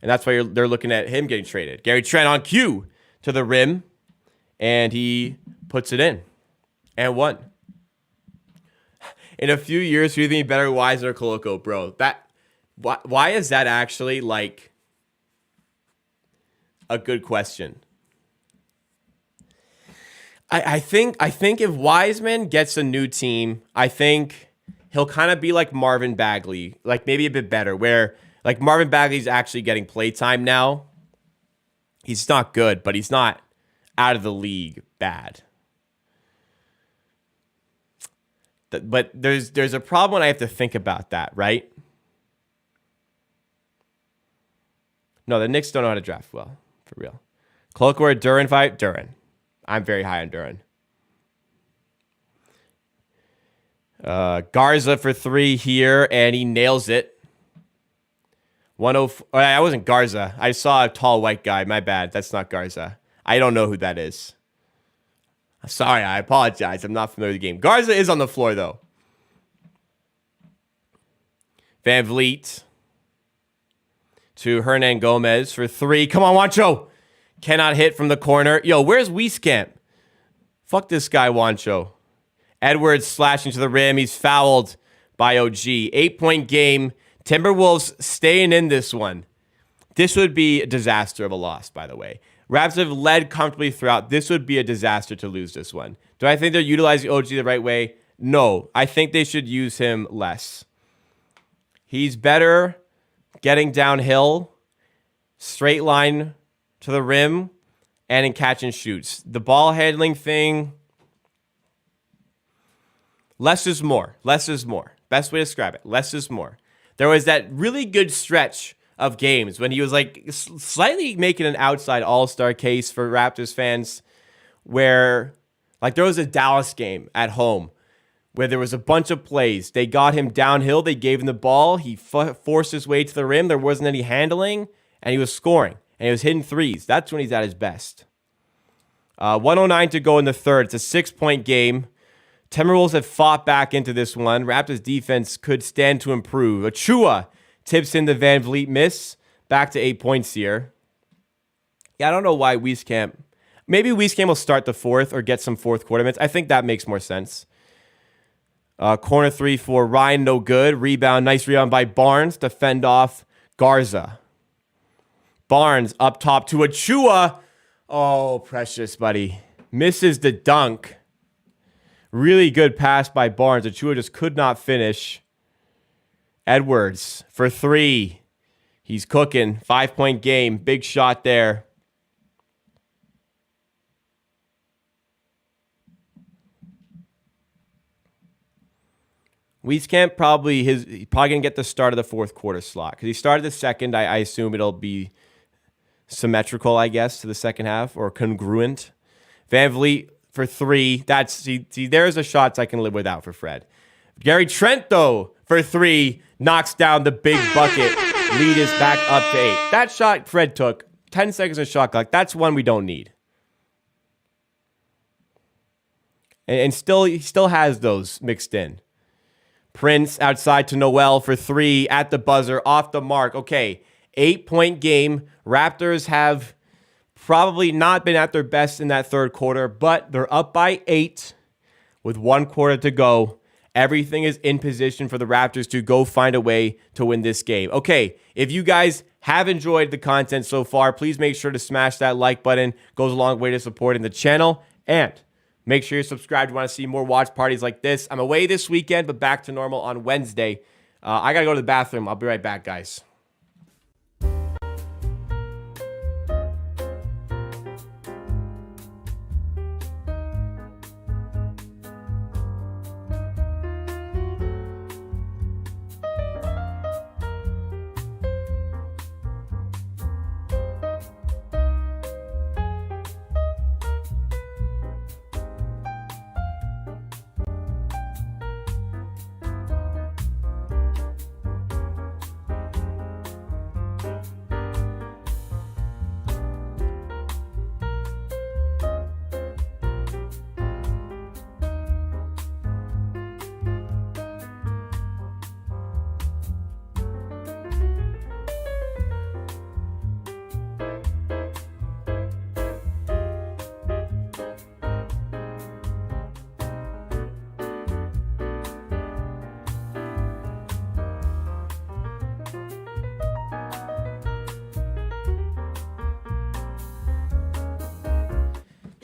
and that's why they're looking at him getting traded. Gary Trent on cue to the rim, and he puts it in and won. In a few years, who do you think better, Wiseman or Koloko, bro? Why is that actually like a good question? I think if Wiseman gets a new team, I think he'll kind of be like Marvin Bagley, like maybe a bit better, where like Marvin Bagley's actually getting playtime now. He's not good, but he's not out of the league bad. But there's a problem when I have to think about that, right? No, the Knicks don't know how to draft well, for real. Koloko or Duren fight? Duren. I'm very high on Duren. Garza for 3 here, and he nails it. 104. I wasn't Garza. I saw a tall white guy. My bad. That's not Garza. I don't know who that is. Sorry, I apologize. I'm not familiar with the game. Garza is on the floor, though. Van Vliet to Hernan Gomez for 3. Come on, Juancho. Cannot hit from the corner. Yo, where's Wieskamp? Fuck this guy, Juancho. Edwards slashing to the rim. He's fouled by OG. 8-point game. Timberwolves staying in this one. This would be a disaster of a loss, by the way. Raptors have led comfortably throughout. This would be a disaster to lose this one. Do I think they're utilizing OG the right way? No. I think they should use him less. He's better getting downhill, straight line to the rim, and in catch and shoots. The ball handling thing, less is more. Less is more. Best way to describe it. Less is more. There was that really good stretch of games when he was like slightly making an outside all-star case for Raptors fans, where like there was a Dallas game at home where there was a bunch of plays. They got him downhill. They gave him the ball. He forced his way to the rim. There wasn't any handling, and he was scoring, and he was hitting threes. That's when he's at his best. 109 to go in the third. It's a 6-point game. Timberwolves have fought back into this one. Raptors defense could stand to improve. Achua tips in the Van Vliet miss. Back to 8 points here. Yeah, I don't know why Wieskamp. Maybe Wieskamp will start the fourth or get some fourth quarter minutes. I think that makes more sense. Corner 3 for Ryan, no good. Rebound, nice rebound by Barnes to fend off Garza. Barnes up top to Achua. Oh, precious, buddy. Misses the dunk. Really good pass by Barnes. Achua just could not finish. Edwards for 3. He's cooking. 5-point game. Big shot there. Wieskamp probably going to get the start of the fourth quarter slot because he started the second. I assume it'll be symmetrical, I guess, to the second half or congruent. Van Vliet for 3. There's the shots I can live without for Fred. Gary Trent, though, for 3, knocks down the big bucket. Lead is back up to 8. That shot Fred took, 10 seconds of shot clock. That's one we don't need. And he still has those mixed in. Prince outside to Noel for 3 at the buzzer, off the mark. Okay, 8-point game. Raptors have probably not been at their best in that third quarter, but they're up by 8 with 1 quarter to go. Everything is in position for the Raptors to go find a way to win this game. Okay, if you guys have enjoyed the content so far, please make sure to smash that like button. Goes a long way to supporting the channel. And make sure you're subscribed. You want to see more watch parties like this. I'm away this weekend, but back to normal on Wednesday. I got to go to the bathroom. I'll be right back, guys.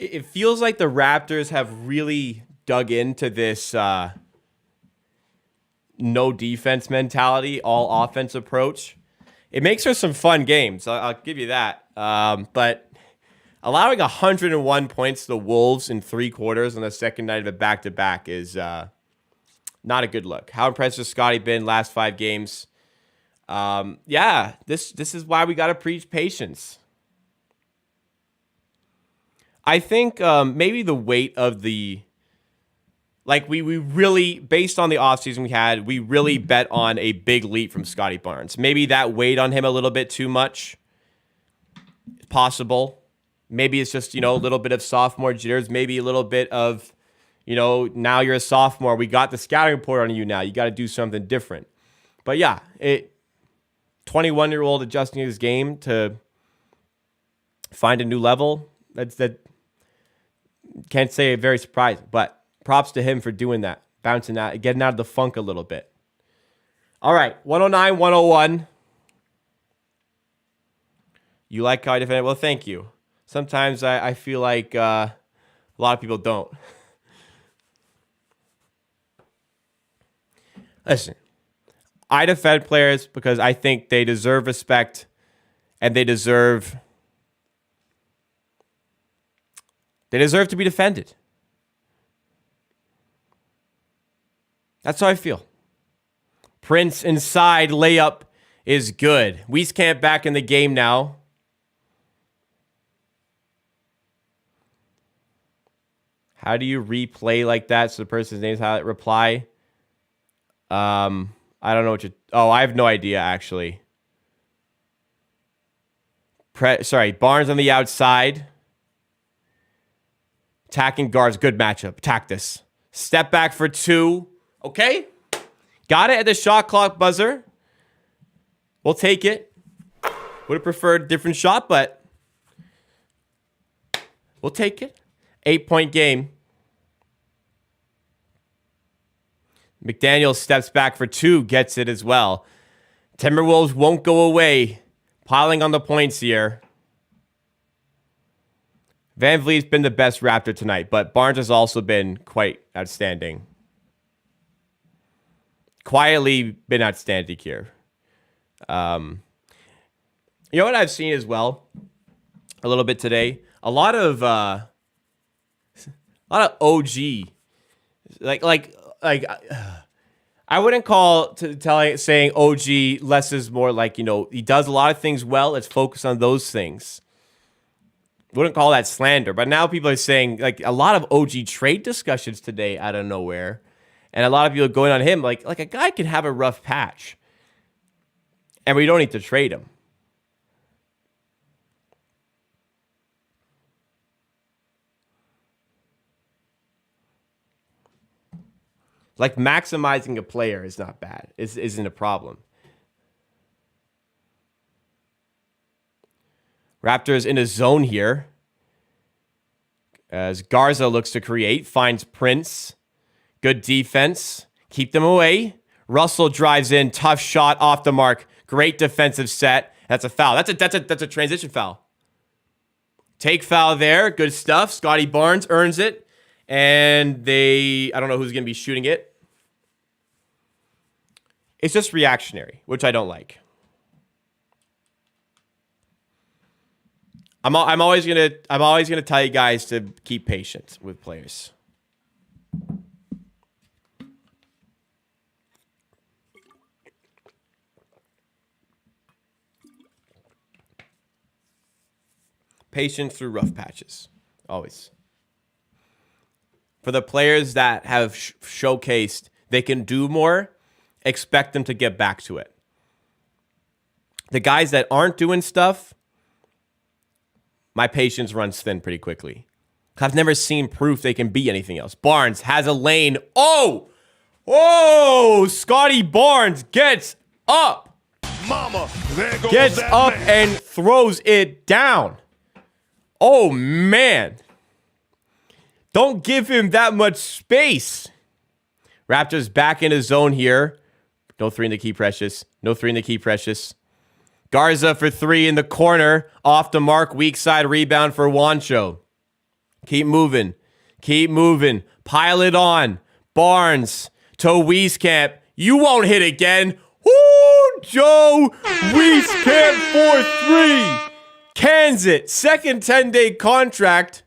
it feels like the Raptors have really dug into this no defense mentality, all offense approach. It makes for some fun games. I'll give you that. But allowing 101 points to the Wolves in 3 quarters on the second night of a back-to-back is not a good look. How impressed has Scotty been last 5 games? This is why we got to preach patience. I think maybe the weight of we really, based on the offseason we had, we really bet on a big leap from Scotty Barnes. Maybe that weighed on him a little bit too much. It's possible. Maybe it's just, a little bit of sophomore jitters. Maybe a little bit of, now you're a sophomore. We got the scouting report on you now. You got to do something different. But yeah, 21-year-old adjusting his game to find a new level. That can't say very surprising, but props to him for doing that, bouncing out, getting out of the funk a little bit. All right, 109, 101. You like how I defend it? Well, thank you. Sometimes I feel like a lot of people don't. Listen, I defend players because I think they deserve respect and they deserve to be defended. That's how I feel. Prince inside layup is good. Wieskamp back in the game now. How do you replay like that so the person's name's highlight? Reply. I don't know what you... Oh, I have no idea, actually. Barnes on the outside. Attacking guards. Good matchup. Attack this. Step back for 2. Okay. Got it at the shot clock buzzer. We'll take it. Would have preferred a different shot, but we'll take it. 8-point game. McDaniel steps back for 2, gets it as well. Timberwolves won't go away. Piling on the points here. VanVleet's been the best Raptor tonight, but Barnes has also been quite outstanding. Quietly been outstanding here. You know what I've seen as well a little bit today? A lot of OG, like I wouldn't call saying OG less is more, like, he does a lot of things well. Let's focus on those things. Wouldn't call that slander, but now people are saying, like, a lot of OG trade discussions today out of nowhere, and a lot of people going on him like a guy can have a rough patch, and we don't need to trade him. Like, maximizing a player is not bad. Isn't a problem. Raptors in a zone here. As Garza looks to create. Finds Prince. Good defense. Keep them away. Russell drives in. Tough shot off the mark. Great defensive set. That's a foul. That's a transition foul. Take foul there. Good stuff. Scotty Barnes earns it. And I don't know who's going to be shooting it. It's just reactionary, which I don't like. I'm always gonna tell you guys to keep patient with players. Patience through rough patches, always. For the players that have showcased they can do more, expect them to get back to it. The guys that aren't doing stuff, my patience runs thin pretty quickly. I've never seen proof they can be anything else. Barnes has a lane. Oh! Scotty Barnes gets up. Mama, there goes gets that up man. and throws it down. Oh, man. Don't give him that much space. Raptors back in his zone here. No 3 in the key, Precious. No 3 in the key, Precious. Garza for 3 in the corner. Off the mark. Weak side rebound for Juancho. Keep moving. Keep moving. Pile it on. Barnes to Wieskamp. You won't hit again. Woo! Joe Wieskamp for 3. Cans it. Second 10-day contract.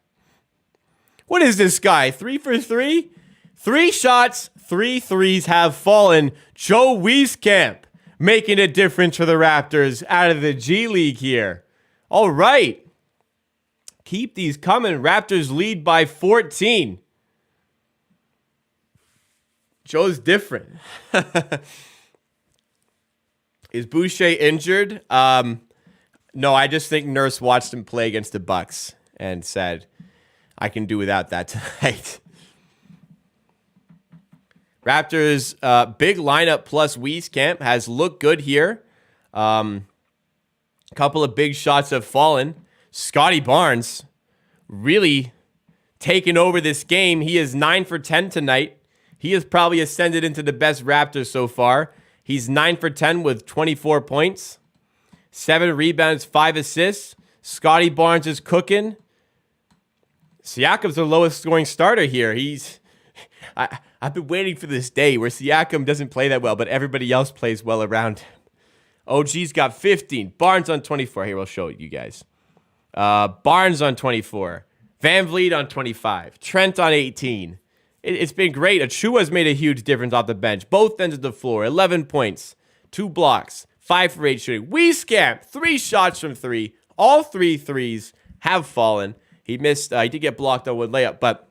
What is this guy? 3 for 3? 3 shots, 3 threes have fallen. Joe Wieskamp making a difference for the Raptors out of the G League here. All right. Keep these coming. Raptors lead by 14. Joe's different. Is Boucher injured? No, I just think Nurse watched him play against the Bucks and said, I can do without that tonight. Raptors, big lineup plus Wieskamp has looked good here. Couple of big shots have fallen. Scotty Barnes really taking over this game. He is 9 for 10 tonight. He has probably ascended into the best Raptors so far. He's 9 for 10 with 24 points, 7 rebounds, 5 assists. Scotty Barnes is cooking. Siakam's the lowest scoring starter here. I've been waiting for this day where Siakam doesn't play that well, but everybody else plays well around him. OG's got 15. Barnes on 24. Here, we'll show you guys. Barnes on 24. Van Vliet on 25. Trent on 18. It's been great. Achua's made a huge difference off the bench. Both ends of the floor. 11 points. 2 blocks. 5 for 8 shooting. Wieskamp, 3 shots from 3. All 3 threes have fallen. He missed. He did get blocked on one layup, but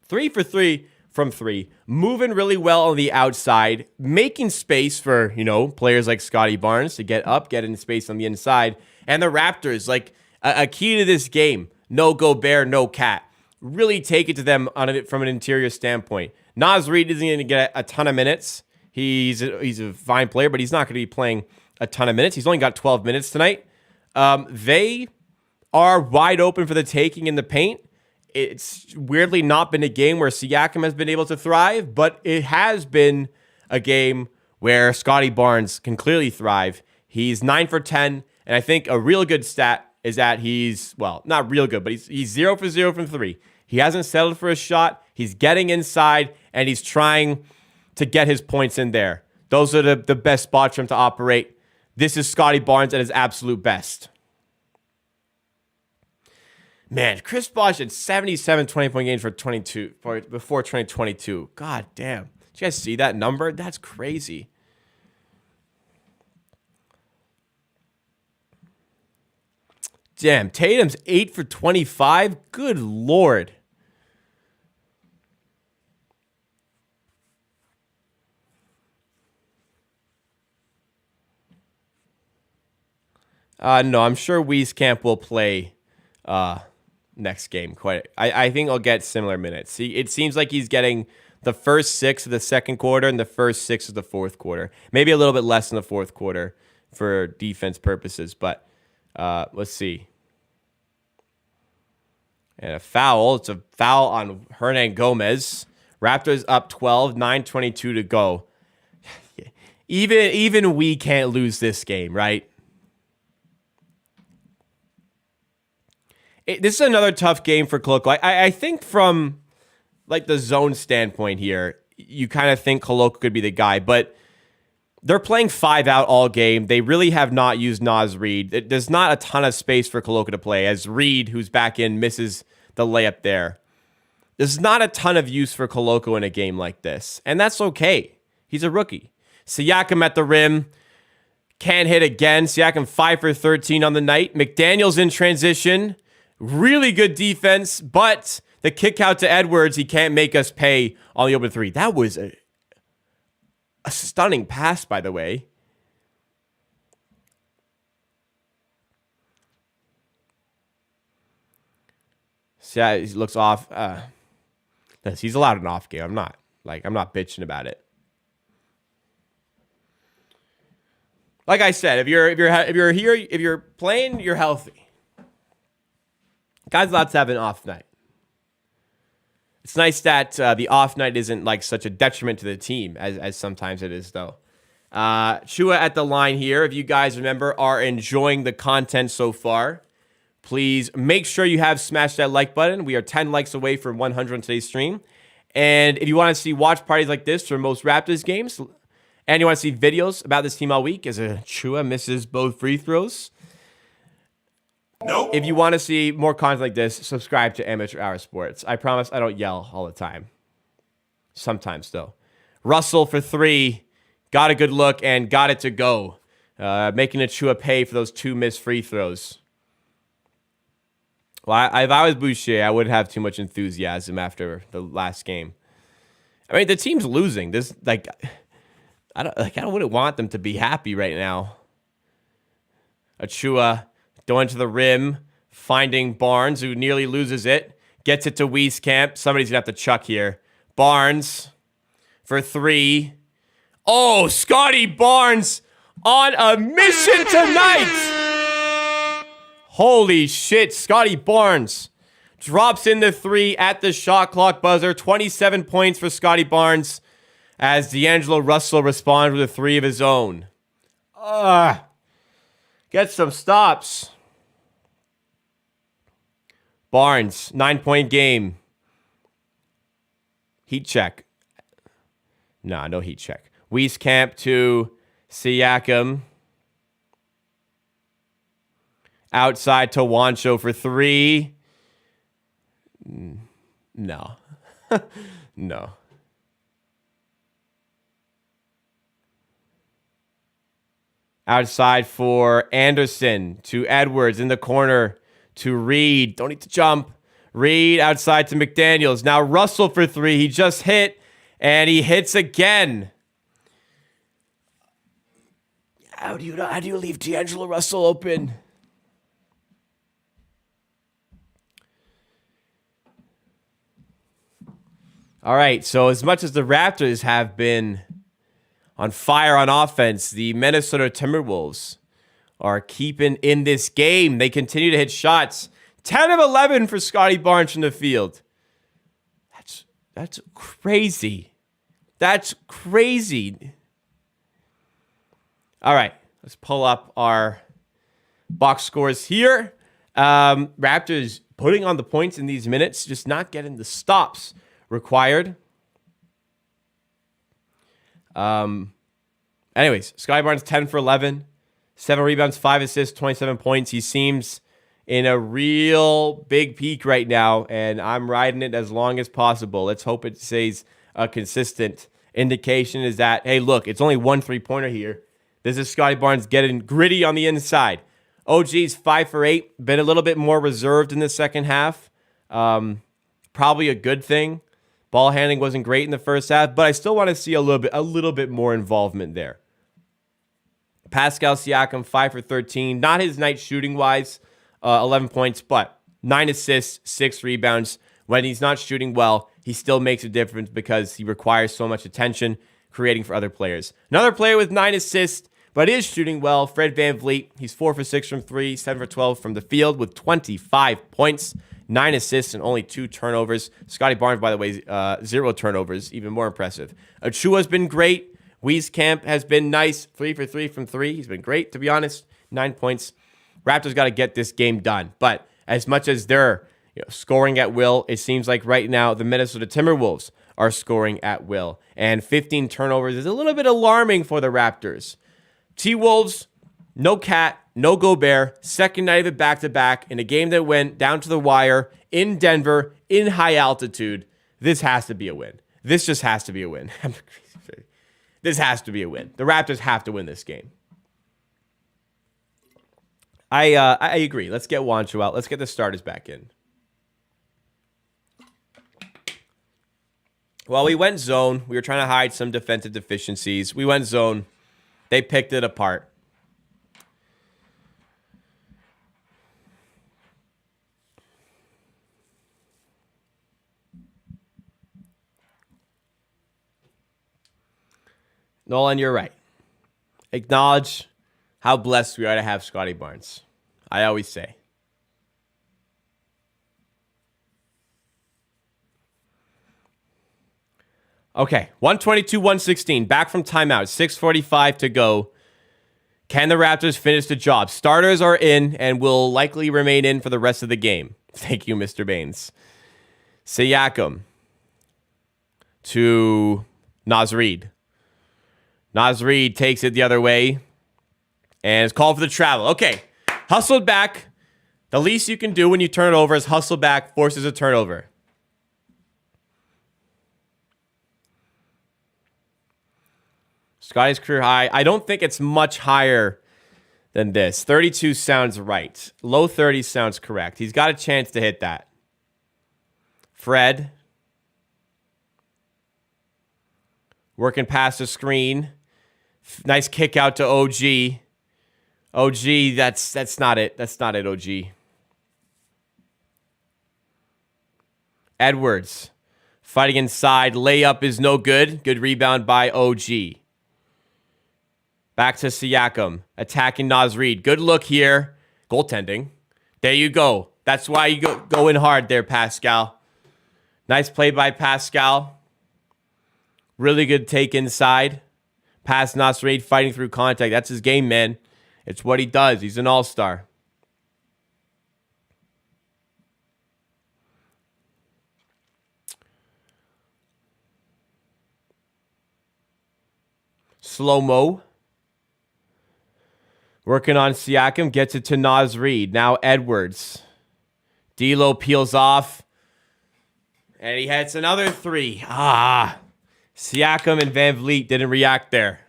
3 for 3 from 3. Moving really well on the outside. Making space for, players like Scotty Barnes to get up, get in space on the inside. And the Raptors, like a key to this game, no Gobert, no Cat. Really take it to them from an interior standpoint. Naz Reid isn't going to get a ton of minutes. He's a fine player, but he's not going to be playing a ton of minutes. He's only got 12 minutes tonight. They are wide open for the taking in the paint. It's weirdly not been a game where Siakam has been able to thrive, but it has been a game where Scotty Barnes can clearly thrive. He's 9 for 10, and I think a real good stat is that he's, well, not real good, but he's 0 for 0 from 3. He hasn't settled for a shot. He's getting inside, and he's trying to get his points in there. Those are the best spots for him to operate. This is Scotty Barnes at his absolute best. Man, Chris Bosh had 77 20-point games before 2022. God damn. Did you guys see that number? That's crazy. Damn, Tatum's 8 for 25. Good Lord. No, I'm sure Wieskamp will play next game. I think I'll get similar minutes. See, it seems like he's getting the first 6 of the second quarter and the first 6 of the fourth quarter. Maybe a little bit less in the fourth quarter for defense purposes, but let's see. And a foul. It's a foul on Hernan Gomez. Raptors up 12, 9:22 to go. Even we can't lose this game, right? This is another tough game for Koloko. I think from like the zone standpoint here, you kind of think Koloko could be the guy, but they're playing 5 out all game. They really have not used Naz Reid. There's not a ton of space for Koloko to play as Reid, who's back in, misses the layup there. There's not a ton of use for Koloko in a game like this, and that's okay. He's a rookie. Siakam at the rim. Can't hit again. Siakam 5 for 13 on the night. McDaniels in transition. Really good defense, but the kick out to Edwards, he can't make us pay on the open 3. That was a stunning pass, by the way. So yeah, he looks off. He's allowed an off game. I'm not bitching about it. Like I said, if you're playing, you're healthy. Guys allowed to have an off night. It's nice that the off night isn't like such a detriment to the team as sometimes it is, though. Chua at the line here. If you guys remember, are enjoying the content so far, please make sure you have smashed that like button. We are 10 likes away from 100 on today's stream. And if you want to see watch parties like this for most Raptors games, and you want to see videos about this team all week as Chua misses both free throws, Nope. if you want to see more content like this, subscribe to Amateur Hour Sports. I promise I don't yell all the time. Sometimes, though. Russell for 3. Got a good look and got it to go. Making Chua pay for those 2 missed free throws. Well, if I was Boucher, I wouldn't have too much enthusiasm after the last game. I mean, the team's losing. This, I wouldn't want them to be happy right now. Achua going to the rim, finding Barnes, who nearly loses it. Gets it to Wieskamp. Somebody's going to have to chuck here. Barnes for 3. Oh, Scotty Barnes on a mission tonight. Holy shit, Scotty Barnes drops in the 3 at the shot clock buzzer. 27 points for Scotty Barnes as D'Angelo Russell responds with a 3 of his own. Get some stops. Barnes, 9-point game. Heat check. Nah, no heat check. Wieskamp to Siakam. Outside to Wancho for 3. No. No. Outside for Anderson to Edwards in the corner to Reed. Don't need to jump. Reed outside to McDaniels. Now Russell for 3. He just hit, and he hits again. How do you leave D'Angelo Russell open? All right, so as much as the Raptors have been on fire on offense, the Minnesota Timberwolves are keeping in this game. They continue to hit shots. 10 of 11 for Scotty Barnes from the field. That's crazy. That's crazy. All right, let's pull up our box scores here. Raptors putting on the points in these minutes, just not getting the stops required. Anyways, Scotty Barnes 10 for 11, 7 rebounds, 5 assists, 27 points. He seems in a real big peak right now, and I'm riding it as long as possible. Let's hope it stays a consistent indication is that, hey, look, it's only 1 3-pointer here. This is Scotty Barnes getting gritty on the inside. OG's 5 for 8, been a little bit more reserved in the second half. Probably a good thing. Ball handling wasn't great in the first half, but I still want to see a little bit more involvement there. Pascal Siakam, 5 for 13. Not his night shooting-wise, 11 points, but 9 assists, 6 rebounds. When he's not shooting well, he still makes a difference because he requires so much attention, creating for other players. Another player with 9 assists, but is shooting well, Fred VanVleet. He's 4 for 6 from 3, 7 for 12 from the field with 25 points. 9 assists and only 2 turnovers. Scotty Barnes, by the way, 0 turnovers, even more impressive. Achua's been great. Wieskamp has been nice, 3 for 3 from 3. He's been great, to be honest. 9 points. Raptors got to get this game done. But as much as they're scoring at will, it seems like right now the Minnesota Timberwolves are scoring at will. And 15 turnovers is a little bit alarming for the Raptors. T-Wolves, no Cat, no Gobert, second night of it back-to-back in a game that went down to the wire in Denver, in high altitude. This has to be a win. This just has to be a win. This has to be a win. The Raptors have to win this game. I agree. Let's get Wancho out. Let's get the starters back in. Well, we went zone. We were trying to hide some defensive deficiencies. We went zone. They picked it apart. Nolan, you're right. Acknowledge how blessed we are to have Scotty Barnes. I always say. Okay, 122-116. Back from timeout. 6:45 to go. Can the Raptors finish the job? Starters are in and will likely remain in for the rest of the game. Thank you, Mr. Baines. Siakam to Naz Reid. Naz Reid takes it the other way and is called for the travel. Okay, hustled back. The least you can do when you turn it over is hustle back, forces a turnover. Scotty's career high. I don't think it's much higher than this. 32 sounds right. Low 30s sounds correct. He's got a chance to hit that. Fred. Working past the screen. Nice kick out to OG. OG, that's not it. That's not it, OG. Edwards. Fighting inside. Layup is no good. Good rebound by OG. Back to Siakam, attacking Naz Reid. Good look here. Goaltending. There you go. That's why you go in hard there, Pascal. Nice play by Pascal. Really good take inside. Pass Naz Reid, fighting through contact. That's his game, man. It's what he does. He's an all-star. Slow-mo. Working on Siakam, gets it to Naz Reid. Now Edwards. D'Lo peels off. And he hits another three. Siakam and Van Vliet didn't react there.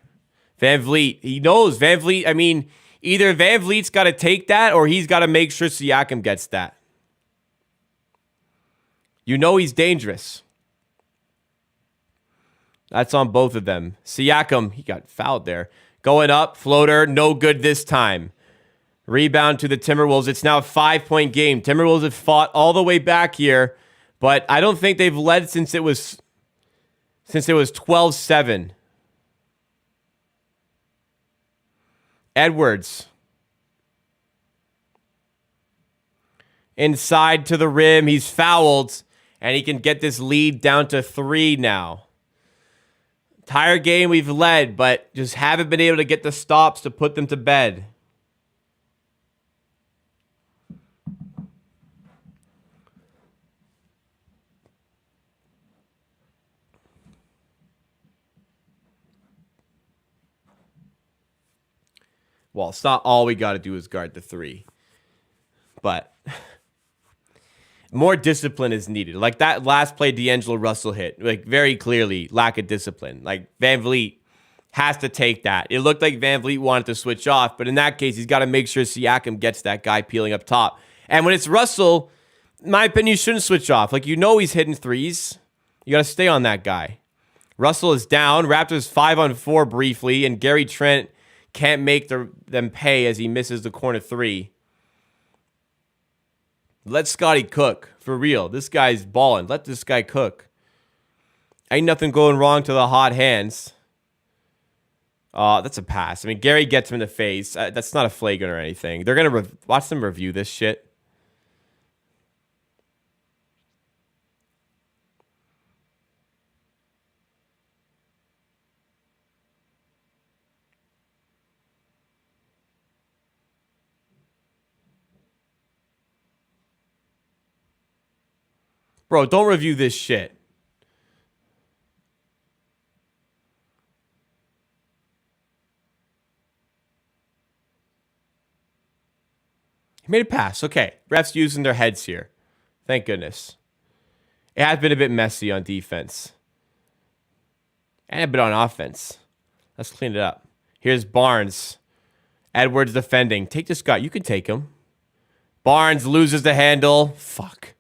Van Vliet, he knows. Van Vliet, I mean, either Van Vliet's got to take that or he's got to make sure Siakam gets that. You know he's dangerous. That's on both of them. Siakam, he got fouled there. Going up, floater, no good this time. Rebound to the Timberwolves. It's now a 5-point game. Timberwolves have fought all the way back here, but I don't think they've led since it was 12-7. Edwards. Inside to the rim. He's fouled, and he can get this lead down to 3 now. Entire game we've led, but just haven't been able to get the stops to put them to bed. Well, it's not all we got to do is guard the 3. But more discipline is needed. Like that last play D'Angelo Russell hit, like very clearly lack of discipline. Like Van Vliet has to take that. It looked like Van Vliet wanted to switch off, but in that case, he's got to make sure Siakam gets that guy peeling up top. And when it's Russell, in my opinion, you shouldn't switch off. Like, you know he's hitting threes. You got to stay on that guy. Russell is down. Raptors 5-on-4 briefly, and Gary Trent can't make them pay as he misses the corner 3. Let Scotty cook. For real. This guy's balling. Let this guy cook. Ain't nothing going wrong to the hot hands. That's a pass. I mean, Gary gets him in the face. That's not a flagrant or anything. They're going to watch them review this shit. Bro, don't review this shit. He made a pass. Okay. Refs using their heads here. Thank goodness. It has been a bit messy on defense. And a bit on offense. Let's clean it up. Here's Barnes. Edwards defending. Take this guy. You can take him. Barnes loses the handle. Fuck.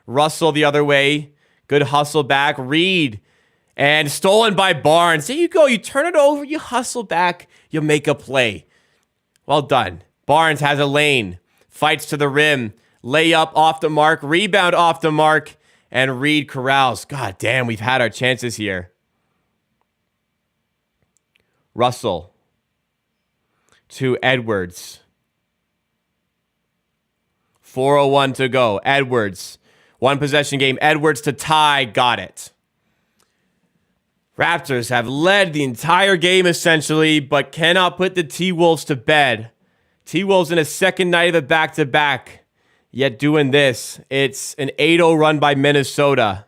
Russell the other way. Good hustle back. Reid. And stolen by Barnes. There you go. You turn it over. You hustle back. You make a play. Well done. Barnes has a lane. Fights to the rim. Layup off the mark. Rebound off the mark. And Reid corrals. God damn, we've had our chances here. Russell. To Edwards. 4:01 to go. Edwards. One possession game. Edwards to tie. Got it. Raptors have led the entire game essentially, but cannot put the T-Wolves to bed. T-Wolves in a second night of a back-to-back, yet doing this. It's an 8-0 run by Minnesota.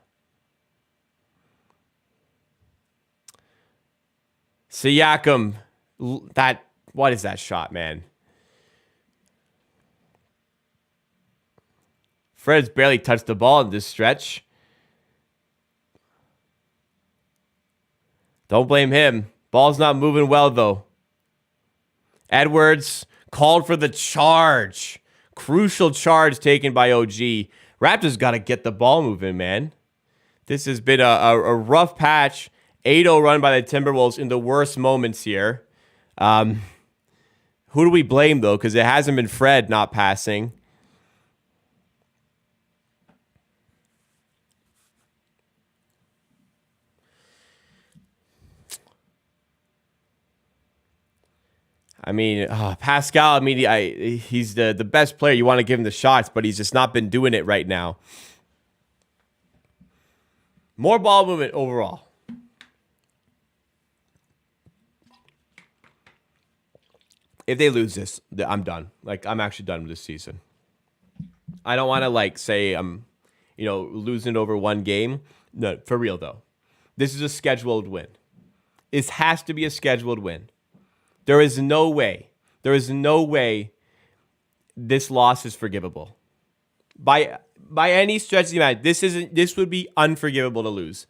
Siakam, what is that shot, man? Fred's barely touched the ball in this stretch. Don't blame him. Ball's not moving well, though. Edwards called for the charge. Crucial charge taken by OG. Raptors got to get the ball moving, man. This has been a rough patch. 8-0 run by the Timberwolves in the worst moments here. Who do we blame, though? Because it hasn't been Fred not passing. I mean, Pascal, he's the best player. You want to give him the shots, but he's just not been doing it right now. More ball movement overall. If they lose this, I'm done. Like, I'm actually done with this season. I don't want to, say I'm, losing over one game. No, for real, though. This is a scheduled win. This has to be a scheduled win. There is no way this loss is forgivable. By any stretch of the imagination, this would be unforgivable to lose.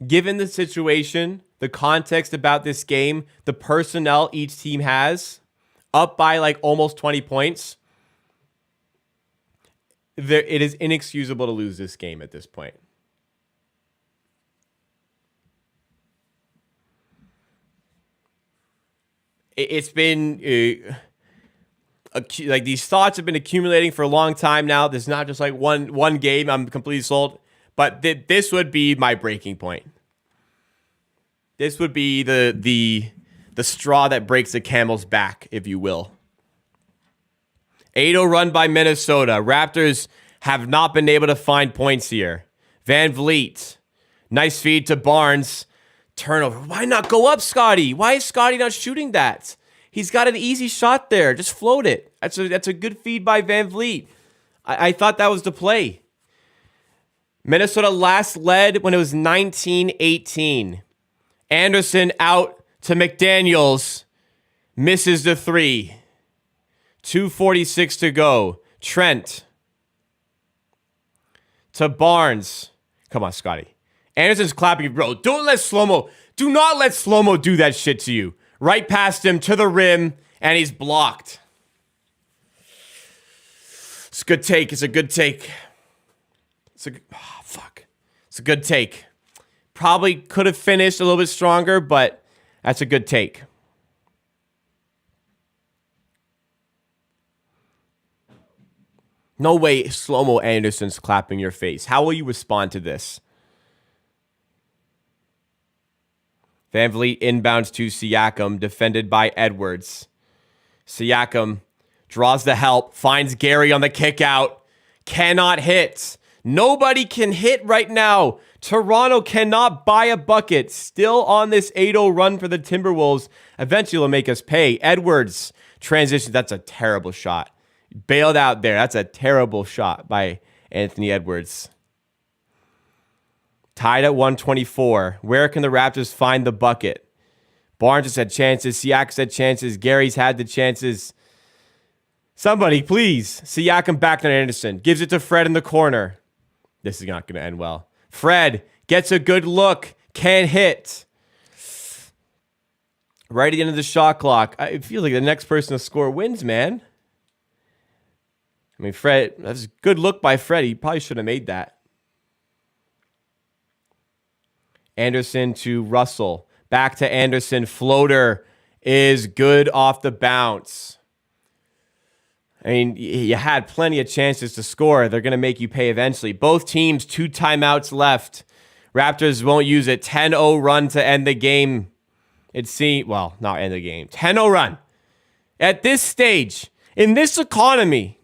Given the situation, the context about this game, the personnel each team has, up by almost 20 points, it is inexcusable to lose this game at this point. It's been these thoughts have been accumulating for a long time now. There's not just one game I'm completely sold, but this would be my breaking point. This would be the straw that breaks the camel's back, if you will. 8-0 run by Minnesota. Raptors have not been able to find points here. Van Vliet, nice feed to Barnes. Turnover. Why not go up, Scotty? Why is Scotty not shooting that? He's got an easy shot there. Just float it. That's a good feed by Van Vliet. I thought that was the play. Minnesota last led when it was 19-18. Anderson out to McDaniels. Misses the three. 2:46 to go. Trent to Barnes. Come on, Scotty. Anderson's clapping, bro. Do not let slow-mo do that shit to you. Right past him to the rim, and he's blocked. It's a good take. It's a good take. It's a good take. Probably could have finished a little bit stronger, but that's a good take. No way slow-mo Anderson's clapping your face. How will you respond to this? Van Vliet inbounds to Siakam, defended by Edwards. Siakam draws the help, finds Gary on the kick out, cannot hit. Nobody can hit right now. Toronto cannot buy a bucket. Still on this 8-0 run for the Timberwolves. Eventually will make us pay. Edwards transition. That's a terrible shot. Bailed out there. That's a terrible shot by Anthony Edwards. Tied at 124. Where can the Raptors find the bucket? Barnes has had chances. Siakam's had chances. Gary's had the chances. Somebody, please. Siakam back to Anderson. Gives it to Fred in the corner. This is not going to end well. Fred gets a good look. Can't hit. Right at the end of the shot clock. I feel like the next person to score wins, man. I mean, Fred, that's a good look by Fred. He probably should have made that. Anderson to Russell. Back to Anderson. Floater is good off the bounce. I mean, you had plenty of chances to score. They're going to make you pay eventually. Both teams, 2 timeouts left. Raptors won't use it. 10-0 run to end the game. Not end the game. 10-0 run. At this stage, in this economy.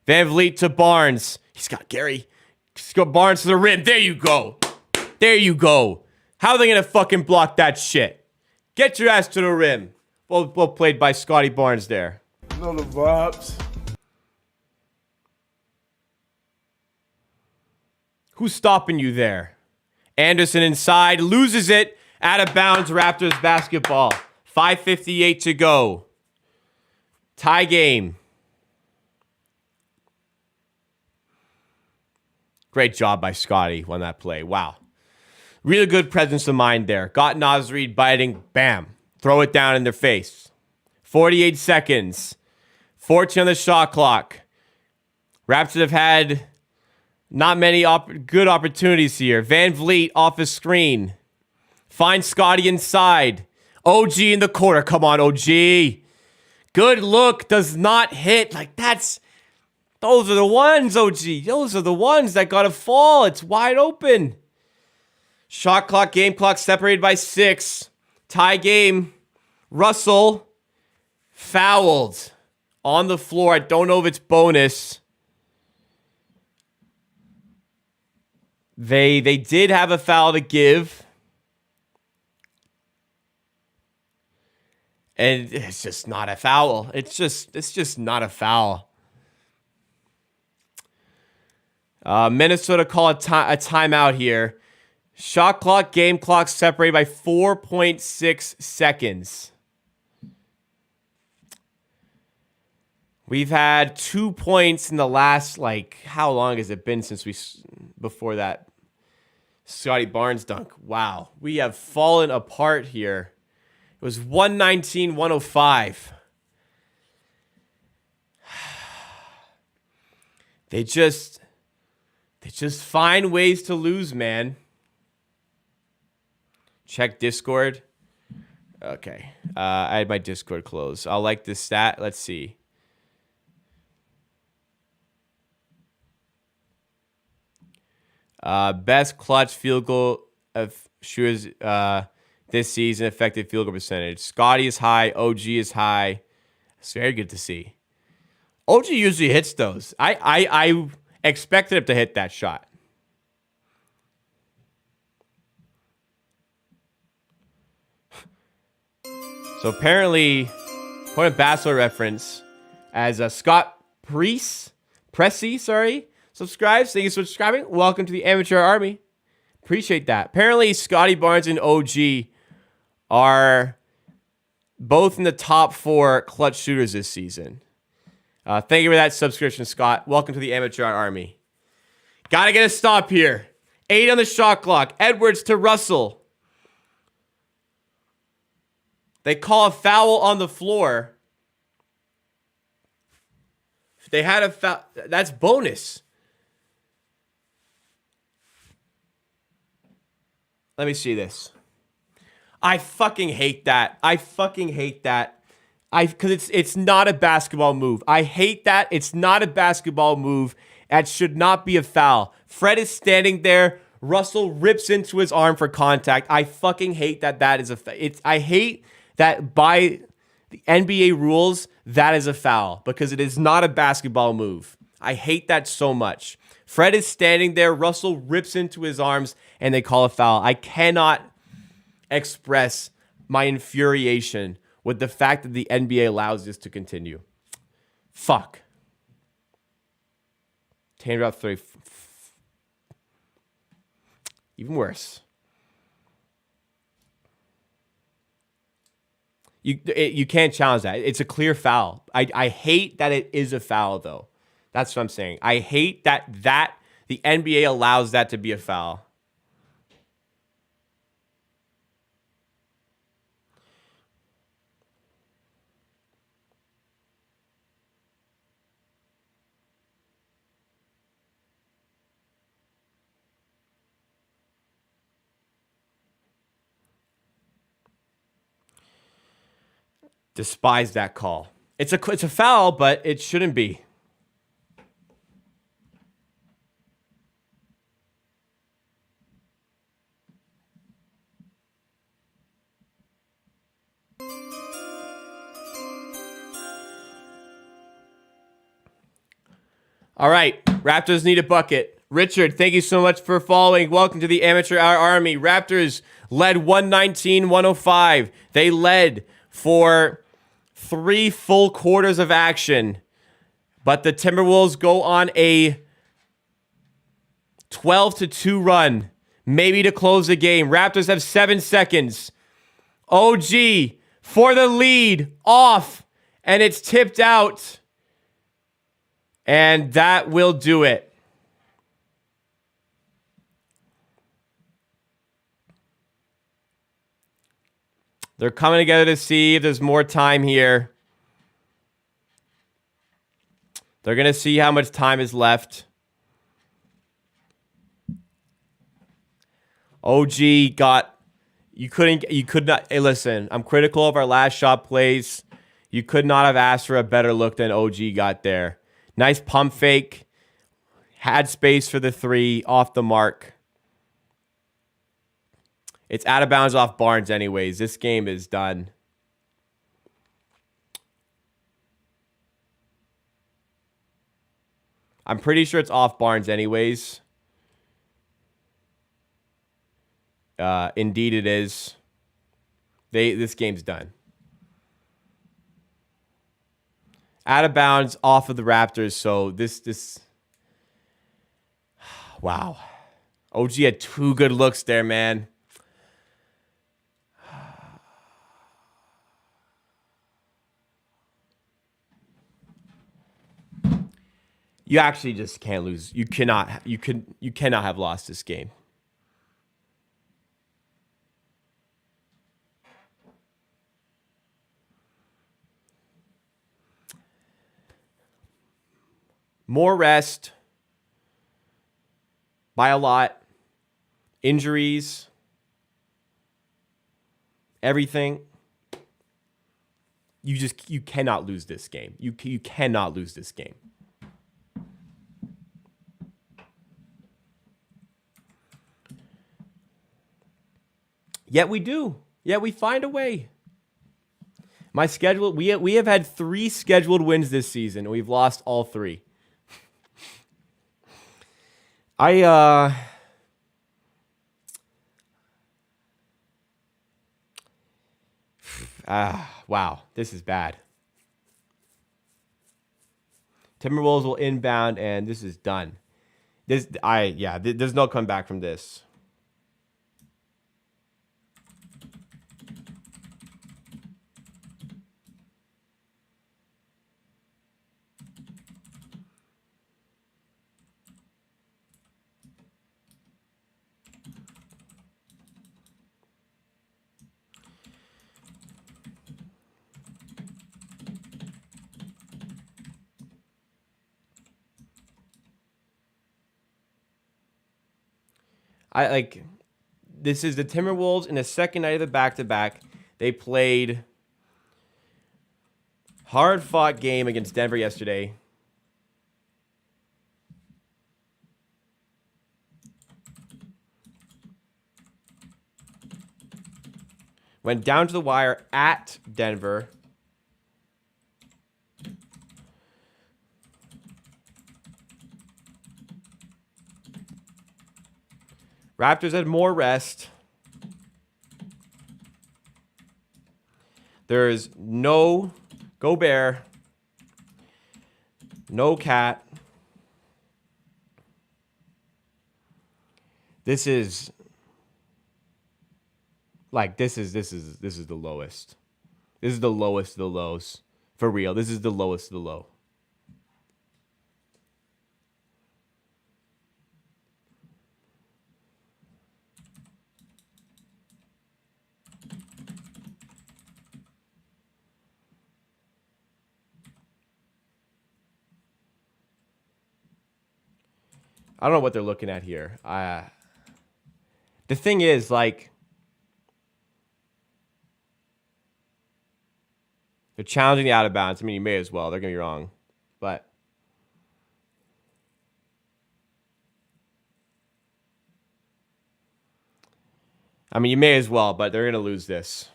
Van Vliet to Barnes. He's got Gary. He's got Barnes to the rim. There you go. There you go. How are they going to fucking block that shit? Get your ass to the rim. Well played by Scotty Barnes there. Know the vibes. Who's stopping you there? Anderson inside, loses it. Out of bounds, Raptors basketball. 5:58 to go. Tie game. Great job by Scotty on that play. Wow. Really good presence of mind there. Got Naz Reid biting. Bam. Throw it down in their face. 48 seconds. 14 on the shot clock. Raptors have had not many good opportunities here. Van Vliet off his screen. Finds Scotty inside. OG in the corner. Come on, OG. Good look. Does not hit. Like, those are the ones, OG. Those are the ones that got to fall. It's wide open. Shot clock, game clock separated by 6. Tie game. Russell fouled on the floor. I don't know if it's bonus. They did have a foul to give. And it's just not a foul. It's just not a foul. Minnesota call a timeout here. Shot clock, game clock separated by 4.6 seconds. We've had 2 points in the last, how long has it been since before that Scotty Barnes dunk? Wow. We have fallen apart here. It was 119-105. They just find ways to lose, man. Check Discord. Okay. I had my Discord closed. I'll like this stat. Let's see. Best clutch field goal of shooters this season, effective field goal percentage. Scotty is high. OG is high. It's very good to see. OG usually hits those. I expected him to hit that shot. So apparently, point of Bassler reference, as Scott Pressy, subscribes. Thank you for subscribing. Welcome to the amateur army. Appreciate that. Apparently, Scotty Barnes and OG are both in the top 4 clutch shooters this season. Thank you for that subscription, Scott. Welcome to the amateur army. Got to get a stop here. 8 on the shot clock. Edwards to Russell. They call a foul on the floor. They had a foul. That's bonus. Let me see this. I fucking hate that. Because it's not a basketball move. I hate that. It's not a basketball move. That should not be a foul. Fred is standing there. Russell rips into his arm for contact. I fucking hate that is a foul. I hate that by the NBA rules, that is a foul. Because it is not a basketball move. I hate that so much. Fred is standing there. Russell rips into his arms. And they call a foul. I cannot express my infuriation with the fact that the NBA allows this to continue. Fuck. Tanner up 3. Even worse. You can't challenge that. It's a clear foul. I hate that it is a foul, though. That's what I'm saying. I hate that the NBA allows that to be a foul. Despise that call. It's a foul, but it shouldn't be. All right, Raptors need a bucket. Richard, thank you so much for following. Welcome to the Amateur Hour Army. Raptors led 119-105. They led for 3 full quarters of action. But the Timberwolves go on a 12-2 run, maybe to close the game. Raptors have 7 seconds. OG for the lead, off, and it's tipped out. And that will do it. They're coming together to see if there's more time here. They're going to see how much time is left. OG got... You could not... Hey, listen, I'm critical of our last shot plays. You could not have asked for a better look than OG got there. Nice pump fake. Had space for the 3, off the mark. It's out of bounds off Barnes anyways. This game is done. I'm pretty sure it's off Barnes anyways. Indeed it is. This game's done. Out of bounds off of the Raptors, so this wow. OG had 2 good looks there, man. You actually just can't lose. You cannot have lost this game. More rest by a lot. Injuries. Everything. You cannot lose this game. You cannot lose this game. Yet we do. Yet we find a way. My schedule, we have had 3 scheduled wins this season, and we've lost all 3. Wow, this is bad. Timberwolves will inbound, and this is done. There's no comeback from this. This is the Timberwolves in the second night of the back-to-back. They played hard-fought game against Denver yesterday. Went down to the wire at Denver. Raptors had more rest. There's no Gobert. No Cat. This is the lowest. This is the lowest of the lows. For real. This is the lowest of the low. I don't know what they're looking at here. The thing is, like, they're challenging the out of bounds. I mean, you may as well. They're going to be wrong. But I mean, you may as well, but they're going to lose this.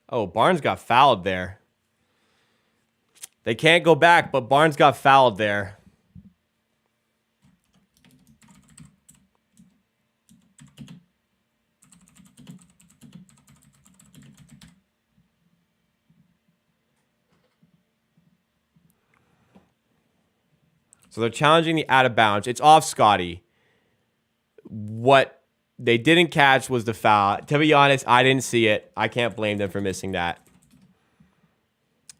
Oh, Barnes got fouled there. They can't go back, but Barnes got fouled there. So they're challenging the out of bounds. It's off Scotty. What they didn't catch was the foul. To be honest, I didn't see it. I can't blame them for missing that.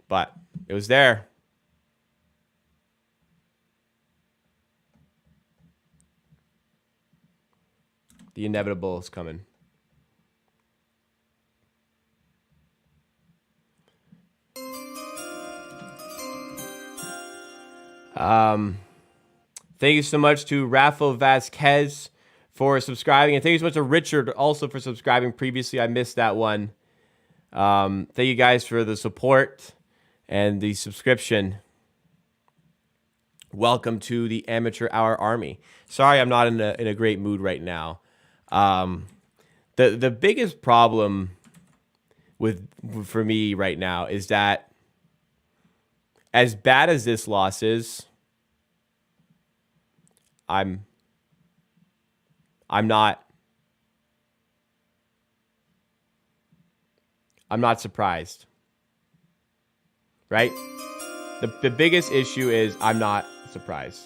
But it was there. The inevitable is coming. Thank you so much to Rafael Vasquez for subscribing. And thank you so much to Richard also for subscribing previously. I missed that one. Thank you guys for the support and the subscription. Welcome to the Amateur Hour Army. Sorry, I'm not in a great mood right now. The biggest problem for me right now is that as bad as this loss is, I'm not surprised. Right? The biggest issue is I'm not surprised.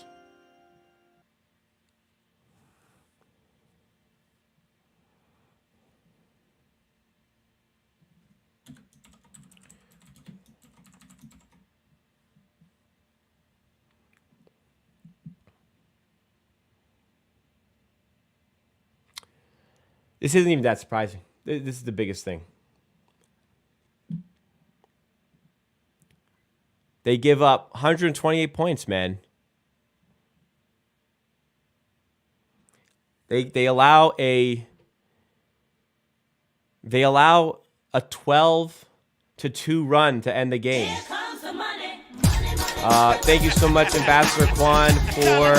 This isn't even that surprising. This is the biggest thing. They give up 128 points, man. They allow a 12-2 run to end the game. Thank you so much, Ambassador Kwan, for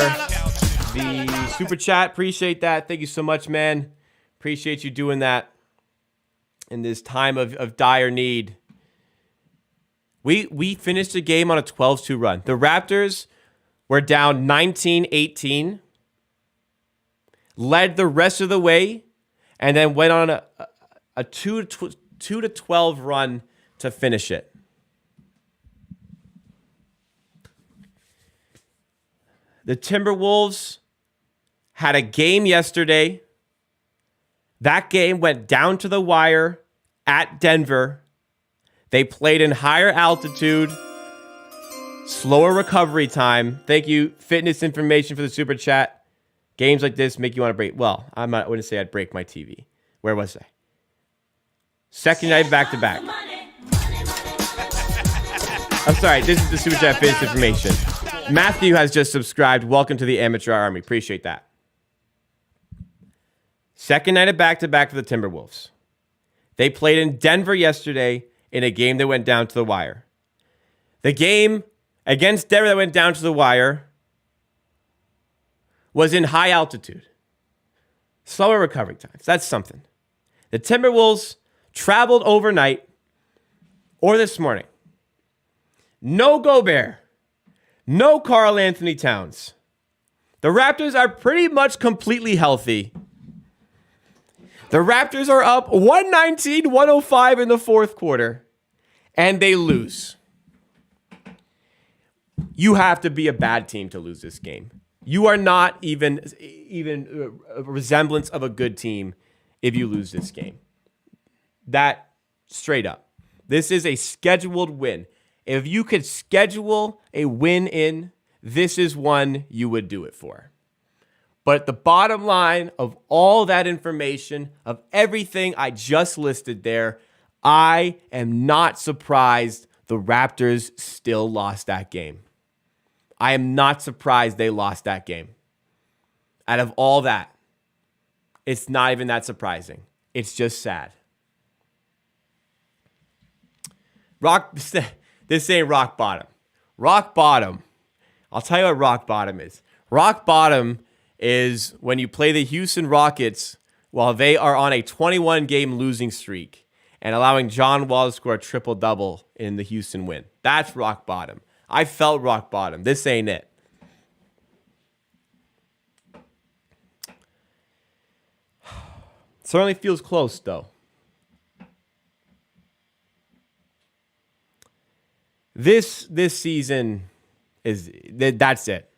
the super chat. Appreciate that. Thank you so much, man. Appreciate you doing that in this time of dire need. We finished the game on a 12-2 run. The Raptors were down 19-18, led the rest of the way, and then went on a 2-12 run to finish it. The Timberwolves had a game yesterday. That game went down to the wire at Denver. They played in higher altitude, slower recovery time. Thank you, Fitness Information, for the super chat. Games like this make you want to break. Well, I wouldn't say I'd break my TV. Where was I? Second night back-to-back. I'm sorry, this is the super chat Fitness Information. Matthew has just subscribed. Welcome to the Amateur Army. Appreciate that. Second night of back-to-back for the Timberwolves. They played in Denver yesterday in a game that went down to the wire. The game against Denver that went down to the wire was in high altitude. Slower recovery times. That's something. The Timberwolves traveled overnight or this morning. No Gobert. No Karl Anthony Towns. The Raptors are pretty much completely healthy. The Raptors are up 119-105 in the fourth quarter, and they lose. You have to be a bad team to lose this game. You are not even a resemblance of a good team if you lose this game. That, straight up. This is a scheduled win. If you could schedule a win in, this is one you would do it for. But the bottom line of all that information, of everything I just listed there, I am not surprised the Raptors still lost that game. I am not surprised they lost that game. Out of all that, it's not even that surprising. It's just sad. This ain't rock bottom. Rock bottom. I'll tell you what rock bottom is. Rock bottom is when you play the Houston Rockets while they are on a 21-game losing streak, and allowing John Wall to score a triple-double in the Houston win. That's rock bottom. I felt rock bottom. This ain't it. Certainly feels close, though. This season that's it.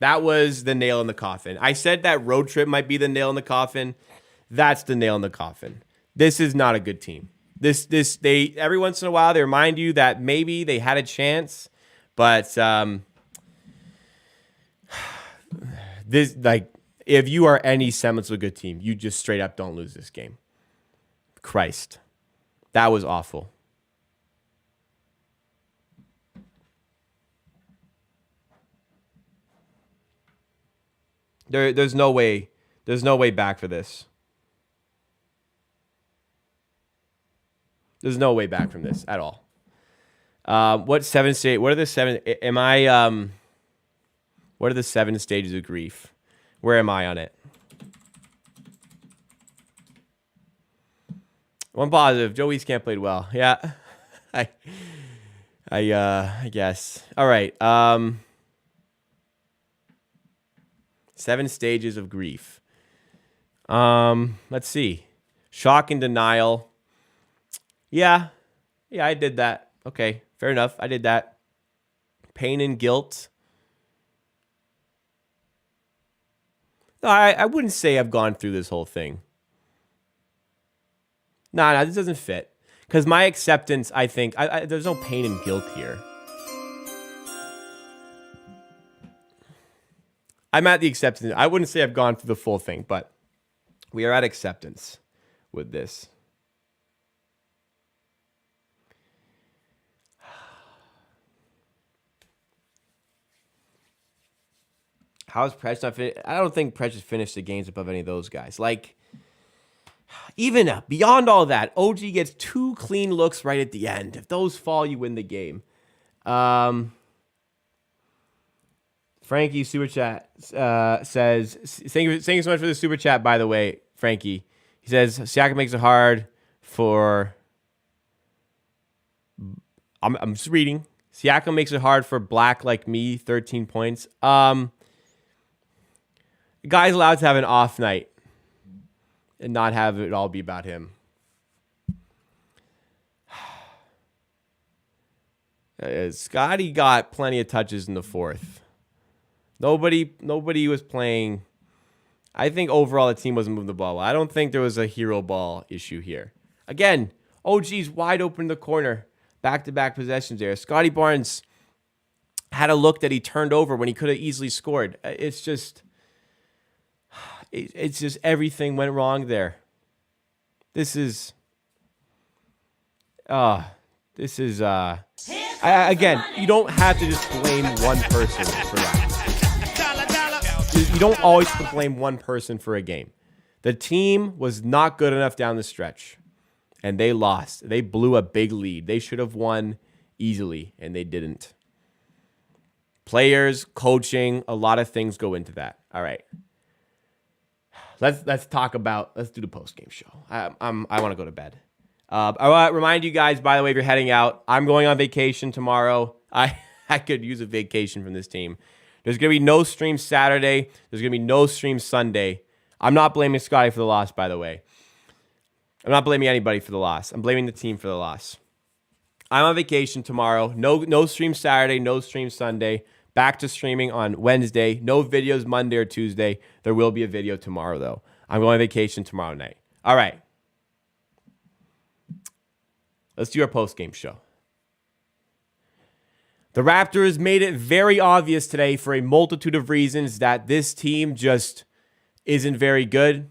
That was the nail in the coffin. I said that road trip might be the nail in the coffin. That's the nail in the coffin. This is not a good team. They every once in a while they remind you that maybe they had a chance, but this, like, if you are any semblance of a good team, you just straight up don't lose this game. Christ, that was awful. There's no way back for this. There's no way back from this at all. What are the seven? What are the 7 stages of grief? Where am I on it? One positive. Joe Wieskamp played well. Yeah, I guess. All right. 7 stages of grief. Let's see. Shock and denial. Yeah, I did that. Okay, fair enough. I did that. Pain and guilt. No, I wouldn't say I've gone through this whole thing. No, this doesn't fit. Because my acceptance, I think, there's no pain and guilt here. I'm at the acceptance. I wouldn't say I've gone through the full thing, but we are at acceptance with this. How's Precious not finished? I don't think Precious finished the games above any of those guys. Like, even beyond all that, OG gets 2 clean looks right at the end. If those fall, you win the game. Frankie Super Chat says, thank you so much for the Super Chat, by the way, Frankie. He says, Siakam makes it hard for... I'm just reading. Siakam makes it hard for black like me, 13 points. Guy's allowed to have an off night and not have it all be about him. Scotty got plenty of touches in the fourth. Nobody was playing. I think overall the team wasn't moving the ball well. I don't think there was a hero ball issue here. Again, OG's wide open in the corner. Back-to-back possessions there. Scotty Barnes had a look that he turned over when he could have easily scored. It's just everything went wrong there. Again, you don't have to just blame one person for that. You don't always have to blame one person for a game. The team was not good enough down the stretch, and they lost. They blew a big lead. They should have won easily, and they didn't. Players, coaching, a lot of things go into that. All right. Let's do the post-game show. I want to go to bed. I want to remind you guys, by the way, if you're heading out, I'm going on vacation tomorrow. I could use a vacation from this team. There's going to be no stream Saturday. There's going to be no stream Sunday. I'm not blaming Scotty for the loss, by the way. I'm not blaming anybody for the loss. I'm blaming the team for the loss. I'm on vacation tomorrow. No stream Saturday, no stream Sunday. Back to streaming on Wednesday. No videos Monday or Tuesday. There will be a video tomorrow, though. I'm going on vacation tomorrow night. All right. Let's do our post-game show. The Raptors made it very obvious today for a multitude of reasons that this team just isn't very good.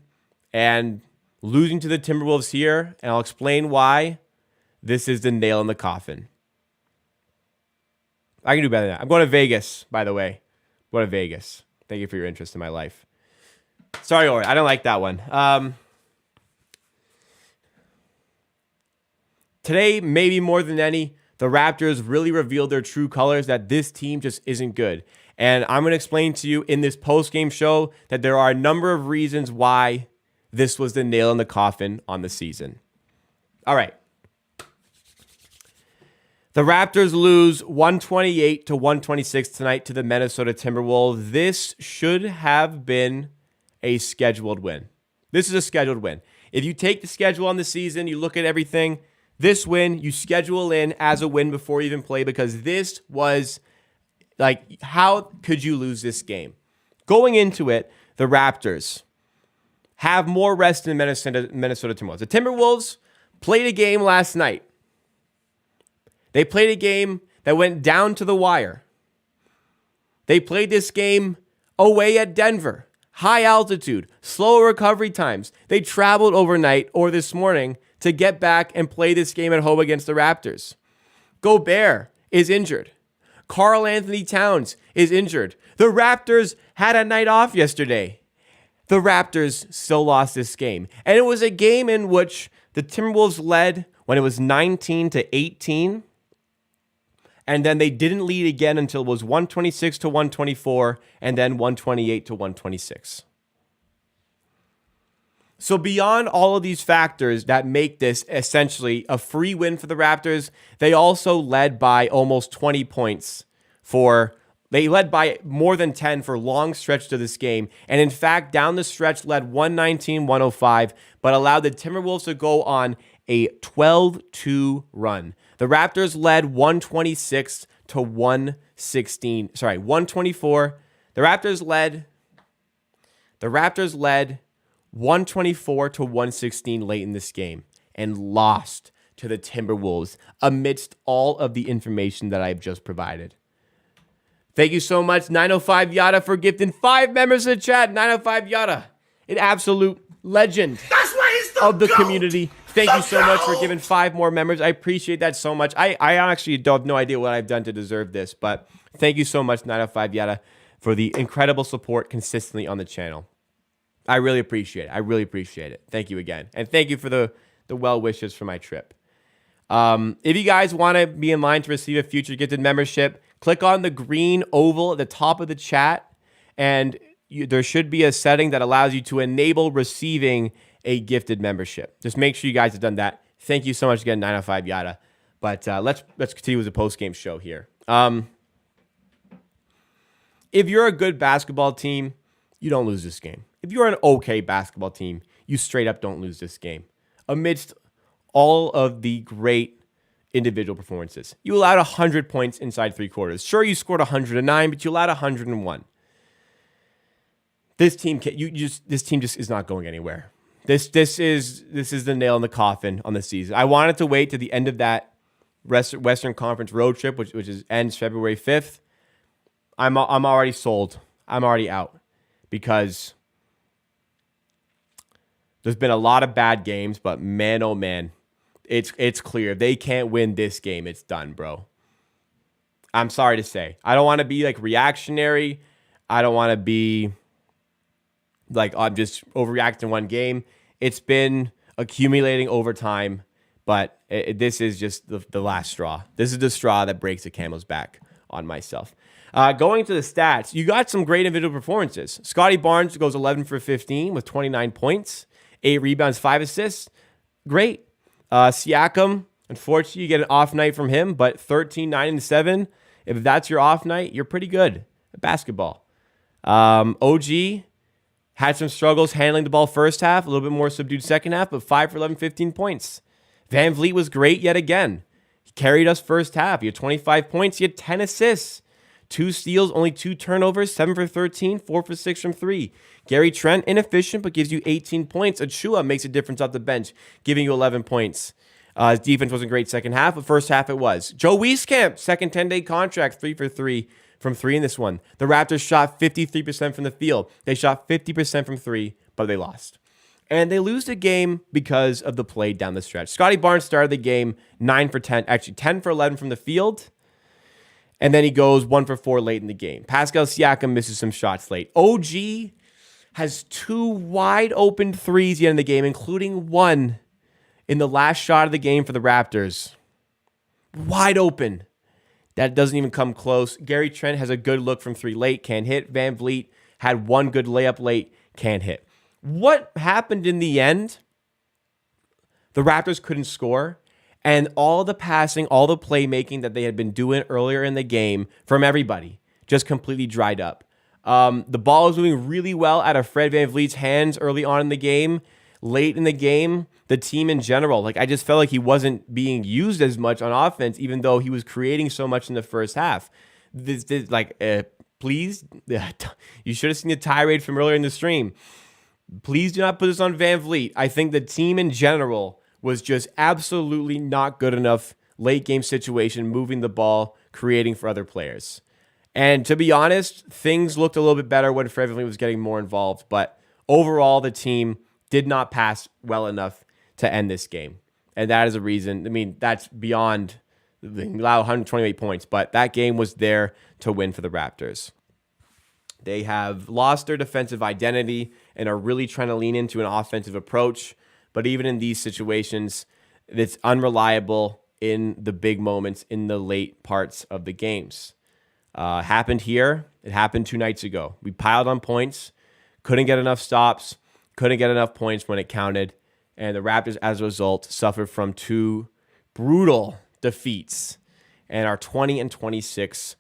And losing to the Timberwolves here, and I'll explain why, this is the nail in the coffin. I can do better than that. I'm going to Vegas, by the way. I'm going to Vegas. Thank you for your interest in my life. Sorry, Ori. I don't like that one. Today, maybe more than any, the Raptors really revealed their true colors that this team just isn't good. And I'm going to explain to you in this post-game show that there are a number of reasons why this was the nail in the coffin on the season. All right. The Raptors lose 128 to 126 tonight to the Minnesota Timberwolves. This should have been a scheduled win. This is a scheduled win. If you take the schedule on the season, you look at everything, this win, you schedule in as a win before you even play, because this was like, how could you lose this game? Going into it, the Raptors have more rest than Minnesota Timberwolves. The Timberwolves played a game last night. They played a game that went down to the wire. They played this game away at Denver. High altitude, slow recovery times. They traveled overnight or this morning to get back and play this game at home against the Raptors. Gobert is injured. Karl Anthony Towns is injured. The Raptors had a night off yesterday. The Raptors still lost this game. And it was a game in which the Timberwolves led when it was 19-18. And then they didn't lead again until it was 126 to 124, and then 128 to 126. So beyond all of these factors that make this essentially a free win for the Raptors, they also led by almost 20 points they led by more than 10 for long stretch to this game. And in fact, down the stretch led 119-105, but allowed the Timberwolves to go on a 12-2 run. The Raptors led 126 to 116. 124. The Raptors led 124 to 116 late in this game and lost to the Timberwolves amidst all of the information that I've just provided. Thank you so much, 905 Yada, for gifting 5 members of the chat. 905 Yada, an absolute legend of the community. Thank you so much for giving 5 more members. I appreciate that so much. I actually don't have no idea what I've done to deserve this, but thank you so much, 905 Yada, for the incredible support consistently on the channel. I really appreciate it. I really appreciate it. Thank you again. And thank you for the well wishes for my trip. If you guys want to be in line to receive a future gifted membership, click on the green oval at the top of the chat, and there should be a setting that allows you to enable receiving a gifted membership. Just make sure you guys have done that. Thank you so much again, 905 Yada. But let's continue with the post-game show here. If you're a good basketball team, you don't lose this game. If you're an okay basketball team, you straight up don't lose this game. Amidst all of the great individual performances, you allowed 100 points inside 3 quarters. Sure, you scored 109, but you allowed 101. This team just is not going anywhere. This is the nail in the coffin on the season. I wanted to wait to the end of that Western Conference road trip, which ends February 5th. I'm already sold. I'm already out because there's been a lot of bad games, but man, oh man, it's clear they can't win this game. It's done, bro. I'm sorry to say. I don't want to be like reactionary. I don't want to be like I'm just overreacting one game. It's been accumulating over time, but this is just the last straw. This is the straw that breaks the camel's back on myself. Going to the stats, you got some great individual performances. Scotty Barnes goes 11 for 15 with 29 points, 8 rebounds, 5 assists. Great. Siakam, unfortunately, you get an off night from him, but 13, 9, and 7. If that's your off night, you're pretty good at basketball. OG had some struggles handling the ball first half, a little bit more subdued second half, but 5 for 11, 15 points. Van Vliet was great yet again. He carried us first half. He had 25 points. He had 10 assists. 2 steals, only 2 turnovers, 7 for 13, 4 for 6 from 3. Gary Trent, inefficient, but gives you 18 points. Achua makes a difference off the bench, giving you 11 points. His defense wasn't great second half, but first half it was. Joe Wieskamp, second 10-day contract, 3 for 3 from 3 in this one. The Raptors shot 53% from the field. They shot 50% from 3, but they lost. And they lose the game because of the play down the stretch. Scotty Barnes started the game 9 for 10, actually 10 for 11 from the field. And then he goes 1 for 4 late in the game. Pascal Siakam misses some shots late. OG has 2 wide open threes at the end of the game, including one in the last shot of the game for the Raptors. Wide open. That doesn't even come close. Gary Trent has a good look from 3 late, can't hit. Van Vliet had 1 good layup late, can't hit. What happened in the end the Raptors couldn't score. And all the passing, all the playmaking that they had been doing earlier in the game from everybody just completely dried up. The ball was moving really well out of Fred VanVleet's hands early on in the game. Late in the game, the team in general, like I just felt like he wasn't being used as much on offense, even though he was creating so much in the first half. Please, you should have seen the tirade from earlier in the stream. Please do not put this on VanVleet. I think the team in general was just absolutely not good enough late game situation, moving the ball, creating for other players. And to be honest, things looked a little bit better when Fred VanVleet was getting more involved. But overall, the team did not pass well enough to end this game. And that is a reason. I mean, that's beyond allow 128 points, but that game was there to win for the Raptors. They have lost their defensive identity and are really trying to lean into an offensive approach. But even in these situations, it's unreliable in the big moments in the late parts of the games. Happened here. It happened 2 nights ago. We piled on points, couldn't get enough stops, couldn't get enough points when it counted. And the Raptors, as a result, suffered from 2 brutal defeats and are 20-26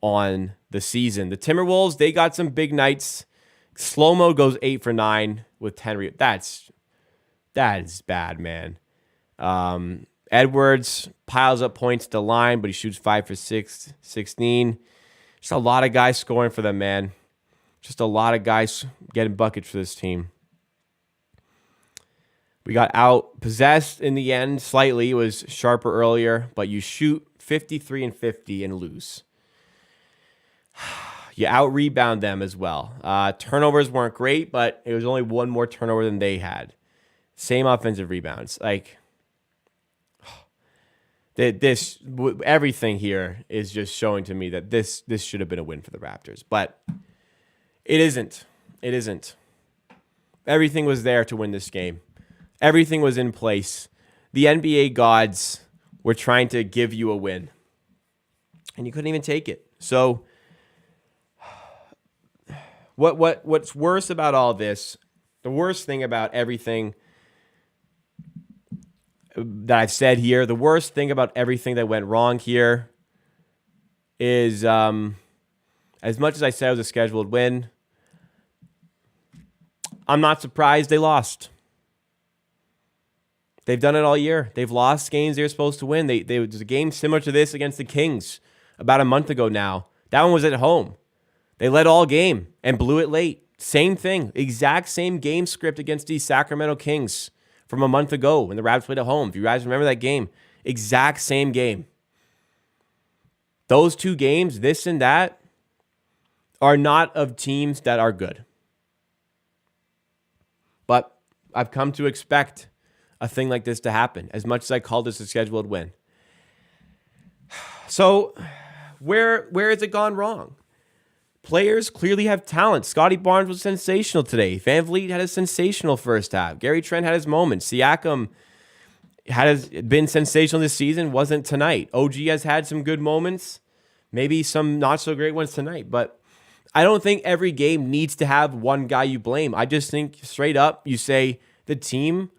on the season. The Timberwolves, they got some big nights. Slow-mo goes 8 for 9 with 10 That is bad, man. Edwards piles up points at the line, but he shoots 5 for 16. Just a lot of guys scoring for them, man. Just a lot of guys getting buckets for this team. We got out-possessed in the end slightly. It was sharper earlier, but you shoot 53 and 50 and lose. You out-rebound them as well. Turnovers weren't great, but it was only 1 more turnover than they had. Same offensive rebounds. Like, everything here is just showing to me that this should have been a win for the Raptors. But it isn't. It isn't. Everything was there to win this game. Everything was in place. The NBA gods were trying to give you a win, and you couldn't even take it. So what's worse about all this, the worst thing about everything that I've said here, the worst thing about everything that went wrong here is, as much as I said it was a scheduled win, I'm not surprised they lost. They've done it all year. They've lost games they were supposed to win. There's a game similar to this against the Kings about a month ago now. That one was at home. They led all game and blew it late. Same thing. Exact same game script against the Sacramento Kings from a month ago when the Raptors played at home. If you guys remember that game, exact same game. Those 2 games, this and that, are not of teams that are good. But I've come to expect a thing like this to happen, as much as I called this a scheduled win. So where has it gone wrong? Players clearly have talent. Scotty Barnes was sensational today. VanVleet had a sensational first half. Gary Trent had his moments. Siakam been sensational this season, wasn't tonight. OG has had some good moments, maybe some not so great ones tonight. But I don't think every game needs to have one guy you blame. I just think straight up you say the team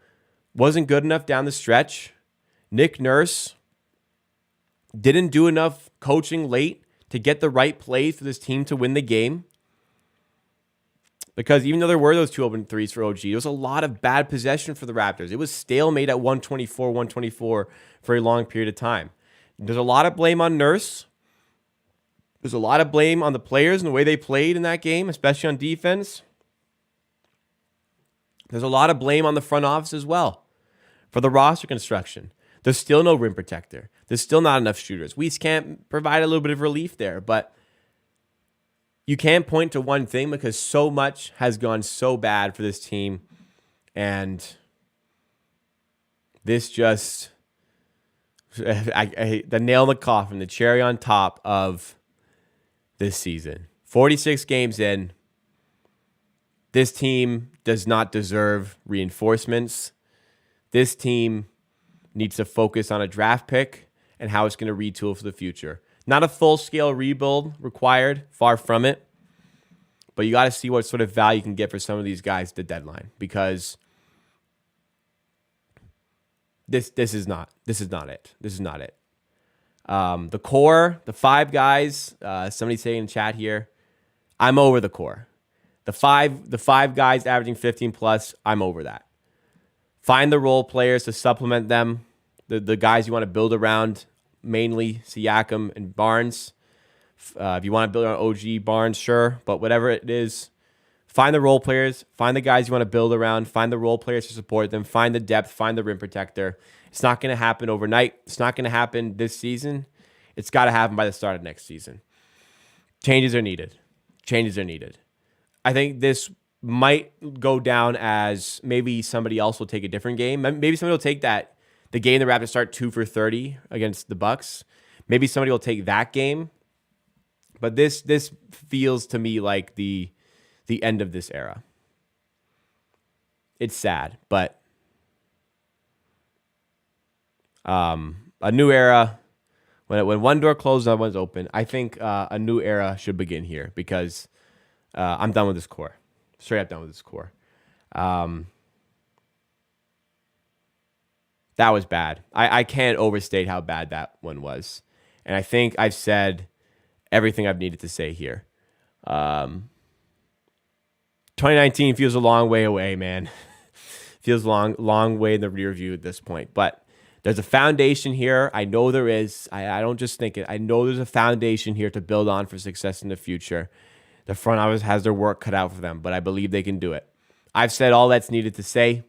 wasn't good enough down the stretch. Nick Nurse didn't do enough coaching late to get the right plays for this team to win the game. Because even though there were those 2 open threes for OG, there was a lot of bad possession for the Raptors. It was stalemate at 124 for a long period of time. There's a lot of blame on Nurse. There's a lot of blame on the players and the way they played in that game, especially on defense. There's a lot of blame on the front office as well for the roster construction. There's still no rim protector. There's still not enough shooters. We can't provide a little bit of relief there, but you can't point to one thing because so much has gone so bad for this team. And this just, the nail in the coffin, the cherry on top of this season. 46 games in, this team does not deserve reinforcements. This team needs to focus on a draft pick and how it's going to retool for the future. Not a full-scale rebuild required, far from it. But you got to see what sort of value you can get for some of these guys at the deadline. Because This is not it. This is not it. The core, the 5 guys. Somebody saying in chat here, I'm over the core. The five guys averaging 15 plus. I'm over that. Find the role players to supplement them. The guys you want to build around, mainly Siakam and Barnes. If you want to build around OG Barnes, sure, but whatever it is, find the role players. Find the guys you want to build around. Find the role players to support them. Find the depth. Find the rim protector. It's not going to happen overnight. It's not going to happen this season. It's got to happen by the start of next season. Changes are needed. Changes are needed. I think this might go down as maybe somebody else will take a different game. Maybe somebody will take the game the Raptors start 2 for 30 against the Bucks. Maybe somebody will take that game. But this feels to me like the end of this era. It's sad, but a new era. When one door closes, another one's open. I think a new era should begin here because I'm done with this core. Straight up done with this core. That was bad. I can't overstate how bad that one was. And I think I've said everything I've needed to say here. 2019 feels a long way away, man. Feels long way in the rear view at this point. But there's a foundation here. I know there is. I don't just think it. I know there's a foundation here to build on for success in the future. The front office has their work cut out for them, but I believe they can do it. I've said all that's needed to say.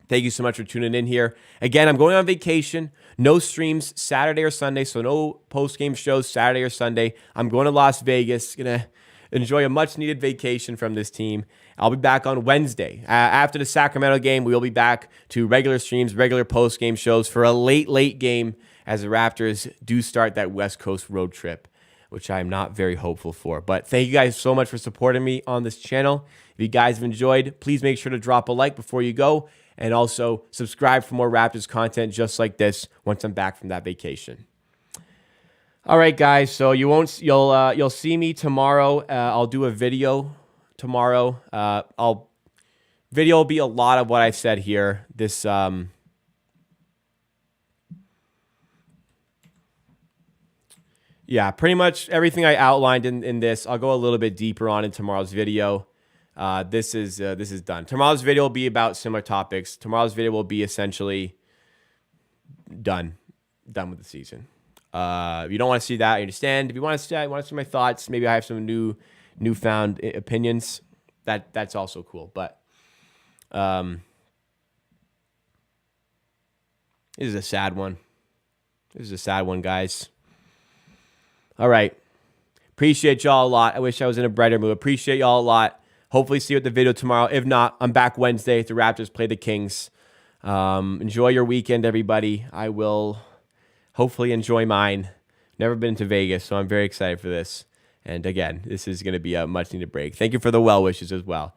Thank you so much for tuning in here. Again, I'm going on vacation. No streams Saturday or Sunday, so no post-game shows Saturday or Sunday. I'm going to Las Vegas. Going to enjoy a much-needed vacation from this team. I'll be back on Wednesday. After the Sacramento game, we will be back to regular streams, regular post-game shows for a late game as the Raptors do start that West Coast road trip, which I'm not very hopeful for. But thank you guys so much for supporting me on this channel. If you guys have enjoyed, please make sure to drop a like before you go. And also subscribe for more Raptors content just like this once I'm back from that vacation. All right, guys. So you'll see me tomorrow. I'll do a video tomorrow. Video will be a lot of what I've said here. This yeah, pretty much everything I outlined in this. I'll go a little bit deeper on in tomorrow's video. This is done. Tomorrow's video will be about similar topics. Tomorrow's video will be essentially done with the season. If you don't want to see that, I understand. If you want to see my thoughts, maybe I have some newfound opinions. That's also cool. But this is a sad one. This is a sad one, guys. All right. Appreciate y'all a lot. I wish I was in a brighter mood. Appreciate y'all a lot. Hopefully see you at the video tomorrow. If not, I'm back Wednesday if the Raptors play the Kings. Enjoy your weekend, everybody. I will hopefully enjoy mine. Never been to Vegas, so I'm very excited for this. And again, this is going to be a much-needed break. Thank you for the well wishes as well.